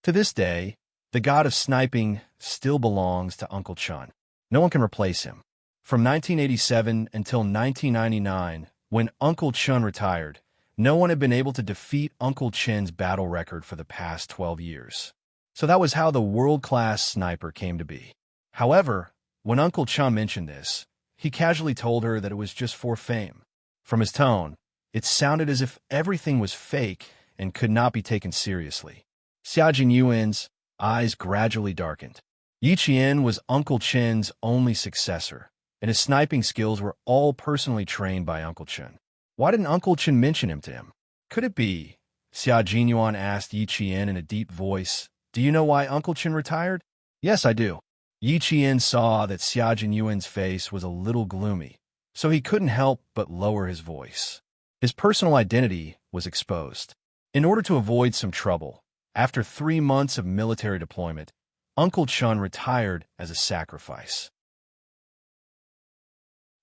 To this day, the god of sniping still belongs to Uncle Chun. No one can replace him. From 1987 until 1999, when Uncle Chun retired, no one had been able to defeat Uncle Chin's battle record for the past 12 years. So that was how the world-class sniper came to be. However, when Uncle Chun mentioned this, he casually told her that it was just for fame. From his tone, it sounded as if everything was fake and could not be taken seriously. Xia Jinyuan's eyes gradually darkened. Yi Qian was Uncle Chin's only successor, and his sniping skills were all personally trained by Uncle Chun. Why didn't Uncle Chun mention him to him? Could it be? Xia Jinyuan asked Yi Qian in a deep voice. Do you know why Uncle Chun retired? Yes, I do. Yi Qian saw that Xia Jinyuan's face was a little gloomy, so he couldn't help but lower his voice. His personal identity was exposed. In order to avoid some trouble, after 3 months of military deployment, Uncle Chun retired as a sacrifice.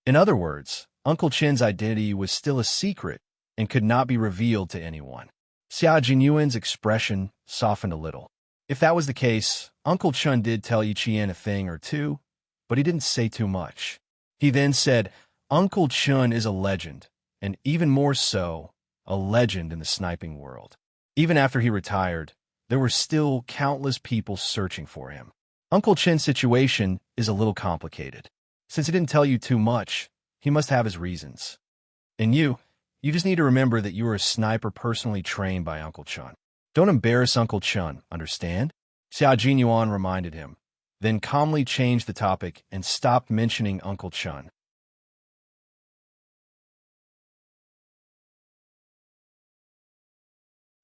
In other words, Uncle Chin's identity was still a secret and could not be revealed to anyone. Xia Jinyuan's expression softened a little. If that was the case, Uncle Chun did tell Yi Qian a thing or two, but he didn't say too much. He then said, Uncle Chun is a legend, and even more so, a legend in the sniping world. Even after he retired, there were still countless people searching for him. Uncle Chin's situation is a little complicated. Since he didn't tell you too much, he must have his reasons. And you just need to remember that you are a sniper personally trained by Uncle Chun. Don't embarrass Uncle Chun, understand? Xia Jinyuan reminded him, then calmly changed the topic and stopped mentioning Uncle Chun.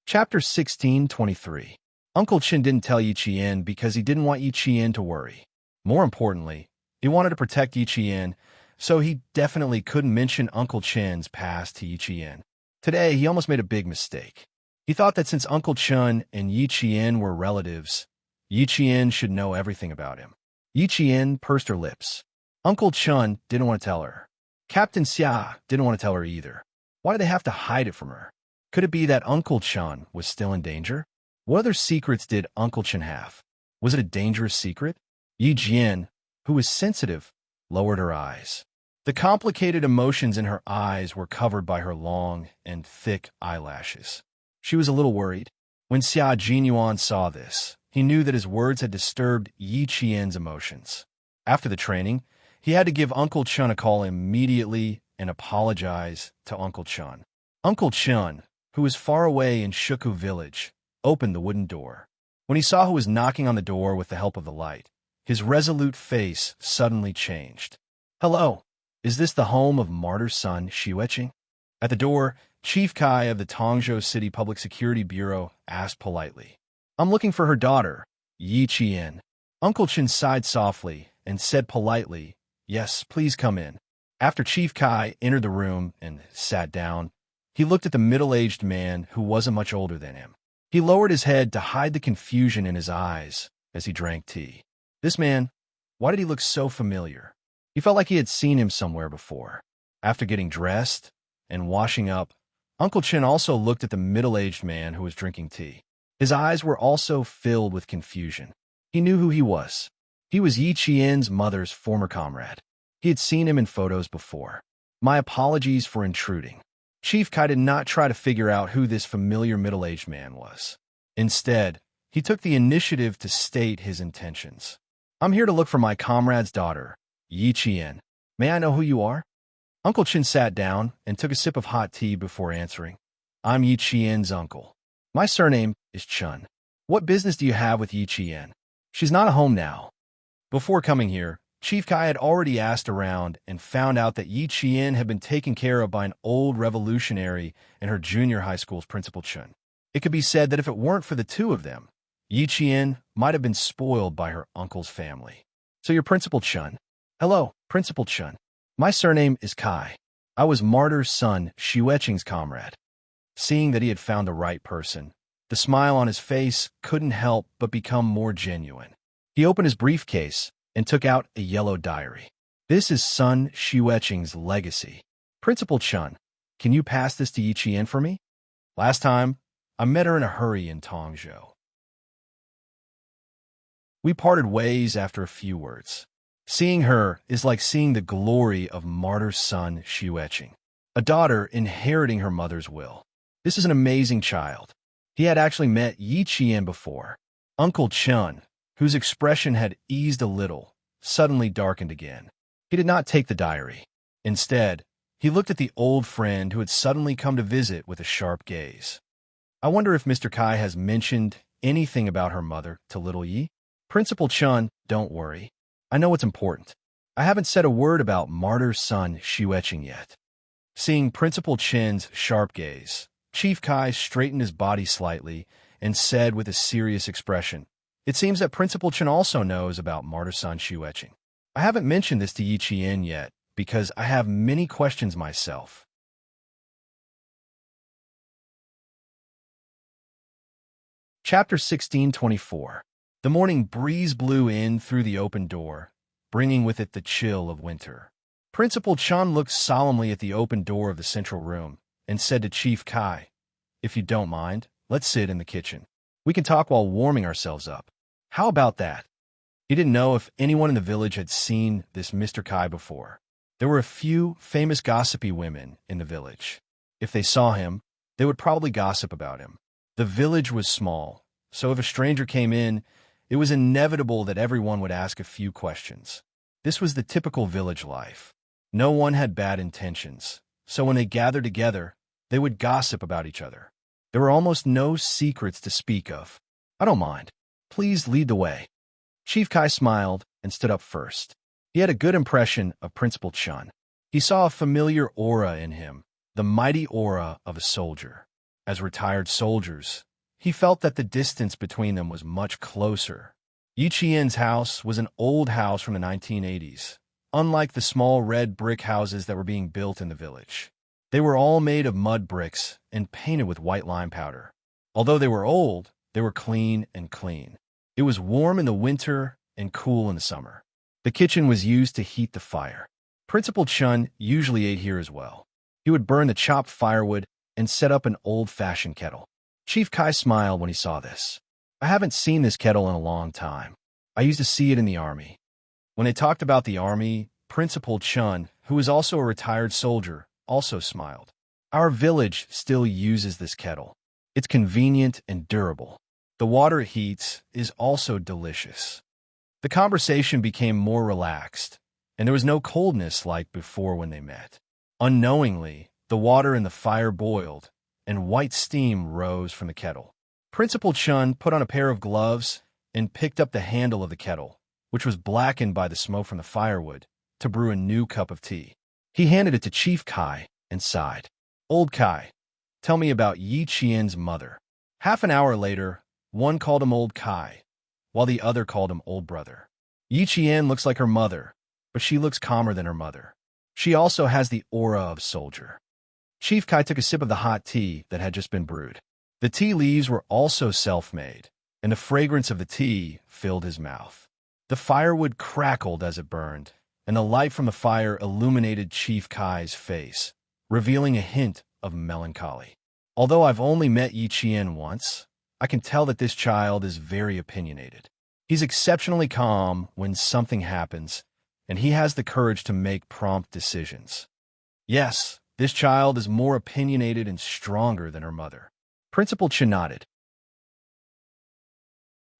Chapter 16:23. Uncle Chin didn't tell Yi Qian because he didn't want Yi Qian to worry. More importantly, he wanted to protect Yi Qian, so he definitely couldn't mention Uncle Chin's past to Yi Qian. Today, he almost made a big mistake. He thought that since Uncle Chun and Yi Qian were relatives, Yi Qian should know everything about him. Yi Qian pursed her lips. Uncle Chun didn't want to tell her. Captain Xia didn't want to tell her either. Why did they have to hide it from her? Could it be that Uncle Chun was still in danger? What other secrets did Uncle Chen have? Was it a dangerous secret? Yi Jian, who was sensitive, lowered her eyes. The complicated emotions in her eyes were covered by her long and thick eyelashes. She was a little worried. When Xia Jinyuan saw this, he knew that his words had disturbed Yi Qian's emotions. After the training, he had to give Uncle Chen a call immediately and apologize to Uncle Chen. Uncle Chen, who was far away in Shuku village, opened the wooden door. When he saw who was knocking on the door with the help of the light, his resolute face suddenly changed. "Hello, is this the home of martyr's son, Xiueqing?" At the door, Chief Kai of the Tongzhou City Public Security Bureau asked politely. "I'm looking for her daughter, Yi Qian." Uncle Chen sighed softly and said politely, "Yes, please come in." After Chief Kai entered the room and sat down, he looked at the middle-aged man who wasn't much older than him. He lowered his head to hide the confusion in his eyes as he drank tea. This man, why did he look so familiar? He felt like he had seen him somewhere before. After getting dressed and washing up, Uncle Chen also looked at the middle-aged man who was drinking tea. His eyes were also filled with confusion. He knew who he was. He was Yi Qian's mother's former comrade. He had seen him in photos before. "My apologies for intruding." Chief Kai did not try to figure out who this familiar middle-aged man was. Instead, he took the initiative to state his intentions. "I'm here to look for my comrade's daughter, Yi Qian. May I know who you are?" Uncle Chen sat down and took a sip of hot tea before answering. "I'm Yi Qian's uncle. My surname is Chen. What business do you have with Yi Qian? She's not at home now." Before coming here, Chief Kai had already asked around and found out that Yi Qian had been taken care of by an old revolutionary and her junior high school's principal Chen. It could be said that if it weren't for the two of them, Yi Qian might have been spoiled by her uncle's family. "So you're Principal Chen." "Hello, Principal Chen. My surname is Kai. I was martyr's son, Xiueqing's comrade." Seeing that he had found the right person, the smile on his face couldn't help but become more genuine. He opened his briefcase and took out a yellow diary. "This is son Xiueqing's legacy. Principal Chen, can you pass this to Yi Qian for me? Last time, I met her in a hurry in Tongzhou. We parted ways after a few words. Seeing her is like seeing the glory of martyr's son Xiueqing, a daughter inheriting her mother's will. This is an amazing child." He had actually met Yi Qian before. Uncle Chen, whose expression had eased a little, suddenly darkened again. He did not take the diary. Instead, he looked at the old friend who had suddenly come to visit with a sharp gaze. "I wonder if Mr. Kai has mentioned anything about her mother to little Yi?" "Principal Chen, don't worry. I know what's important. I haven't said a word about martyr's son Xiueqing yet." Seeing Principal Chen's sharp gaze, Chief Kai straightened his body slightly and said with a serious expression, "It seems that Principal Chen also knows about martyr's son Xiueqing. I haven't mentioned this to Yi Qian yet because I have many questions myself." Chapter 1624. The morning breeze blew in through the open door, bringing with it the chill of winter. Principal Chen looked solemnly at the open door of the central room and said to Chief Kai, "If you don't mind, let's sit in the kitchen. We can talk while warming ourselves up. How about that?" He didn't know if anyone in the village had seen this Mr. Kai before. There were a few famous gossipy women in the village. If they saw him, they would probably gossip about him. The village was small, so if a stranger came in, it was inevitable that everyone would ask a few questions. This was the typical village life. No one had bad intentions, so when they gathered together, they would gossip about each other. There were almost no secrets to speak of. "I don't mind. Please lead the way." Chief Kai smiled and stood up first. He had a good impression of Principal Chen. He saw a familiar aura in him, the mighty aura of a soldier. As retired soldiers, he felt that the distance between them was much closer. Yi Qian's house was an old house from the 1980s, unlike the small red brick houses that were being built in the village. They were all made of mud bricks and painted with white lime powder. Although they were old, they were clean and clean. It was warm in the winter and cool in the summer. The kitchen was used to heat the fire. Principal Chen usually ate here as well. He would burn the chopped firewood and set up an old-fashioned kettle. Chief Kai smiled when he saw this. I haven't seen this kettle in a long time. I used to see it in the army. When they talked about the army, Principal Chun, who was also a retired soldier, also smiled. Our village still uses this kettle. It's convenient and durable. The water it heats is also delicious. The conversation became more relaxed, and there was no coldness like before when they met. Unknowingly, the water in the fire boiled, and white steam rose from the kettle. Principal Chun put on a pair of gloves and picked up the handle of the kettle, which was blackened by the smoke from the firewood, to brew a new cup of tea. He handed it to Chief Kai and sighed. Old Kai, tell me about Yi Qian's mother. Half an hour later, one called him Old Kai, while the other called him Old Brother. Yi Qian looks like her mother, but she looks calmer than her mother. She also has the aura of soldier. Chief Kai took a sip of the hot tea that had just been brewed. The tea leaves were also self-made, and the fragrance of the tea filled his mouth. The firewood crackled as it burned, and the light from the fire illuminated Chief Kai's face, revealing a hint of melancholy. Although I've only met Yi Qian once, I can tell that this child is very opinionated. He's exceptionally calm when something happens, and he has the courage to make prompt decisions. Yes, this child is more opinionated and stronger than her mother. Principal Chen nodded.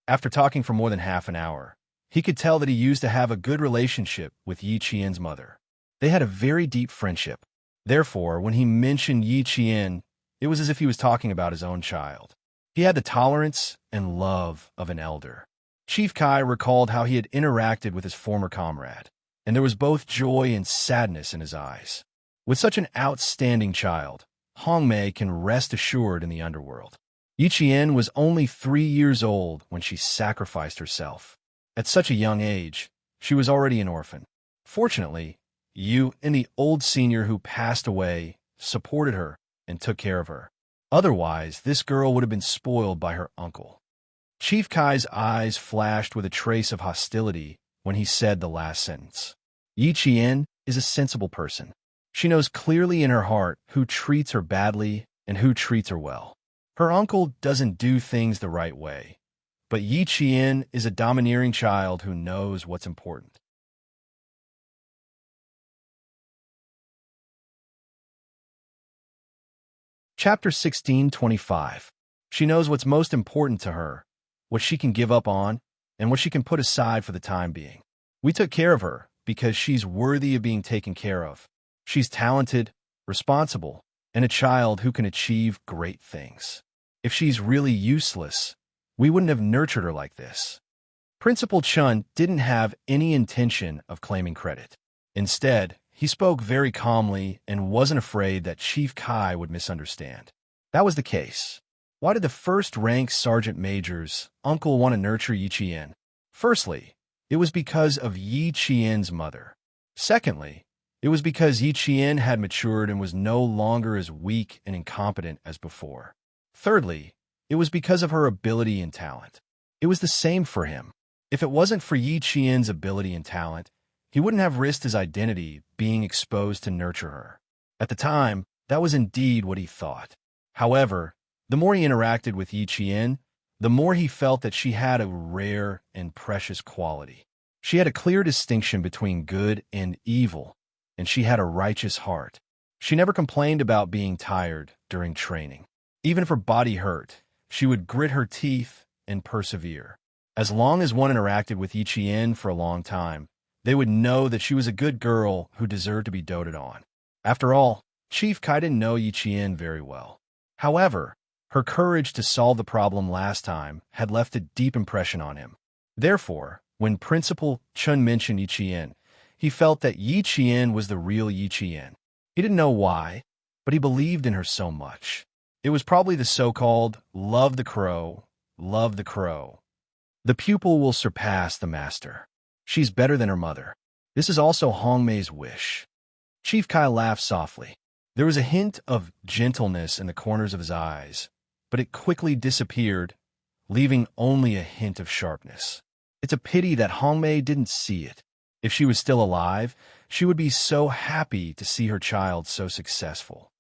After talking for more than half an hour, he could tell that he used to have a good relationship with Yi Qian's mother. They had a very deep friendship. Therefore, when he mentioned Yi Qian, it was as if he was talking about his own child. He had the tolerance and love of an elder. Chief Kai recalled how he had interacted with his former comrade, and there was both joy and sadness in his eyes. With such an outstanding child, Hongmei can rest assured in the underworld. Yi Qian was only 3 years old when she sacrificed herself. At such a young age, she was already an orphan. Fortunately, Yu and the old senior who passed away supported her and took care of her. Otherwise, this girl would have been spoiled by her uncle. Chief Kai's eyes flashed with a trace of hostility when he said the last sentence. Yi Qian is a sensible person. She knows clearly in her heart who treats her badly and who treats her well. Her uncle doesn't do things the right way, but Yi Qian is a domineering child who knows what's important. Chapter 16:25. She knows what's most important to her, what she can give up on, and what she can put aside for the time being. We took care of her because she's worthy of being taken care of. She's talented, responsible, and a child who can achieve great things. If she's really useless, we wouldn't have nurtured her like this. Principal Chun didn't have any intention of claiming credit. Instead, he spoke very calmly and wasn't afraid that Chief Kai would misunderstand. That was the case. Why did the first-rank sergeant major's uncle want to nurture Yi Qian? Firstly, it was because of Yi Qian's mother. Secondly, it was because Yi Qian had matured and was no longer as weak and incompetent as before. Thirdly, it was because of her ability and talent. It was the same for him. If it wasn't for Yi Qian's ability and talent, he wouldn't have risked his identity being exposed to nurture her. At the time, that was indeed what he thought. However, the more he interacted with Yi Qian, the more he felt that she had a rare and precious quality. She had a clear distinction between good and evil, and she had a righteous heart. She never complained about being tired during training. Even if her body hurt, she would grit her teeth and persevere. As long as one interacted with Yi Qian for a long time, they would know that she was a good girl who deserved to be doted on. After all, Chief Kai didn't know Yi Qian very well. However, her courage to solve the problem last time had left a deep impression on him. Therefore, when Principal Chun mentioned Yi Qian, he felt that Yi Qian was the real Yi Qian. He didn't know why, but he believed in her so much. It was probably the so-called love the crow, love the crow. The pupil will surpass the master. She's better than her mother. This is also Hongmei's wish. Chief Kai laughed softly. There was a hint of gentleness in the corners of his eyes, but it quickly disappeared, leaving only a hint of sharpness. It's a pity that Hongmei didn't see it. If she was still alive, she would be so happy to see her child so successful.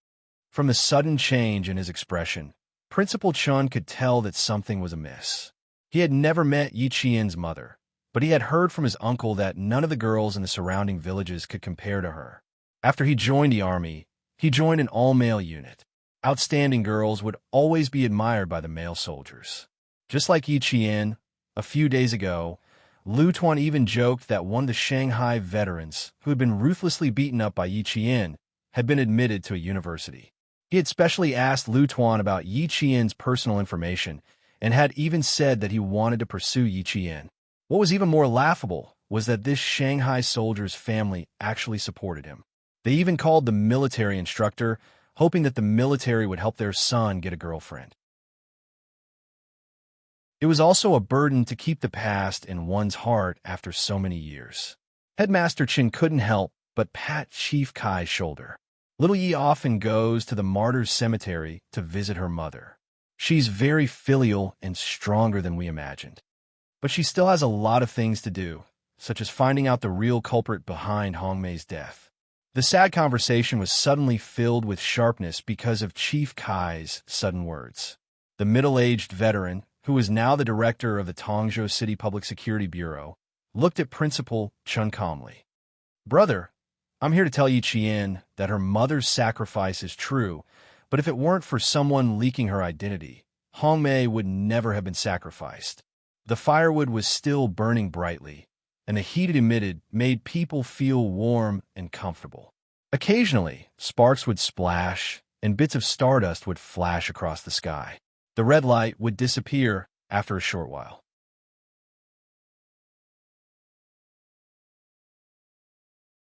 From the sudden change in his expression, Principal Chun could tell that something was amiss. He had never met Yi Qian's mother, but he had heard from his uncle that none of the girls in the surrounding villages could compare to her. After he joined the army, he joined an all-male unit. Outstanding girls would always be admired by the male soldiers. Just like Yi Qian, a few days ago, Lu Tuan even joked that one of the Shanghai veterans who had been ruthlessly beaten up by Yi Qian had been admitted to a university. He had specially asked Lu Tuan about Yi Qian's personal information and had even said that he wanted to pursue Yi Qian. What was even more laughable was that this Shanghai soldier's family actually supported him. They even called the military instructor, hoping that the military would help their son get a girlfriend. It was also a burden to keep the past in one's heart after so many years. Headmaster Qin couldn't help but pat Chief Kai's shoulder. Little Yi often goes to the martyrs' cemetery to visit her mother. She's very filial and stronger than we imagined. But she still has a lot of things to do, such as finding out the real culprit behind Hong Mei's death. The sad conversation was suddenly filled with sharpness because of Chief Kai's sudden words. The middle-aged veteran, who was now the director of the Tongzhou City Public Security Bureau, looked at Principal Chun calmly. "Brother, I'm here to tell Yi Qian that her mother's sacrifice is true, but if it weren't for someone leaking her identity, Hong Mei would never have been sacrificed." The firewood was still burning brightly, and the heat it emitted made people feel warm and comfortable. Occasionally, sparks would splash, and bits of stardust would flash across the sky. The red light would disappear after a short while.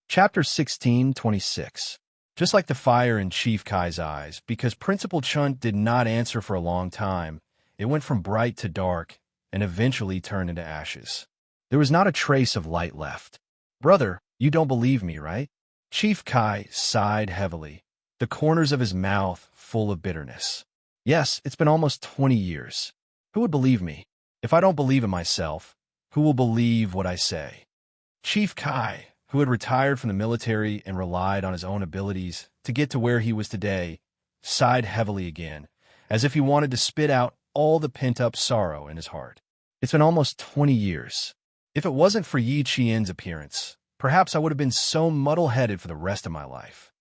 Chapter 16:26. Just like the fire in Chief Kai's eyes, because Principal Chun did not answer for a long time, it went from bright to dark and eventually turned into ashes. There was not a trace of light left. "Brother, you don't believe me, right?" Chief Kai sighed heavily, the corners of his mouth full of bitterness. "Yes, it's been almost 20 years. Who would believe me? If I don't believe in myself, who will believe what I say?" Chief Kai, who had retired from the military and relied on his own abilities to get to where he was today, sighed heavily again, as if he wanted to spit out all the pent-up sorrow in his heart. It's been almost 20 years. If it wasn't for Yi Qian's appearance, perhaps I would have been so muddle-headed for the rest of my life.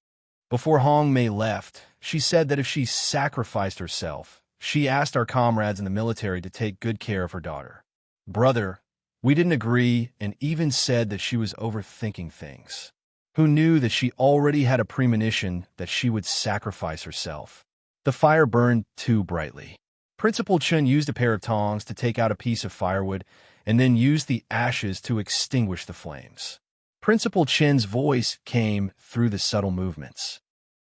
Before Hong Mei left, she said that if she sacrificed herself, she asked our comrades in the military to take good care of her daughter. Brother, we didn't agree and even said that she was overthinking things. Who knew that she already had a premonition that she would sacrifice herself? The fire burned too brightly. Principal Chun used a pair of tongs to take out a piece of firewood and then used the ashes to extinguish the flames. Principal Chin's voice came through the subtle movements.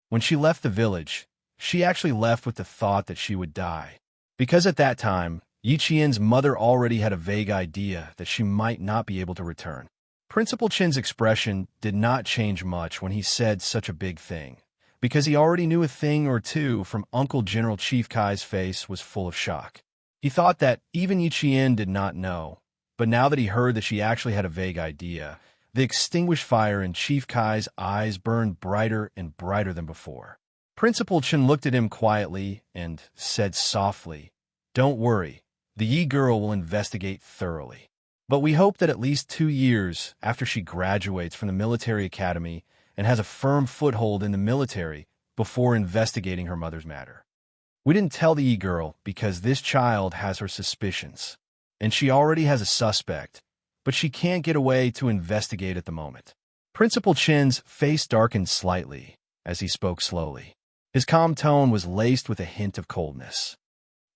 When she left the village, she actually left with the thought that she would die. Because at that time, Yi Qian's mother already had a vague idea that she might not be able to return. Principal Chin's expression did not change much when he said such a big thing, because he already knew a thing or two from Uncle General Chief Kai's face was full of shock. He thought that even Yi Qian did not know, but now that he heard that she actually had a vague idea, the extinguished fire in Chief Kai's eyes burned brighter and brighter than before. Principal Chen looked at him quietly and said softly, "Don't worry, the Yi girl will investigate thoroughly. But we hope that at least 2 years after she graduates from the military academy and has a firm foothold in the military before investigating her mother's matter. We didn't tell the Yi girl because this child has her suspicions, and she already has a suspect, but she can't get away to investigate at the moment." Principal Chin's face darkened slightly as he spoke slowly. His calm tone was laced with a hint of coldness.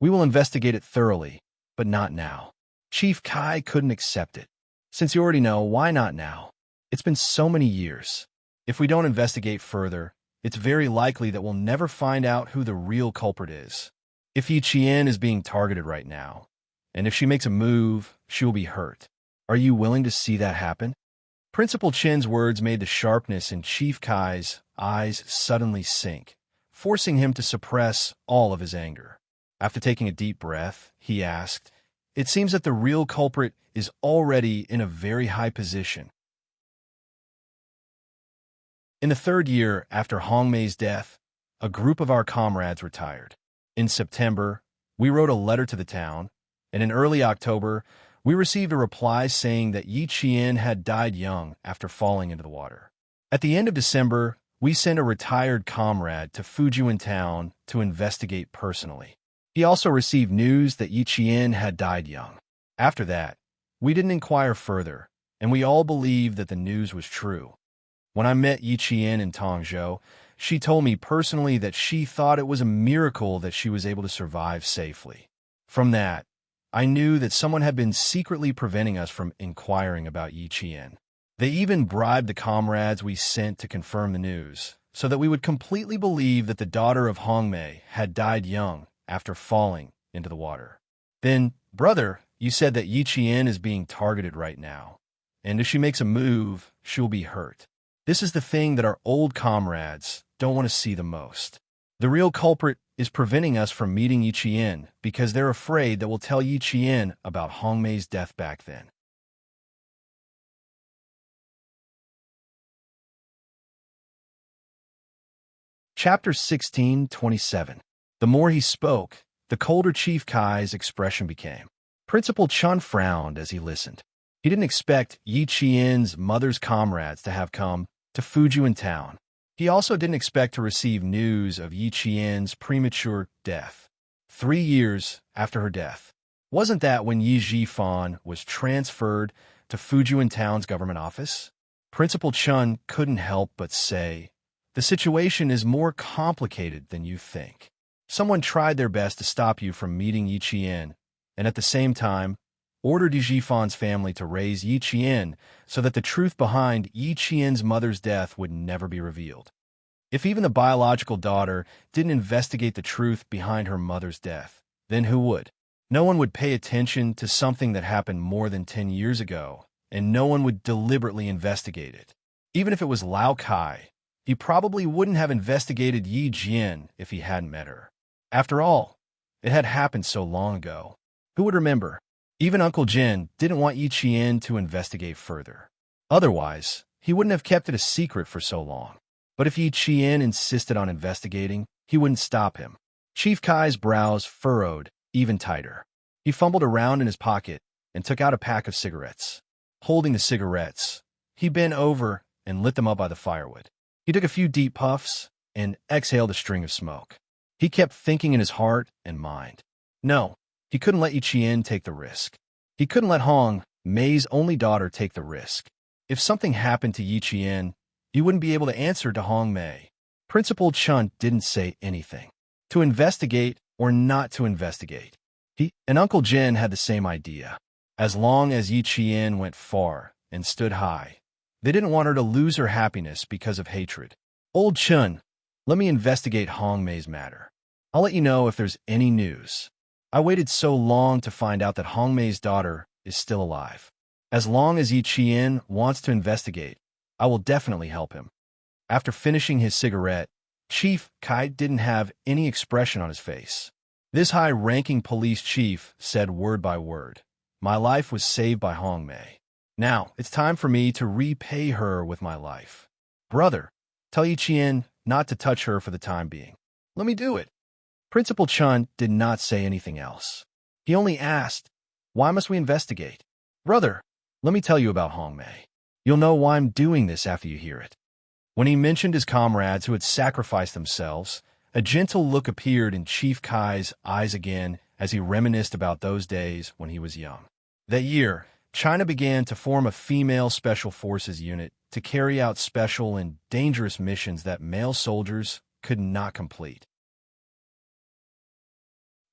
"We will investigate it thoroughly, but not now." Chief Kai couldn't accept it. "Since you already know, why not now? It's been so many years. If we don't investigate further, it's very likely that we'll never find out who the real culprit is. If Yi Qian is being targeted right now, and if she makes a move, she will be hurt. Are you willing to see that happen?" Principal Chin's words made the sharpness in Chief Kai's eyes suddenly sink, forcing him to suppress all of his anger. After taking a deep breath, he asked, "It seems that the real culprit is already in a very high position." In the 3rd year after Hong Mei's death, a group of our comrades retired. In September, we wrote a letter to the town, and in early October, we received a reply saying that Yi Qian had died young after falling into the water. At the end of December, we sent a retired comrade to Fujian town to investigate personally. He also received news that Yi Qian had died young. After that, we didn't inquire further, and we all believed that the news was true. When I met Yi Qian in Tongzhou, she told me personally that she thought it was a miracle that she was able to survive safely. From that, I knew that someone had been secretly preventing us from inquiring about Yi Qian. They even bribed the comrades we sent to confirm the news, so that we would completely believe that the daughter of Hongmei had died young after falling into the water. Then, brother, you said that Yi Qian is being targeted right now, and if she makes a move, she'll be hurt. This is the thing that our old comrades don't want to see the most. The real culprit is preventing us from meeting Yi Qian because they're afraid that we'll tell Yi Qian about Hongmei's death back then. Chapter 16:27. The more he spoke, the colder Chief Kai's expression became. Principal Chun frowned as he listened. He didn't expect Yi Qian's mother's comrades to have come to Fujian town. He also didn't expect to receive news of Yi Qian's premature death. 3 years after her death. Wasn't that when Yi Zhifan was transferred to Fujian town's government office? Principal Chun couldn't help but say, "The situation is more complicated than you think. Someone tried their best to stop you from meeting Yi Qian, and at the same time, ordered Yi Zhifan's family to raise Yi Qian so that the truth behind Yi Qian's mother's death would never be revealed. If even the biological daughter didn't investigate the truth behind her mother's death, then who would? No one would pay attention to something that happened more than 10 years ago, and no one would deliberately investigate it. Even if it was Lao Kai, he probably wouldn't have investigated Yi Jian if he hadn't met her. After all, it had happened so long ago. Who would remember? Even Uncle Jin didn't want Yi Qian to investigate further. Otherwise, he wouldn't have kept it a secret for so long. But if Yi Qian insisted on investigating, he wouldn't stop him. Chief Kai's brows furrowed even tighter. He fumbled around in his pocket and took out a pack of cigarettes. Holding the cigarettes, he bent over and lit them up by the firewood. He took a few deep puffs and exhaled a string of smoke. He kept thinking in his heart and mind. No, he couldn't let Yi Qian take the risk. He couldn't let Hong Mei's only daughter take the risk. If something happened to Yi Qian, he wouldn't be able to answer to Hong Mei. Principal Chun didn't say anything. To investigate or not to investigate. He and Uncle Jin had the same idea. As long as Yi Qian went far and stood high, they didn't want her to lose her happiness because of hatred. Old Chun, let me investigate Hong Mei's matter. I'll let you know if there's any news. I waited so long to find out that Hong Mei's daughter is still alive. As long as Yi Qian wants to investigate, I will definitely help him. After finishing his cigarette, Chief Kai didn't have any expression on his face. This high-ranking police chief said word by word, "My life was saved by Hong Mei. Now, it's time for me to repay her with my life. Brother, tell Yi Qian not to touch her for the time being. Let me do it." Principal Chun did not say anything else. He only asked, "Why must we investigate?" "Brother, let me tell you about Hong Mei. You'll know why I'm doing this after you hear it." When he mentioned his comrades who had sacrificed themselves, a gentle look appeared in Chief Kai's eyes again as he reminisced about those days when he was young. That year, China began to form a female special forces unit to carry out special and dangerous missions that male soldiers could not complete.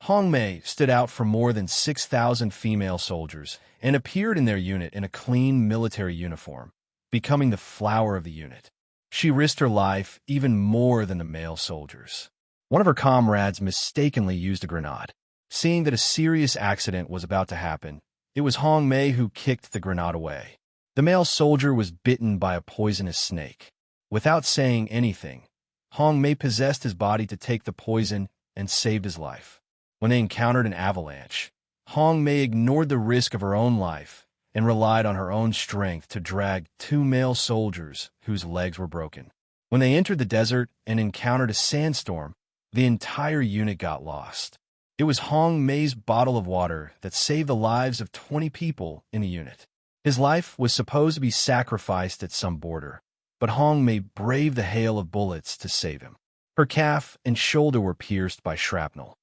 Hong Mei stood out for more than 6,000 female soldiers and appeared in their unit in a clean military uniform, becoming the flower of the unit. She risked her life even more than the male soldiers. One of her comrades mistakenly used a grenade. Seeing that a serious accident was about to happen, it was Hong Mei who kicked the grenade away. The male soldier was bitten by a poisonous snake. Without saying anything, Hong Mei possessed his body to take the poison and saved his life. When they encountered an avalanche, Hong Mei ignored the risk of her own life and relied on her own strength to drag 2 male soldiers whose legs were broken. When they entered the desert and encountered a sandstorm, the entire unit got lost. It was Hong Mei's bottle of water that saved the lives of 20 people in the unit. His life was supposed to be sacrificed at some border, but Hong Mei braved the hail of bullets to save him. Her calf and shoulder were pierced by shrapnel.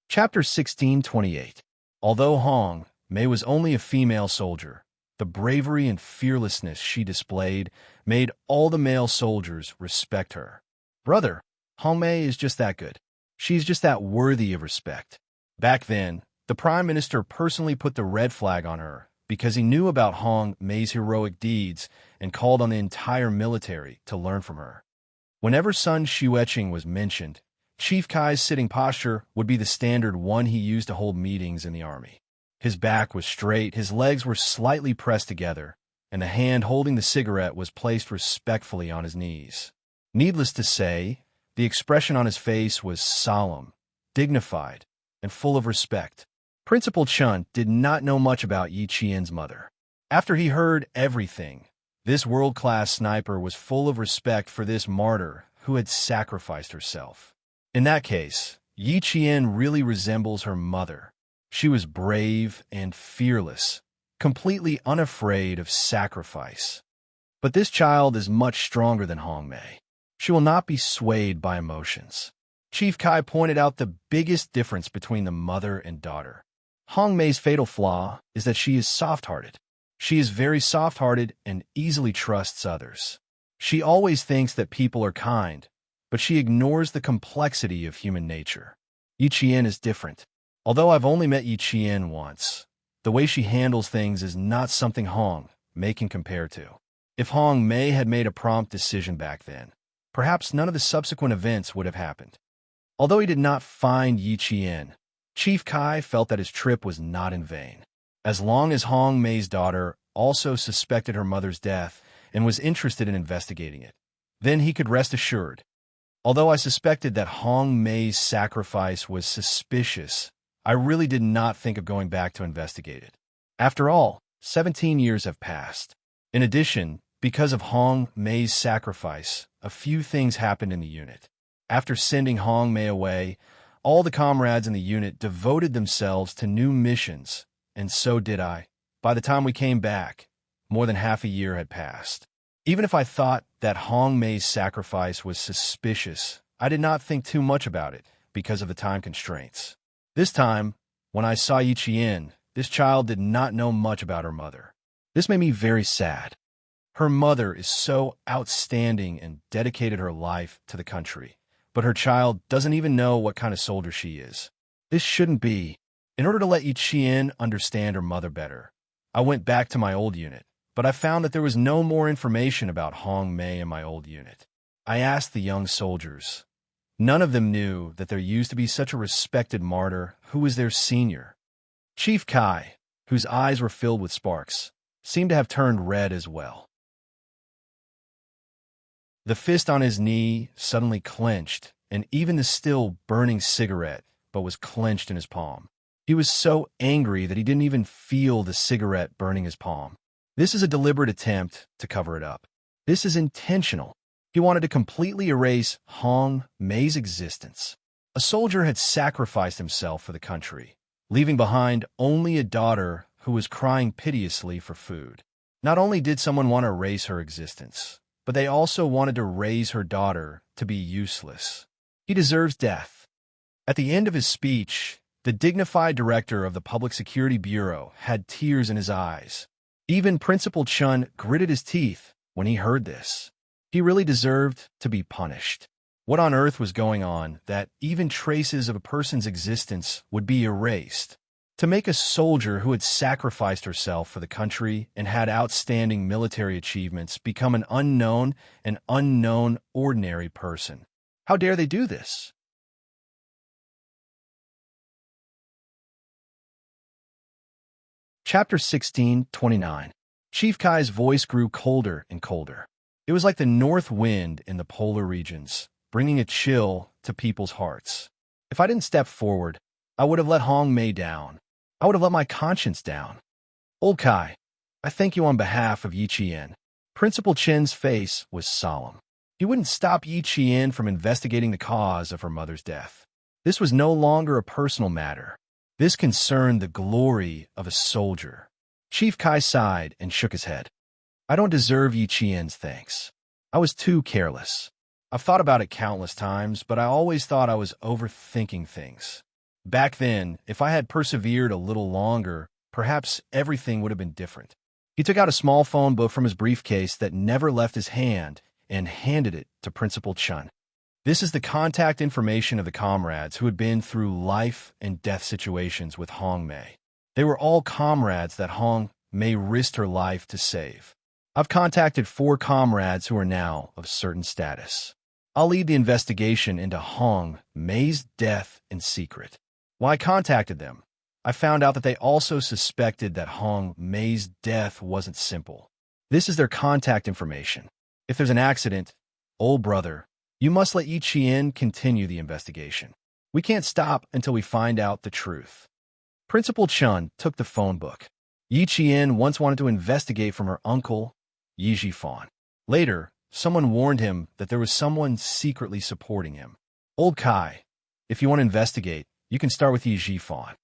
Chapter 1628. Although Hong Mei was only a female soldier, the bravery and fearlessness she displayed made all the male soldiers respect her. Brother, Hong Mei is just that good. She's just that worthy of respect. Back then, the Prime Minister personally put the red flag on her because he knew about Hong Mei's heroic deeds and called on the entire military to learn from her. Whenever Sun Xueqing was mentioned, Chief Kai's sitting posture would be the standard one he used to hold meetings in the army. His back was straight, his legs were slightly pressed together, and the hand holding the cigarette was placed respectfully on his knees. Needless to say, the expression on his face was solemn, dignified, and full of respect. Principal Chun did not know much about Yi Qian's mother. After he heard everything, this world-class sniper was full of respect for this martyr who had sacrificed herself. In that case, Yi Qian really resembles her mother. She was brave and fearless, completely unafraid of sacrifice. But this child is much stronger than Hong Mei. She will not be swayed by emotions. Chief Kai pointed out the biggest difference between the mother and daughter. Hong Mei's fatal flaw is that she is soft-hearted. She is very soft-hearted and easily trusts others. She always thinks that people are kind, but she ignores the complexity of human nature. Yi Qian is different. Although I've only met Yi Qian once, the way she handles things is not something Hong Mei can compare to. If Hong Mei had made a prompt decision back then, perhaps none of the subsequent events would have happened. Although he did not find Yi Qian, Chief Kai felt that his trip was not in vain. As long as Hong Mei's daughter also suspected her mother's death and was interested in investigating it, then he could rest assured. Although I suspected that Hong Mei's sacrifice was suspicious, I really did not think of going back to investigate it. After all, 17 years have passed. In addition, because of Hong Mei's sacrifice, a few things happened in the unit. After sending Hong Mei away, all the comrades in the unit devoted themselves to new missions, and so did I. By the time we came back, more than half a year had passed. Even if I thought that Hong Mei's sacrifice was suspicious, I did not think too much about it because of the time constraints. This time, when I saw Yi Qian, this child did not know much about her mother. This made me very sad. Her mother is so outstanding and dedicated her life to the country, but her child doesn't even know what kind of soldier she is. This shouldn't be. In order to let Yi Qian understand her mother better, I went back to my old unit, but I found that there was no more information about Hong Mei in my old unit. I asked the young soldiers. None of them knew that there used to be such a respected martyr who was their senior. Chief Kai, whose eyes were filled with sparks, seemed to have turned red as well. The fist on his knee suddenly clenched, and even the still burning cigarette was clenched in his palm. He was so angry that he didn't even feel the cigarette burning his palm. This is a deliberate attempt to cover it up. This is intentional. He wanted to completely erase Hong Mei's existence. A soldier had sacrificed himself for the country, leaving behind only a daughter who was crying piteously for food. Not only did someone want to erase her existence, but they also wanted to raise her daughter to be useless. He deserves death. At the end of his speech, the dignified director of the Public Security Bureau had tears in his eyes. Even Principal Chun gritted his teeth when he heard this. He really deserved to be punished. What on earth was going on that even traces of a person's existence would be erased? To make a soldier who had sacrificed herself for the country and had outstanding military achievements become an unknown ordinary person. How dare they do this? Chapter 1629. Chief Kai's voice grew colder and colder. It was like the north wind in the polar regions, bringing a chill to people's hearts. If I didn't step forward, I would have let Hong Mei down. I would have let my conscience down. Old Kai, I thank you on behalf of Yi Qian. Principal Chen's face was solemn. He wouldn't stop Yi Qian from investigating the cause of her mother's death. This was no longer a personal matter. This concerned the glory of a soldier. Chief Kai sighed and shook his head. I don't deserve Yi Qian's thanks. I was too careless. I've thought about it countless times, but I always thought I was overthinking things. Back then, if I had persevered a little longer, perhaps everything would have been different. He took out a small phone book from his briefcase that never left his hand and handed it to Principal Chen. This is the contact information of the comrades who had been through life and death situations with Hong Mei. They were all comrades that Hong Mei risked her life to save. I've contacted 4 comrades who are now of certain status. I'll lead the investigation into Hong Mei's death in secret. When I contacted them, I found out that they also suspected that Hong Mei's death wasn't simple. This is their contact information. If there's an accident, old brother, you must let Yi Qian continue the investigation. We can't stop until we find out the truth. Principal Chen took the phone book. Yi Qian once wanted to investigate from her uncle, Yi Jifan. Later, someone warned him that there was someone secretly supporting him. Old Kai, if you want to investigate, you can start with Yi Jifan.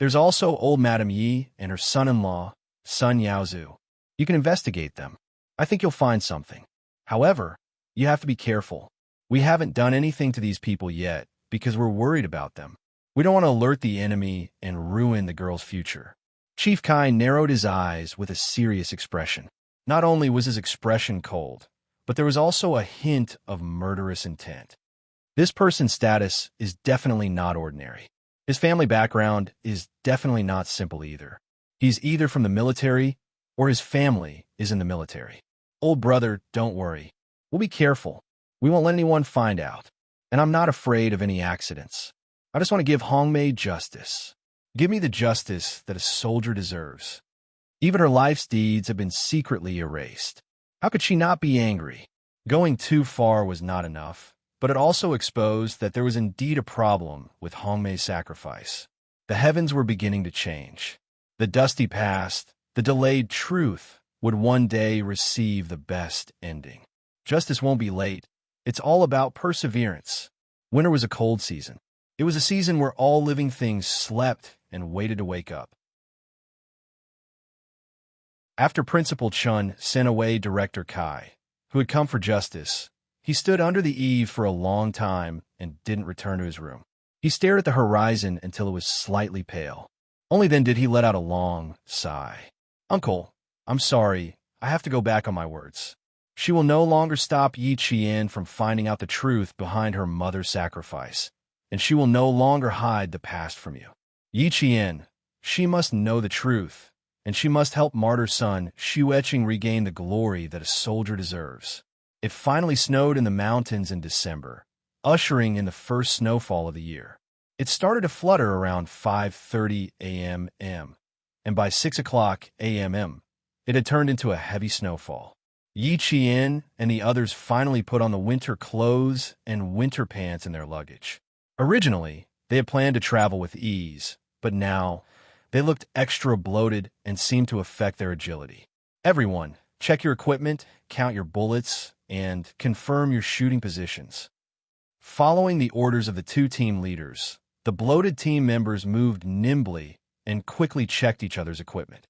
There's also old Madame Yi and her son-in-law, Sun Yaozu. You can investigate them. I think you'll find something. However, you have to be careful. We haven't done anything to these people yet because we're worried about them. We don't want to alert the enemy and ruin the girl's future. Chief Kai narrowed his eyes with a serious expression. Not only was his expression cold, but there was also a hint of murderous intent. This person's status is definitely not ordinary. His family background is definitely not simple either. He's either from the military or his family is in the military. Old brother, don't worry. We'll be careful. We won't let anyone find out. And I'm not afraid of any accidents. I just want to give Hong Mei justice. Give me the justice that a soldier deserves. Even her life's deeds have been secretly erased. How could she not be angry? Going too far was not enough, but it also exposed that there was indeed a problem with Hong Mei's sacrifice. The heavens were beginning to change. The dusty past, the delayed truth, would one day receive the best ending. Justice won't be late. It's all about perseverance. Winter was a cold season. It was a season where all living things slept and waited to wake up. After Principal Chen sent away Director Kai, who had come for justice, he stood under the eave for a long time and didn't return to his room. He stared at the horizon until it was slightly pale. Only then did he let out a long sigh. Uncle, I'm sorry. I have to go back on my words. She will no longer stop Yi Qian from finding out the truth behind her mother's sacrifice, and she will no longer hide the past from you. Yi Qian, she must know the truth, and she must help martyr son Xueqing regain the glory that a soldier deserves. It finally snowed in the mountains in December, ushering in the first snowfall of the year. It started to flutter around 5:30 a.m., and by 6 o'clock a.m., it had turned into a heavy snowfall. Yi Qian and the others finally put on the winter clothes and winter pants in their luggage. Originally, they had planned to travel with ease, but now they looked extra bloated and seemed to affect their agility. Everyone, check your equipment, count your bullets, and confirm your shooting positions. Following the orders of the 2 team leaders, the bloated team members moved nimbly and quickly checked each other's equipment.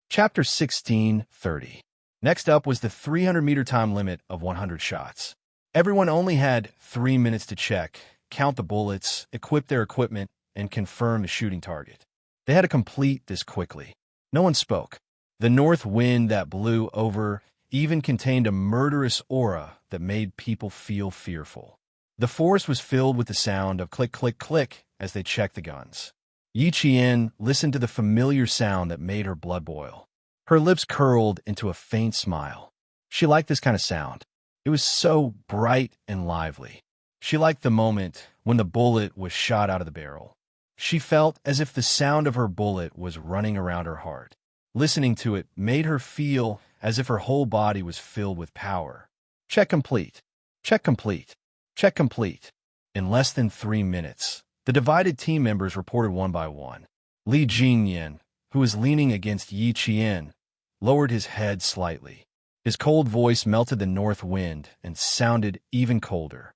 Chapter 16:30. Next up was the 300-meter time limit of 100 shots. Everyone only had 3 minutes to check, count the bullets, equip their equipment, and confirm the shooting target. They had to complete this quickly. No one spoke. The north wind that blew over even contained a murderous aura that made people feel fearful. The forest was filled with the sound of click, click, click as they checked the guns. Yi Qian listened to the familiar sound that made her blood boil. Her lips curled into a faint smile. She liked this kind of sound. It was so bright and lively. She liked the moment when the bullet was shot out of the barrel. She felt as if the sound of her bullet was running around her heart. Listening to it made her feel as if her whole body was filled with power. Check complete. Check complete. Check complete. In less than 3 minutes, the divided team members reported one by one. Li Jingyan, who was leaning against Yi Qian, lowered his head slightly. His cold voice melted the north wind and sounded even colder.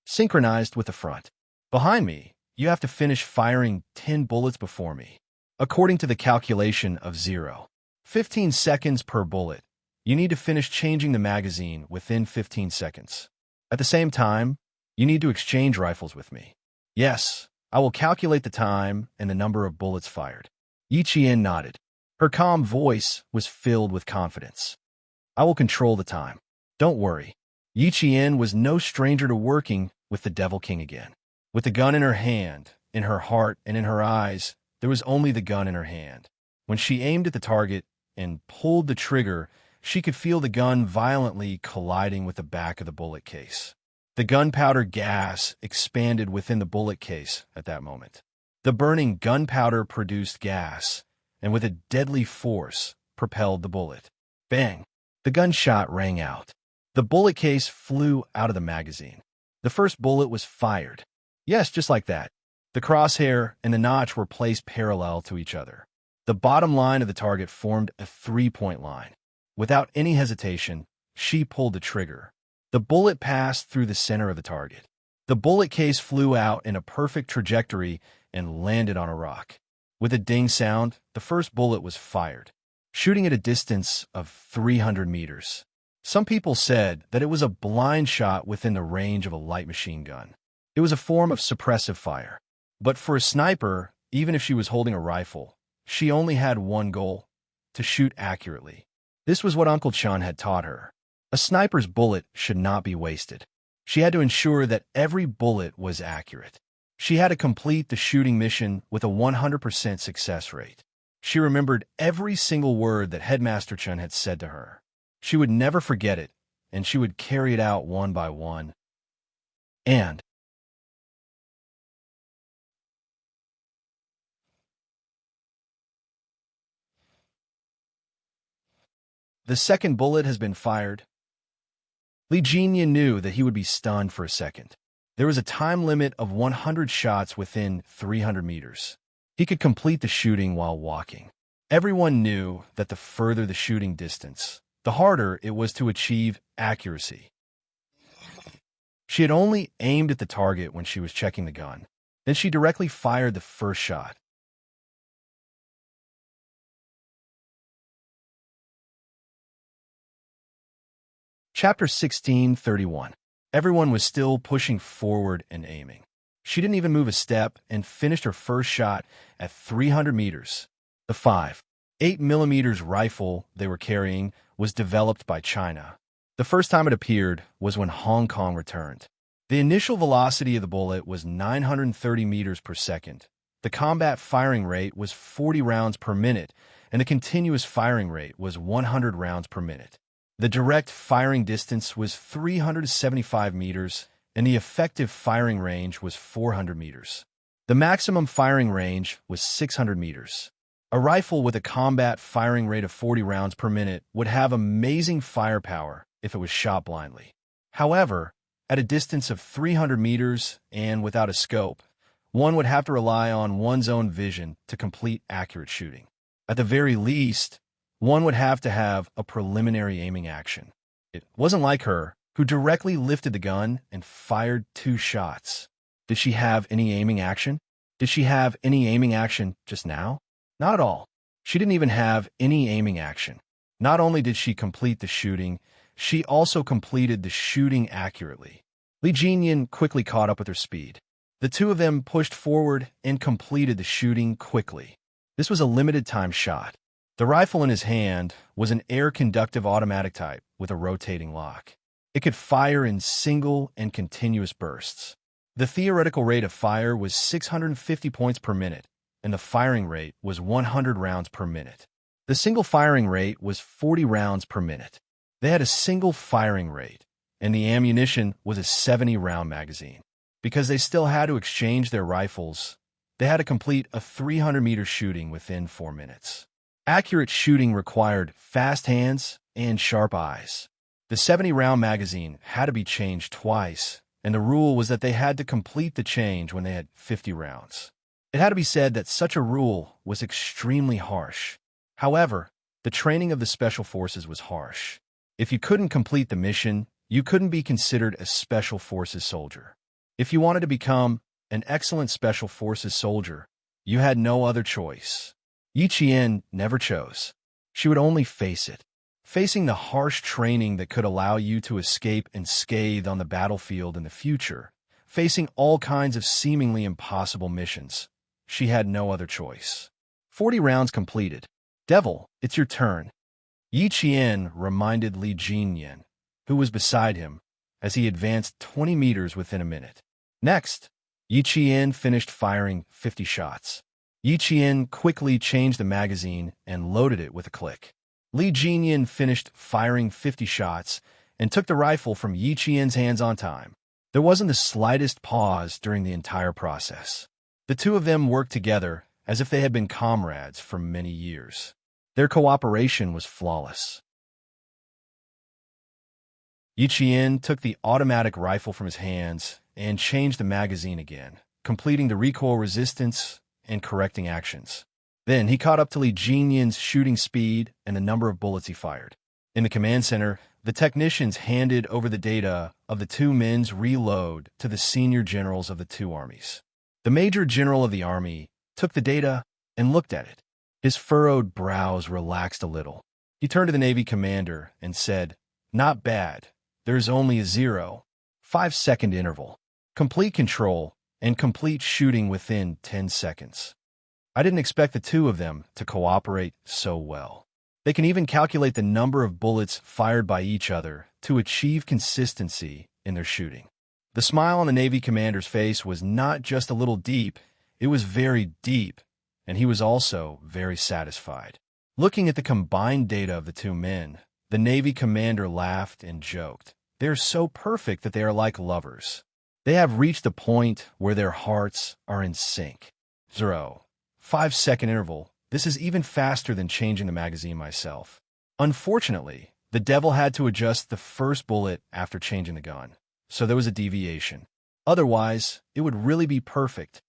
Synchronized with the front. Behind me, you have to finish firing 10 bullets before me. According to the calculation of 0.15 seconds per bullet, you need to finish changing the magazine within 15 seconds. At the same time, you need to exchange rifles with me. Yes, I will calculate the time and the number of bullets fired. Yi Qian nodded. Her calm voice was filled with confidence. I will control the time. Don't worry. Yi Qian was no stranger to working with the Devil King again. With the gun in her hand, in her heart, and in her eyes, there was only the gun in her hand. When she aimed at the target and pulled the trigger, she could feel the gun violently colliding with the back of the bullet case. The gunpowder gas expanded within the bullet case at that moment. The burning gunpowder produced gas, and with a deadly force, propelled the bullet. Bang! The gunshot rang out. The bullet case flew out of the magazine. The first bullet was fired. Yes, just like that. The crosshair and the notch were placed parallel to each other. The bottom line of the target formed a three-point line. Without any hesitation, she pulled the trigger. The bullet passed through the center of the target. The bullet case flew out in a perfect trajectory and landed on a rock. With a ding sound, the first bullet was fired, shooting at a distance of 300 meters. Some people said that it was a blind shot within the range of a light machine gun. It was a form of suppressive fire. But for a sniper, even if she was holding a rifle, she only had one goal: to shoot accurately. This was what Uncle Chun had taught her. A sniper's bullet should not be wasted. She had to ensure that every bullet was accurate. She had to complete the shooting mission with a 100% success rate. She remembered every single word that Headmaster Chun had said to her. She would never forget it, and she would carry it out one by one. And the second bullet has been fired. Li Jingyan knew that he would be stunned for a second. There was a time limit of 100 shots within 300 meters. He could complete the shooting while walking. Everyone knew that the further the shooting distance, the harder it was to achieve accuracy. She had only aimed at the target when she was checking the gun. Then she directly fired the first shot. Chapter 16:31. Everyone was still pushing forward and aiming. She didn't even move a step and finished her first shot at 300 meters. The 5.8mm rifle they were carrying was developed by China. The first time it appeared was when Hong Kong returned. The initial velocity of the bullet was 930 meters per second. The combat firing rate was 40 rounds per minute, and the continuous firing rate was 100 rounds per minute. The direct firing distance was 375 meters, and the effective firing range was 400 meters. The maximum firing range was 600 meters. A rifle with a combat firing rate of 40 rounds per minute would have amazing firepower if it was shot blindly. However, at a distance of 300 meters and without a scope, one would have to rely on one's own vision to complete accurate shooting. At the very least, one would have to have a preliminary aiming action. It wasn't like her, who directly lifted the gun and fired 2 shots. Did she have any aiming action? Did she have any aiming action just now? Not at all. She didn't even have any aiming action. Not only did she complete the shooting, she also completed the shooting accurately. Li Jingyan quickly caught up with her speed. The two of them pushed forward and completed the shooting quickly. This was a limited-time shot. The rifle in his hand was an air-conductive automatic type with a rotating lock. It could fire in single and continuous bursts. The theoretical rate of fire was 650 points per minute, and the firing rate was 100 rounds per minute. The single firing rate was 40 rounds per minute. They had a single firing rate, and the ammunition was a 70-round magazine. Because they still had to exchange their rifles, they had to complete a 300-meter shooting within 4 minutes. Accurate shooting required fast hands and sharp eyes. The 70-round magazine had to be changed twice, and the rule was that they had to complete the change when they had 50 rounds. It had to be said that such a rule was extremely harsh. However, the training of the Special Forces was harsh. If you couldn't complete the mission, you couldn't be considered a Special Forces soldier. If you wanted to become an excellent Special Forces soldier, you had no other choice. Yi Qian never chose. She would only face it. Facing the harsh training that could allow you to escape unscathed on the battlefield in the future, facing all kinds of seemingly impossible missions, she had no other choice. 40 rounds completed. Devil, it's your turn. Yi Qian reminded Li Jinyan, who was beside him, as he advanced 20 meters within a minute. Next, Yi Qian finished firing 50 shots. Yi Qian quickly changed the magazine and loaded it with a click. Li Jinyan finished firing 50 shots and took the rifle from Yi Qian's hands on time. There wasn't the slightest pause during the entire process. The two of them worked together as if they had been comrades for many years. Their cooperation was flawless. Yi Qian took the automatic rifle from his hands and changed the magazine again, completing the recoil resistance and correcting actions. Then he caught up to Li Jinyan's shooting speed and the number of bullets he fired. In the command center, the technicians handed over the data of the two men's reload to the senior generals of the two armies. The major general of the army took the data and looked at it. His furrowed brows relaxed a little. He turned to the Navy commander and said, "Not bad. There's only a 0.5-second interval. Complete control and complete shooting within 10 seconds. I didn't expect the two of them to cooperate so well. They can even calculate the number of bullets fired by each other to achieve consistency in their shooting." The smile on the Navy commander's face was not just a little deep, it was very deep, and he was also very satisfied. Looking at the combined data of the two men, the Navy commander laughed and joked. "They're so perfect that they are like lovers. They have reached the point where their hearts are in sync." 0.5-second interval. This is even faster than changing the magazine myself. Unfortunately, the devil had to adjust the first bullet after changing the gun, so there was a deviation. Otherwise, it would really be perfect.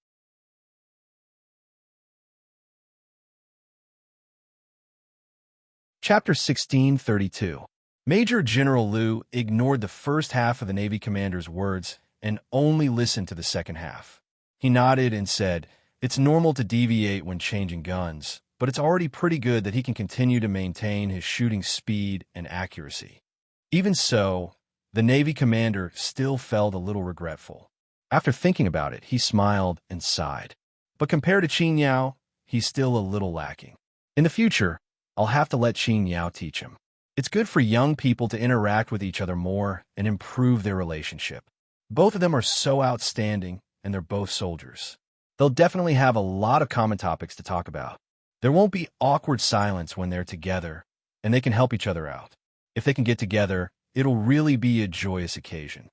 Chapter 1632. Major General Liu ignored the first half of the Navy commander's words and only listened to the second half. He nodded and said, "It's normal to deviate when changing guns, but it's already pretty good that he can continue to maintain his shooting speed and accuracy." Even so, the Navy commander still felt a little regretful. After thinking about it, he smiled and sighed. But compared to Qin Yao, he's still a little lacking. In the future, I'll have to let Qin Yao teach him. It's good for young people to interact with each other more and improve their relationship. Both of them are so outstanding, and they're both soldiers. They'll definitely have a lot of common topics to talk about. There won't be awkward silence when they're together, and they can help each other out. If they can get together, it'll really be a joyous occasion.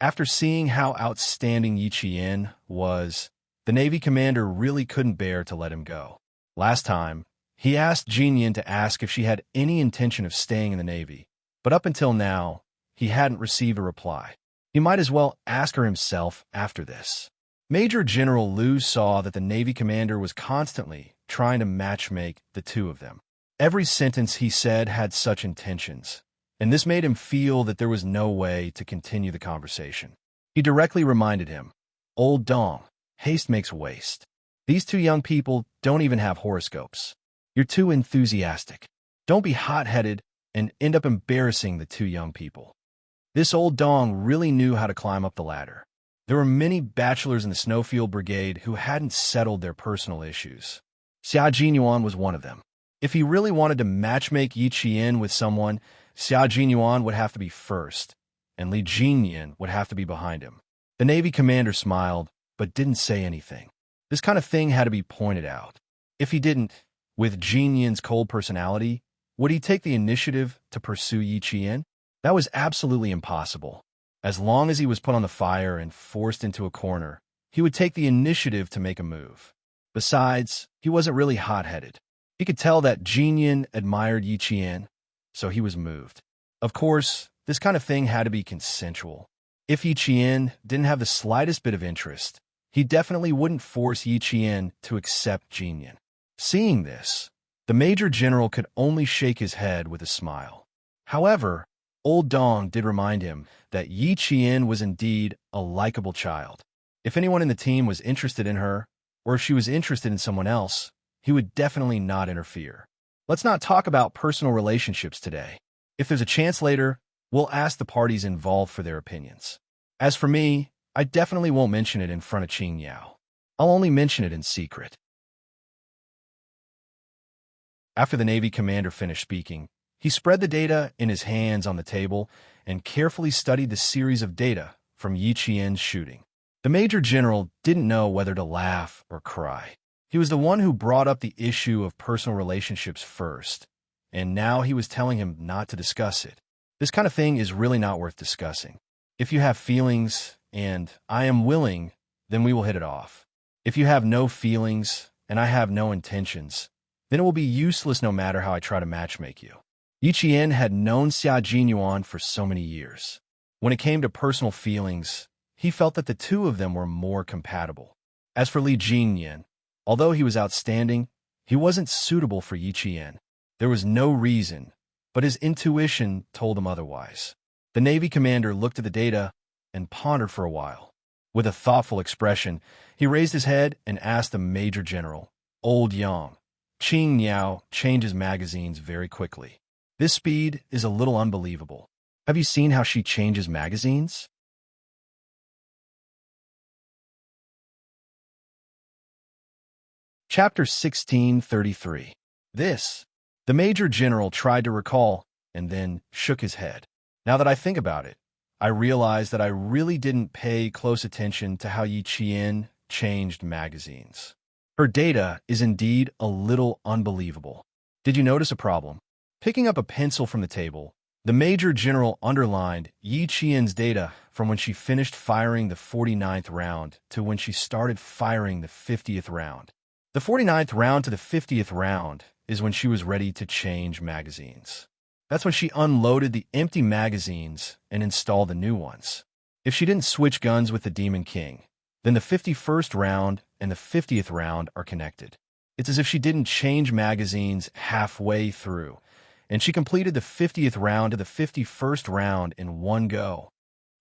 After seeing how outstanding Yi Qian was, the Navy commander really couldn't bear to let him go. Last time, he asked Jinyan to ask if she had any intention of staying in the Navy, but up until now, he hadn't received a reply. He might as well ask her himself after this. Major General Liu saw that the Navy commander was constantly trying to matchmake the two of them. Every sentence he said had such intentions, and this made him feel that there was no way to continue the conversation. He directly reminded him, "Old Dong, haste makes waste. These two young people don't even have horoscopes. You're too enthusiastic. Don't be hot-headed and end up embarrassing the two young people." This old Dong really knew how to climb up the ladder. There were many bachelors in the Snowfield Brigade who hadn't settled their personal issues. Xia Jinyuan was one of them. If he really wanted to matchmake Yi Qian with someone, Xia Jinyuan would have to be first, and Li Jinyan would have to be behind him. The Navy commander smiled, but didn't say anything. This kind of thing had to be pointed out. If he didn't, with Jinyan's cold personality, would he take the initiative to pursue Yi Qian? That was absolutely impossible. As long as he was put on the fire and forced into a corner, he would take the initiative to make a move. Besides, he wasn't really hot-headed. He could tell that Jinyan admired Yi Qian, so he was moved. Of course, this kind of thing had to be consensual. If Yi Qian didn't have the slightest bit of interest, he definitely wouldn't force Yi Qian to accept Jinyan. Seeing this, the Major General could only shake his head with a smile. However, Old Dong did remind him that Yi Qian was indeed a likable child. If anyone in the team was interested in her, or if she was interested in someone else, he would definitely not interfere. Let's not talk about personal relationships today. If there's a chance later, we'll ask the parties involved for their opinions. As for me, I definitely won't mention it in front of Qing Yao. I'll only mention it in secret. After the Navy commander finished speaking, he spread the data in his hands on the table and carefully studied the series of data from Yi Qian's shooting. The Major General didn't know whether to laugh or cry. He was the one who brought up the issue of personal relationships first, and now he was telling him not to discuss it. This kind of thing is really not worth discussing. If you have feelings, and I am willing, then we will hit it off. If you have no feelings, and I have no intentions, then it will be useless no matter how I try to matchmake you. Yi Qian had known Xia Jinyuan for so many years. When it came to personal feelings, he felt that the two of them were more compatible. As for Li Jingyan, although he was outstanding, he wasn't suitable for Yi Qian. There was no reason, but his intuition told him otherwise. The Navy commander looked at the data and pondered for a while. With a thoughtful expression, he raised his head and asked the Major General, Old Yang, Qing Yao changes magazines very quickly. This speed is a little unbelievable. Have you seen how she changes magazines? Chapter 1633. The Major General tried to recall and then shook his head. Now that I think about it, I realize that I really didn't pay close attention to how Yi Qian changed magazines. Her data is indeed a little unbelievable. Did you notice a problem? Picking up a pencil from the table, the Major General underlined Yi Qian's data from when she finished firing the 49th round to when she started firing the 50th round. The 49th round to the 50th round is when she was ready to change magazines. That's when she unloaded the empty magazines and installed the new ones. If she didn't switch guns with the Demon King, then the 51st round and the 50th round are connected. It's as if she didn't change magazines halfway through, and she completed the 50th round to the 51st round in one go.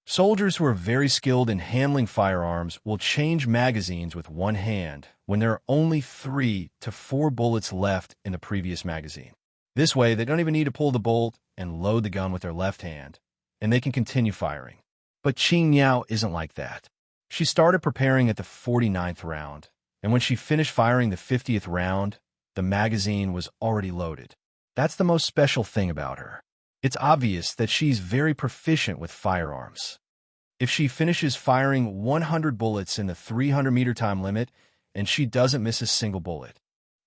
Soldiers who are very skilled in handling firearms will change magazines with one hand when there are only 3 to 4 bullets left in the previous magazine. This way, they don't even need to pull the bolt and load the gun with their left hand, and they can continue firing. But Qing Yao isn't like that. She started preparing at the 49th round, and when she finished firing the 50th round, the magazine was already loaded. That's the most special thing about her. It's obvious that she's very proficient with firearms. If she finishes firing 100 bullets in the 300-meter time limit, and she doesn't miss a single bullet,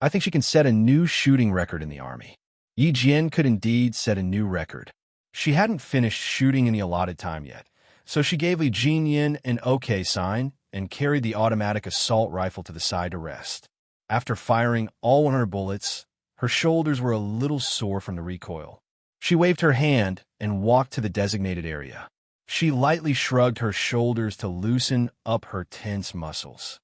I think she can set a new shooting record in the Army. Yi Jian could indeed set a new record. She hadn't finished shooting in the allotted time yet, so she gave Li Jingyan an OK sign and carried the automatic assault rifle to the side to rest. After firing all 100 bullets, her shoulders were a little sore from the recoil. She waved her hand and walked to the designated area. She lightly shrugged her shoulders to loosen up her tense muscles.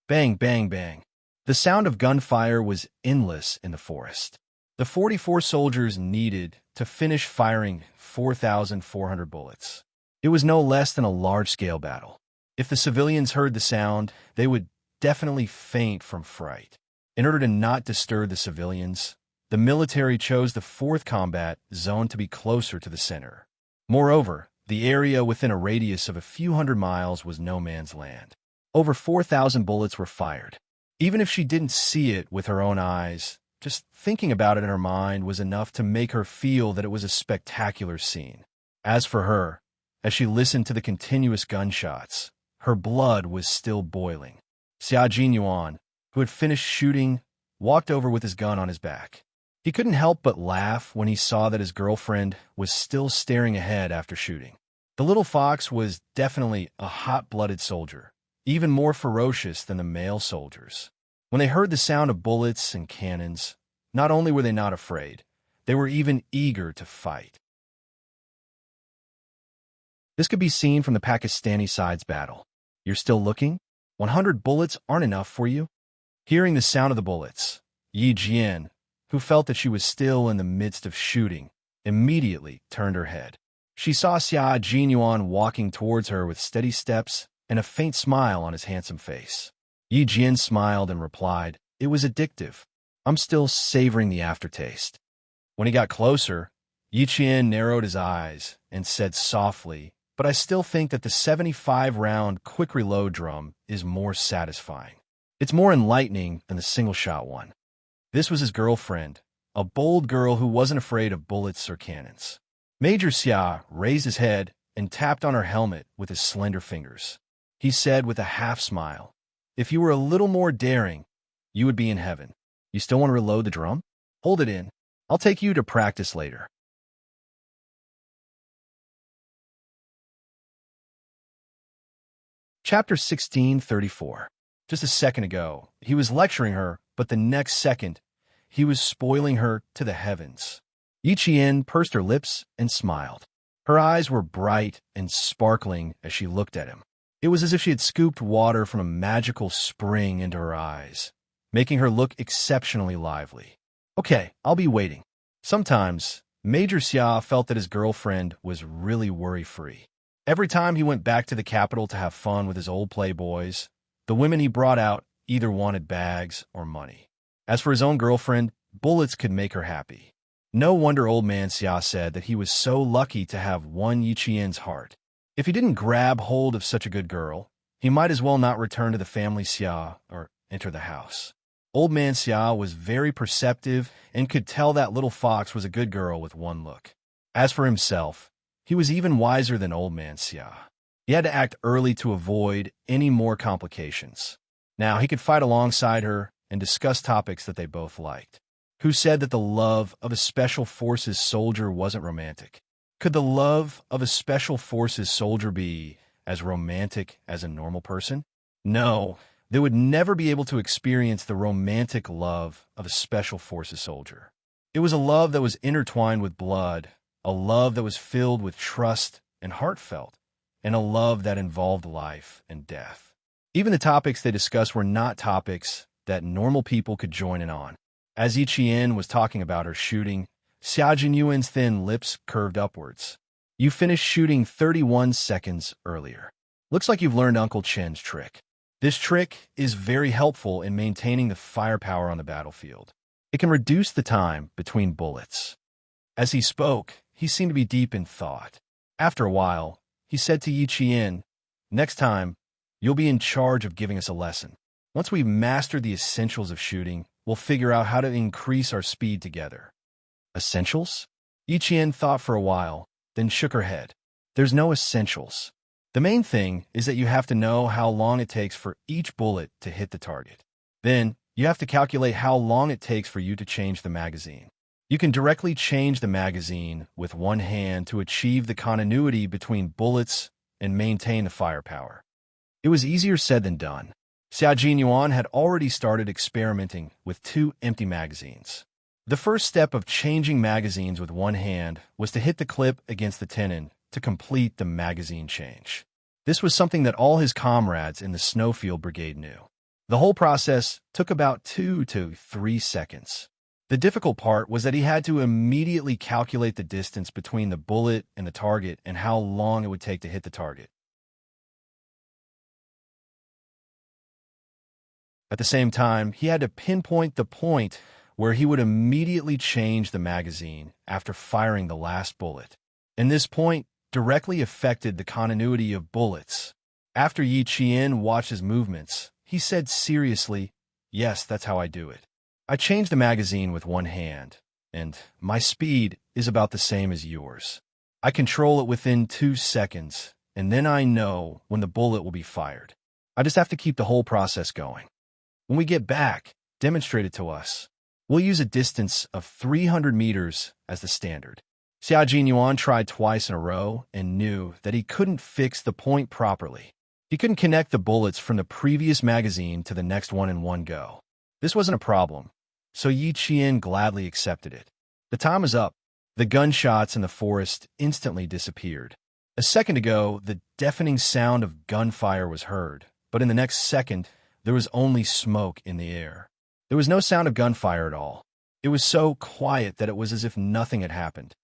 Bang, bang, bang. The sound of gunfire was endless in the forest. The 44 soldiers needed to finish firing 4,400 bullets. It was no less than a large-scale battle. If the civilians heard the sound, they would definitely faint from fright. In order to not disturb the civilians, the military chose the 4th combat zone to be closer to the center. Moreover, the area within a radius of a few hundred miles was no man's land. Over 4,000 bullets were fired. Even if she didn't see it with her own eyes, just thinking about it in her mind was enough to make her feel that it was a spectacular scene. As for her, as she listened to the continuous gunshots, her blood was still boiling. Xia Jinyuan, who had finished shooting, walked over with his gun on his back. He couldn't help but laugh when he saw that his girlfriend was still staring ahead after shooting. The little fox was definitely a hot-blooded soldier, even more ferocious than the male soldiers. When they heard the sound of bullets and cannons, not only were they not afraid, they were even eager to fight. This could be seen from the Pakistani side's battle. You're still looking? 100 bullets aren't enough for you? Hearing the sound of the bullets, Yi Jian, who felt that she was still in the midst of shooting, immediately turned her head. She saw Xia Jinyuan walking towards her with steady steps and a faint smile on his handsome face. Yi Jian smiled and replied, "It was addictive. I'm still savoring the aftertaste." When he got closer, Yi Qian narrowed his eyes and said softly, "But I still think that the 75-round quick reload drum is more satisfying. It's more enlightening than the single-shot one." This was his girlfriend, a bold girl who wasn't afraid of bullets or cannons. Major Xia raised his head and tapped on her helmet with his slender fingers. He said with a half-smile, "If you were a little more daring, you would be in heaven. You still want to reload the drum? Hold it in. I'll take you to practice later." Chapter 1634. Just a second ago, he was lecturing her, but the next second, he was spoiling her to the heavens. Yi Qian pursed her lips and smiled. Her eyes were bright and sparkling as she looked at him. It was as if she had scooped water from a magical spring into her eyes, making her look exceptionally lively. "Okay, I'll be waiting." Sometimes, Major Xia felt that his girlfriend was really worry-free. Every time he went back to the capital to have fun with his old playboys, the women he brought out either wanted bags or money. As for his own girlfriend, bullets could make her happy. No wonder old man Xia said that he was so lucky to have won Yi Qian's heart. If he didn't grab hold of such a good girl, he might as well not return to the family Xia or enter the house. Old man Xia was very perceptive and could tell that little fox was a good girl with one look. As for himself, he was even wiser than old man Xia. He had to act early to avoid any more complications. Now he could fight alongside her and discuss topics that they both liked. Who said that the love of a Special Forces soldier wasn't romantic? Could the love of a Special Forces soldier be as romantic as a normal person? No, they would never be able to experience the romantic love of a Special Forces soldier. It was a love that was intertwined with blood, a love that was filled with trust and heartfelt, and a love that involved life and death. Even the topics they discussed were not topics that normal people could join in on. As Yi Qian was talking about her shooting, Xia Jinyuan's thin lips curved upwards. "You finished shooting 31 seconds earlier. Looks like you've learned Uncle Chen's trick. This trick is very helpful in maintaining the firepower on the battlefield. It can reduce the time between bullets." As he spoke, he seemed to be deep in thought. After a while, he said to Yi Qian, "Next time, you'll be in charge of giving us a lesson. Once we've mastered the essentials of shooting, we'll figure out how to increase our speed together." Essentials? Yi Qian thought for a while, then shook her head. "There's no essentials. The main thing is that you have to know how long it takes for each bullet to hit the target. Then, you have to calculate how long it takes for you to change the magazine. You can directly change the magazine with one hand to achieve the continuity between bullets and maintain the firepower." It was easier said than done. Xia Jinyuan had already started experimenting with 2 empty magazines. The first step of changing magazines with one hand was to hit the clip against the tenon to complete the magazine change. This was something that all his comrades in the Snowfield Brigade knew. The whole process took about 2 to 3 seconds. The difficult part was that he had to immediately calculate the distance between the bullet and the target and how long it would take to hit the target. At the same time, he had to pinpoint the point where he would immediately change the magazine after firing the last bullet. And this point directly affected the continuity of bullets. After Yi Qian watched his movements, he said seriously, "Yes, that's how I do it. I change the magazine with one hand, and my speed is about the same as yours. I control it within 2 seconds, and then I know when the bullet will be fired. I just have to keep the whole process going. When we get back, demonstrate it to us. We'll use a distance of 300 meters as the standard." Xia Jinyuan tried twice in a row and knew that he couldn't fix the point properly. He couldn't connect the bullets from the previous magazine to the next one in one go. This wasn't a problem, so Yi Qian gladly accepted it. The time was up. The gunshots in the forest instantly disappeared. A second ago, the deafening sound of gunfire was heard, but in the next second, there was only smoke in the air. There was no sound of gunfire at all. It was so quiet that it was as if nothing had happened.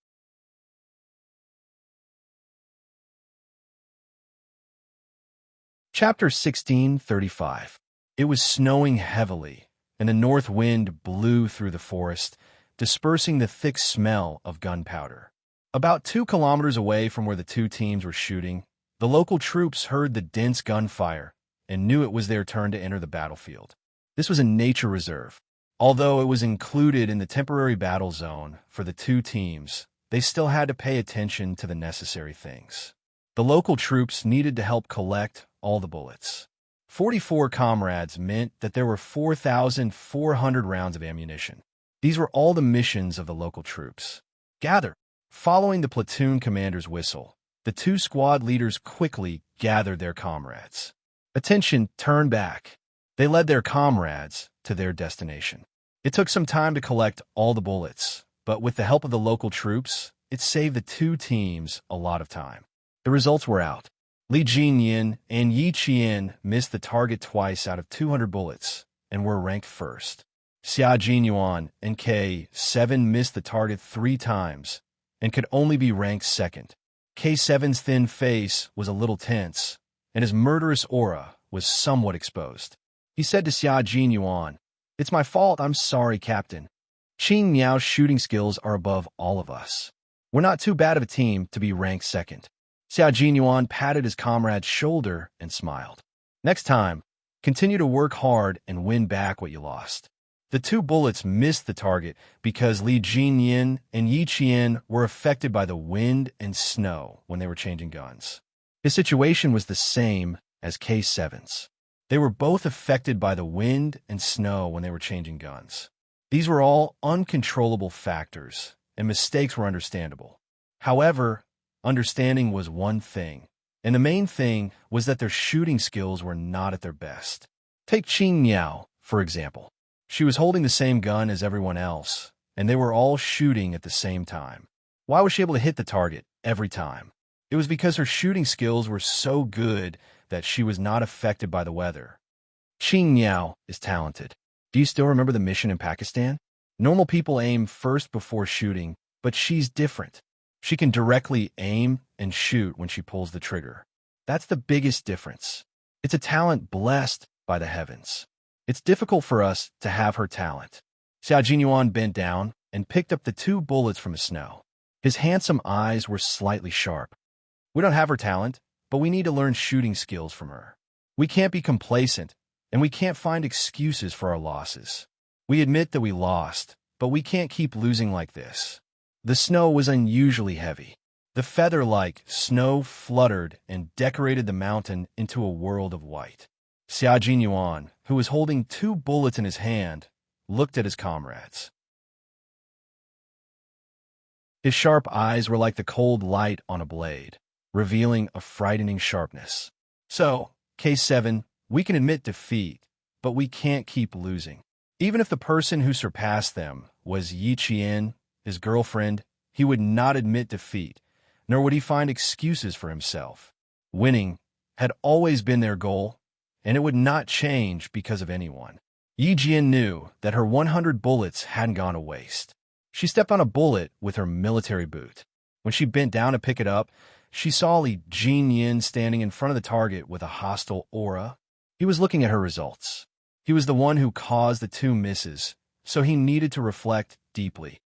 Chapter 16:35. It was snowing heavily, and a north wind blew through the forest, dispersing the thick smell of gunpowder. About 2 kilometers away from where the two teams were shooting, the local troops heard the dense gunfire and knew it was their turn to enter the battlefield. This was a nature reserve. Although it was included in the temporary battle zone for the two teams, they still had to pay attention to the necessary things. The local troops needed to help collect all the bullets. 44 comrades meant that there were 4,400 rounds of ammunition. These were all the missions of the local troops. Gather. Following the platoon commander's whistle, the two squad leaders quickly gathered their comrades. Attention, turn back. They led their comrades to their destination. It took some time to collect all the bullets, but with the help of the local troops, it saved the two teams a lot of time. The results were out. Li Jinyin and Yi Qian missed the target twice out of 200 bullets and were ranked first. Xia Jinyuan and K7 missed the target 3 times and could only be ranked second. K7's thin face was a little tense, and his murderous aura was somewhat exposed. He said to Xia Jinyuan, "It's my fault, I'm sorry, Captain. Qing Miao's shooting skills are above all of us. We're not too bad of a team to be ranked second." Xia Jinyuan patted his comrade's shoulder and smiled. "Next time, continue to work hard and win back what you lost." The 2 bullets missed the target because Li Jinyin and Yi Qian were affected by the wind and snow when they were changing guns. His situation was the same as K7's. They were both affected by the wind and snow when they were changing guns. These were all uncontrollable factors, and mistakes were understandable. However, understanding was one thing, and the main thing was that their shooting skills were not at their best. Take Qing Miao, for example. She was holding the same gun as everyone else, and they were all shooting at the same time. Why was she able to hit the target every time? It was because her shooting skills were so good that she was not affected by the weather. Qing Miao is talented. Do you still remember the mission in Pakistan? Normal people aim first before shooting, but she's different. She can directly aim and shoot when she pulls the trigger. That's the biggest difference. It's a talent blessed by the heavens. It's difficult for us to have her talent. Xia Jinyuan bent down and picked up the 2 bullets from the snow. His handsome eyes were slightly sharp. "We don't have her talent, but we need to learn shooting skills from her. We can't be complacent, and we can't find excuses for our losses. We admit that we lost, but we can't keep losing like this." The snow was unusually heavy. The feather-like snow fluttered and decorated the mountain into a world of white. Xia Jinyuan, who was holding 2 bullets in his hand, looked at his comrades. His sharp eyes were like the cold light on a blade, revealing a frightening sharpness. "So, K7, we can admit defeat, but we can't keep losing." Even if the person who surpassed them was Yi Qian, his girlfriend, he would not admit defeat, nor would he find excuses for himself. Winning had always been their goal, and it would not change because of anyone. Yi Jian knew that her 100 bullets hadn't gone to waste. She stepped on a bullet with her military boot. When she bent down to pick it up, she saw Li Jinyin standing in front of the target with a hostile aura. He was looking at her results. He was the one who caused the 2 misses, so he needed to reflect deeply.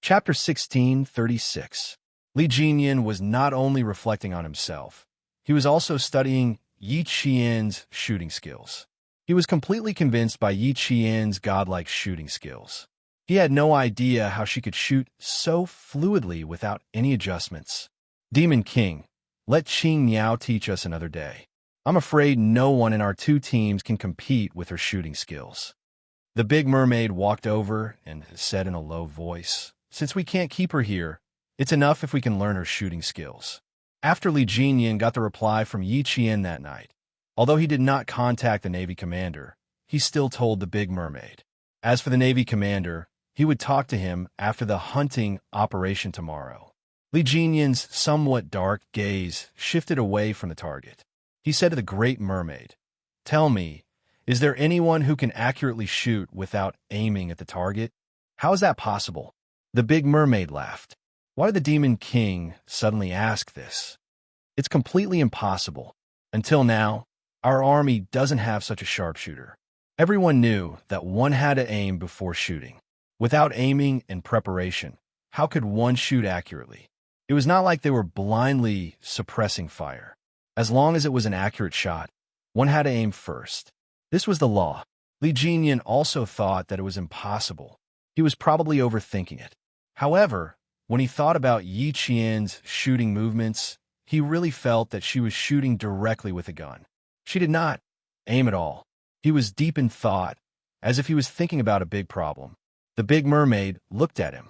Chapter 16:36. Li Jinyin was not only reflecting on himself, he was also studying Yi Qian's shooting skills. He was completely convinced by Yi Qian's godlike shooting skills. He had no idea how she could shoot so fluidly without any adjustments. "Demon King, let Qing Miao teach us another day. I'm afraid no one in our 2 teams can compete with her shooting skills." The big mermaid walked over and said in a low voice, "Since we can't keep her here, it's enough if we can learn her shooting skills." After Li Jinyin got the reply from Yi Qian that night, although he did not contact the Navy commander, he still told the big mermaid. As for the Navy commander, he would talk to him after the hunting operation tomorrow. Li Jinyan's somewhat dark gaze shifted away from the target. He said to the Great Mermaid, "Tell me, is there anyone who can accurately shoot without aiming at the target? How is that possible?" The Big Mermaid laughed. Why did the Demon King suddenly ask this? It's completely impossible. Until now, our army doesn't have such a sharpshooter. Everyone knew that one had to aim before shooting. Without aiming and preparation, how could one shoot accurately? It was not like they were blindly suppressing fire. As long as it was an accurate shot, one had to aim first. This was the law. Li Jinyan also thought that it was impossible. He was probably overthinking it. However, when he thought about Yi Qian's shooting movements, he really felt that she was shooting directly with a gun. She did not aim at all. He was deep in thought, as if he was thinking about a big problem. The Big Mermaid looked at him.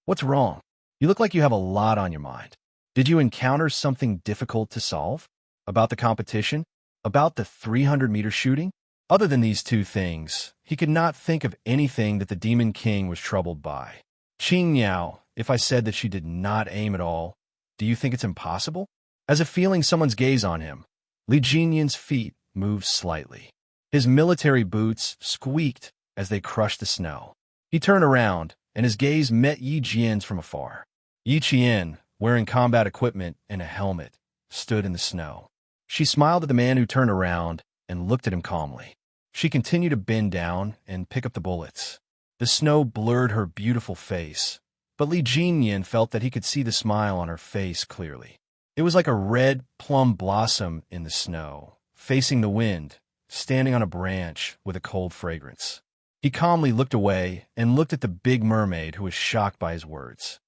"What's wrong? You look like you have a lot on your mind. Did you encounter something difficult to solve? About the competition? About the 300-meter shooting?" Other than these two things, he could not think of anything that the Demon King was troubled by. "Qing Niao, if I said that she did not aim at all, do you think it's impossible?" As if feeling someone's gaze on him, Li Jinyan's feet moved slightly. His military boots squeaked as they crushed the snow. He turned around, and his gaze met Yi Jian's from afar. Yi Qian, wearing combat equipment and a helmet, stood in the snow. She smiled at the man who turned around and looked at him calmly. She continued to bend down and pick up the bullets. The snow blurred her beautiful face, but Li Jinyan felt that he could see the smile on her face clearly. It was like a red plum blossom in the snow, facing the wind, standing on a branch with a cold fragrance. He calmly looked away and looked at the Big Mermaid, who was shocked by his words.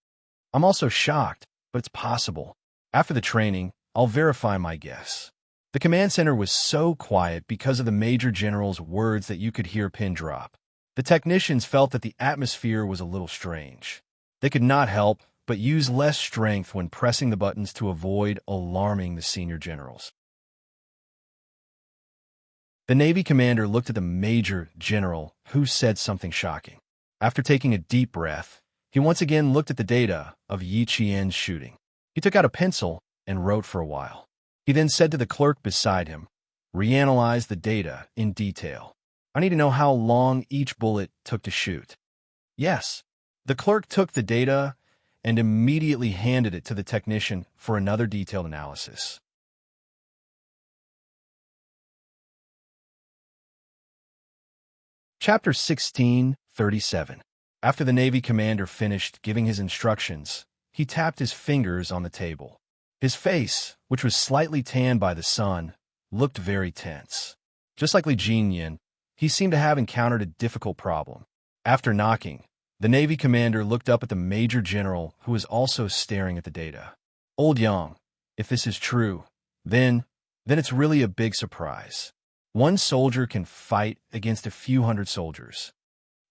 "I'm also shocked, but it's possible. After the training, I'll verify my guess." The command center was so quiet because of the Major General's words that you could hear a pin drop. The technicians felt that the atmosphere was a little strange. They could not help but use less strength when pressing the buttons to avoid alarming the senior generals. The Navy commander looked at the Major General, who said something shocking. After taking a deep breath, he once again looked at the data of Yi Qian's shooting. He took out a pencil and wrote for a while. He then said to the clerk beside him, "Reanalyze the data in detail. I need to know how long each bullet took to shoot." "Yes." The clerk took the data and immediately handed it to the technician for another detailed analysis. Chapter 16:37. After the Navy commander finished giving his instructions, he tapped his fingers on the table. His face, which was slightly tanned by the sun, looked very tense. Just like Li Jinyan, he seemed to have encountered a difficult problem. After knocking, the Navy commander looked up at the Major General, who was also staring at the data. "Old Yang, if this is true, then it's really a big surprise. One soldier can fight against a few hundred soldiers."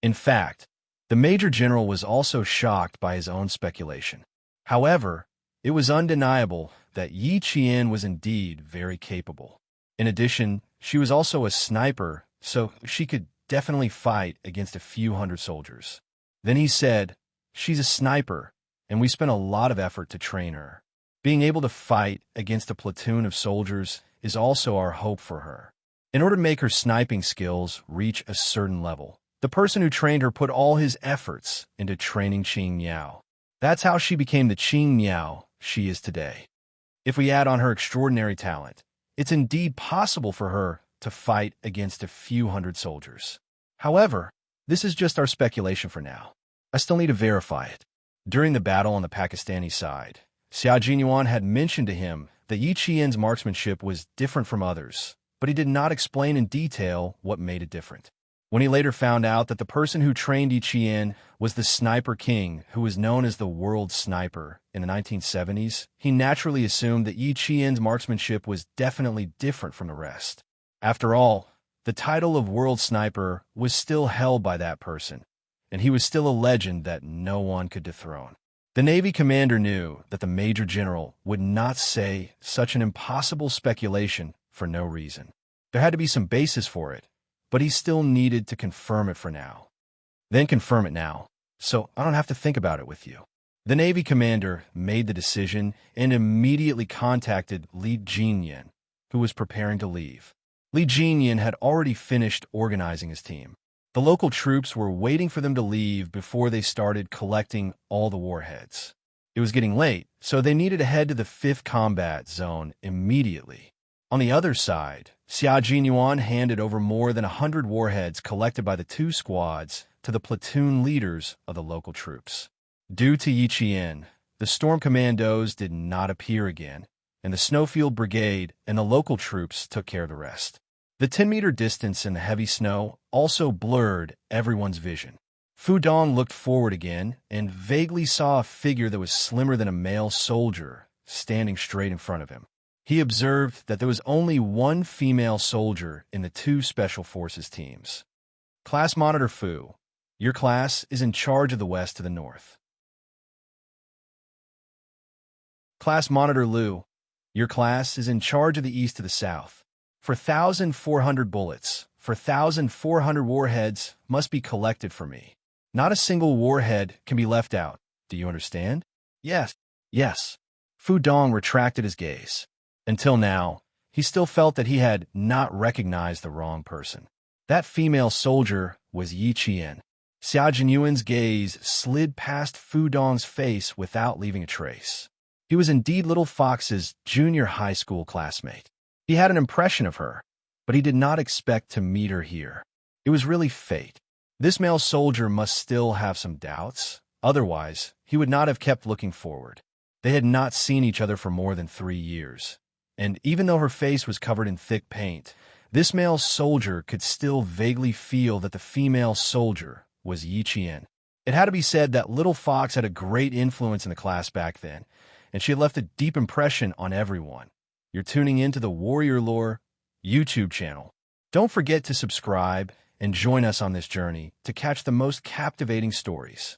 In fact, the Major General was also shocked by his own speculation. However, it was undeniable that Yi Qian was indeed very capable. In addition, she was also a sniper, so she could definitely fight against a few hundred soldiers. Then he said, "She's a sniper, and we spent a lot of effort to train her. Being able to fight against a platoon of soldiers is also our hope for her. In order to make her sniping skills reach a certain level, the person who trained her put all his efforts into training Qing Niao. That's how she became the Qing Niao she is today. If we add on her extraordinary talent, it's indeed possible for her to fight against a few hundred soldiers. However, this is just our speculation for now. I still need to verify it." During the battle on the Pakistani side, Xia Jinyuan had mentioned to him that Yi Qian's marksmanship was different from others, but he did not explain in detail what made it different. When he later found out that the person who trained Yi Qian was the Sniper King, who was known as the World Sniper in the 1970s, he naturally assumed that Yi Qian's marksmanship was definitely different from the rest. After all, the title of World Sniper was still held by that person, and he was still a legend that no one could dethrone. The Navy commander knew that the Major General would not say such an impossible speculation for no reason. There had to be some basis for it, but he still needed to confirm it for now. "Then confirm it now, so I don't have to think about it with you." The Navy commander made the decision and immediately contacted Li Jinyan, who was preparing to leave. Li Jinyan had already finished organizing his team. The local troops were waiting for them to leave before they started collecting all the warheads. It was getting late, so they needed to head to the 5th Combat Zone immediately. On the other side, Xia Jinyuan handed over more than 100 warheads collected by the 2 squads to the platoon leaders of the local troops. Due to Yi Qian, the Storm Commandos did not appear again, and the Snowfield Brigade and the local troops took care of the rest. The 10-meter distance in the heavy snow also blurred everyone's vision. Fu Dong looked forward again and vaguely saw a figure that was slimmer than a male soldier standing straight in front of him. He observed that there was only one female soldier in the 2 Special Forces teams. Class Monitor Fu, your class is in charge of the west to the north. Class Monitor Lu, your class is in charge of the east to the south. For 1,400 bullets, for 1,400 warheads must be collected for me. Not a single warhead can be left out. Do you understand? Yes. Yes. Fu Dong retracted his gaze. Until now, he still felt that he had not recognized the wrong person. That female soldier was Yi Qian. Xia Jinyuan's gaze slid past Fu Dong's face without leaving a trace. He was indeed Little Fox's junior high school classmate. He had an impression of her, but he did not expect to meet her here. It was really fate. This male soldier must still have some doubts. Otherwise, he would not have kept looking forward. They had not seen each other for more than 3 years. And even though her face was covered in thick paint, this male soldier could still vaguely feel that the female soldier was Yi Qian. It had to be said that Little Fox had a great influence in the class back then, and she had left a deep impression on everyone. You're tuning into the Warrior Lore YouTube channel. Don't forget to subscribe and join us on this journey to catch the most captivating stories.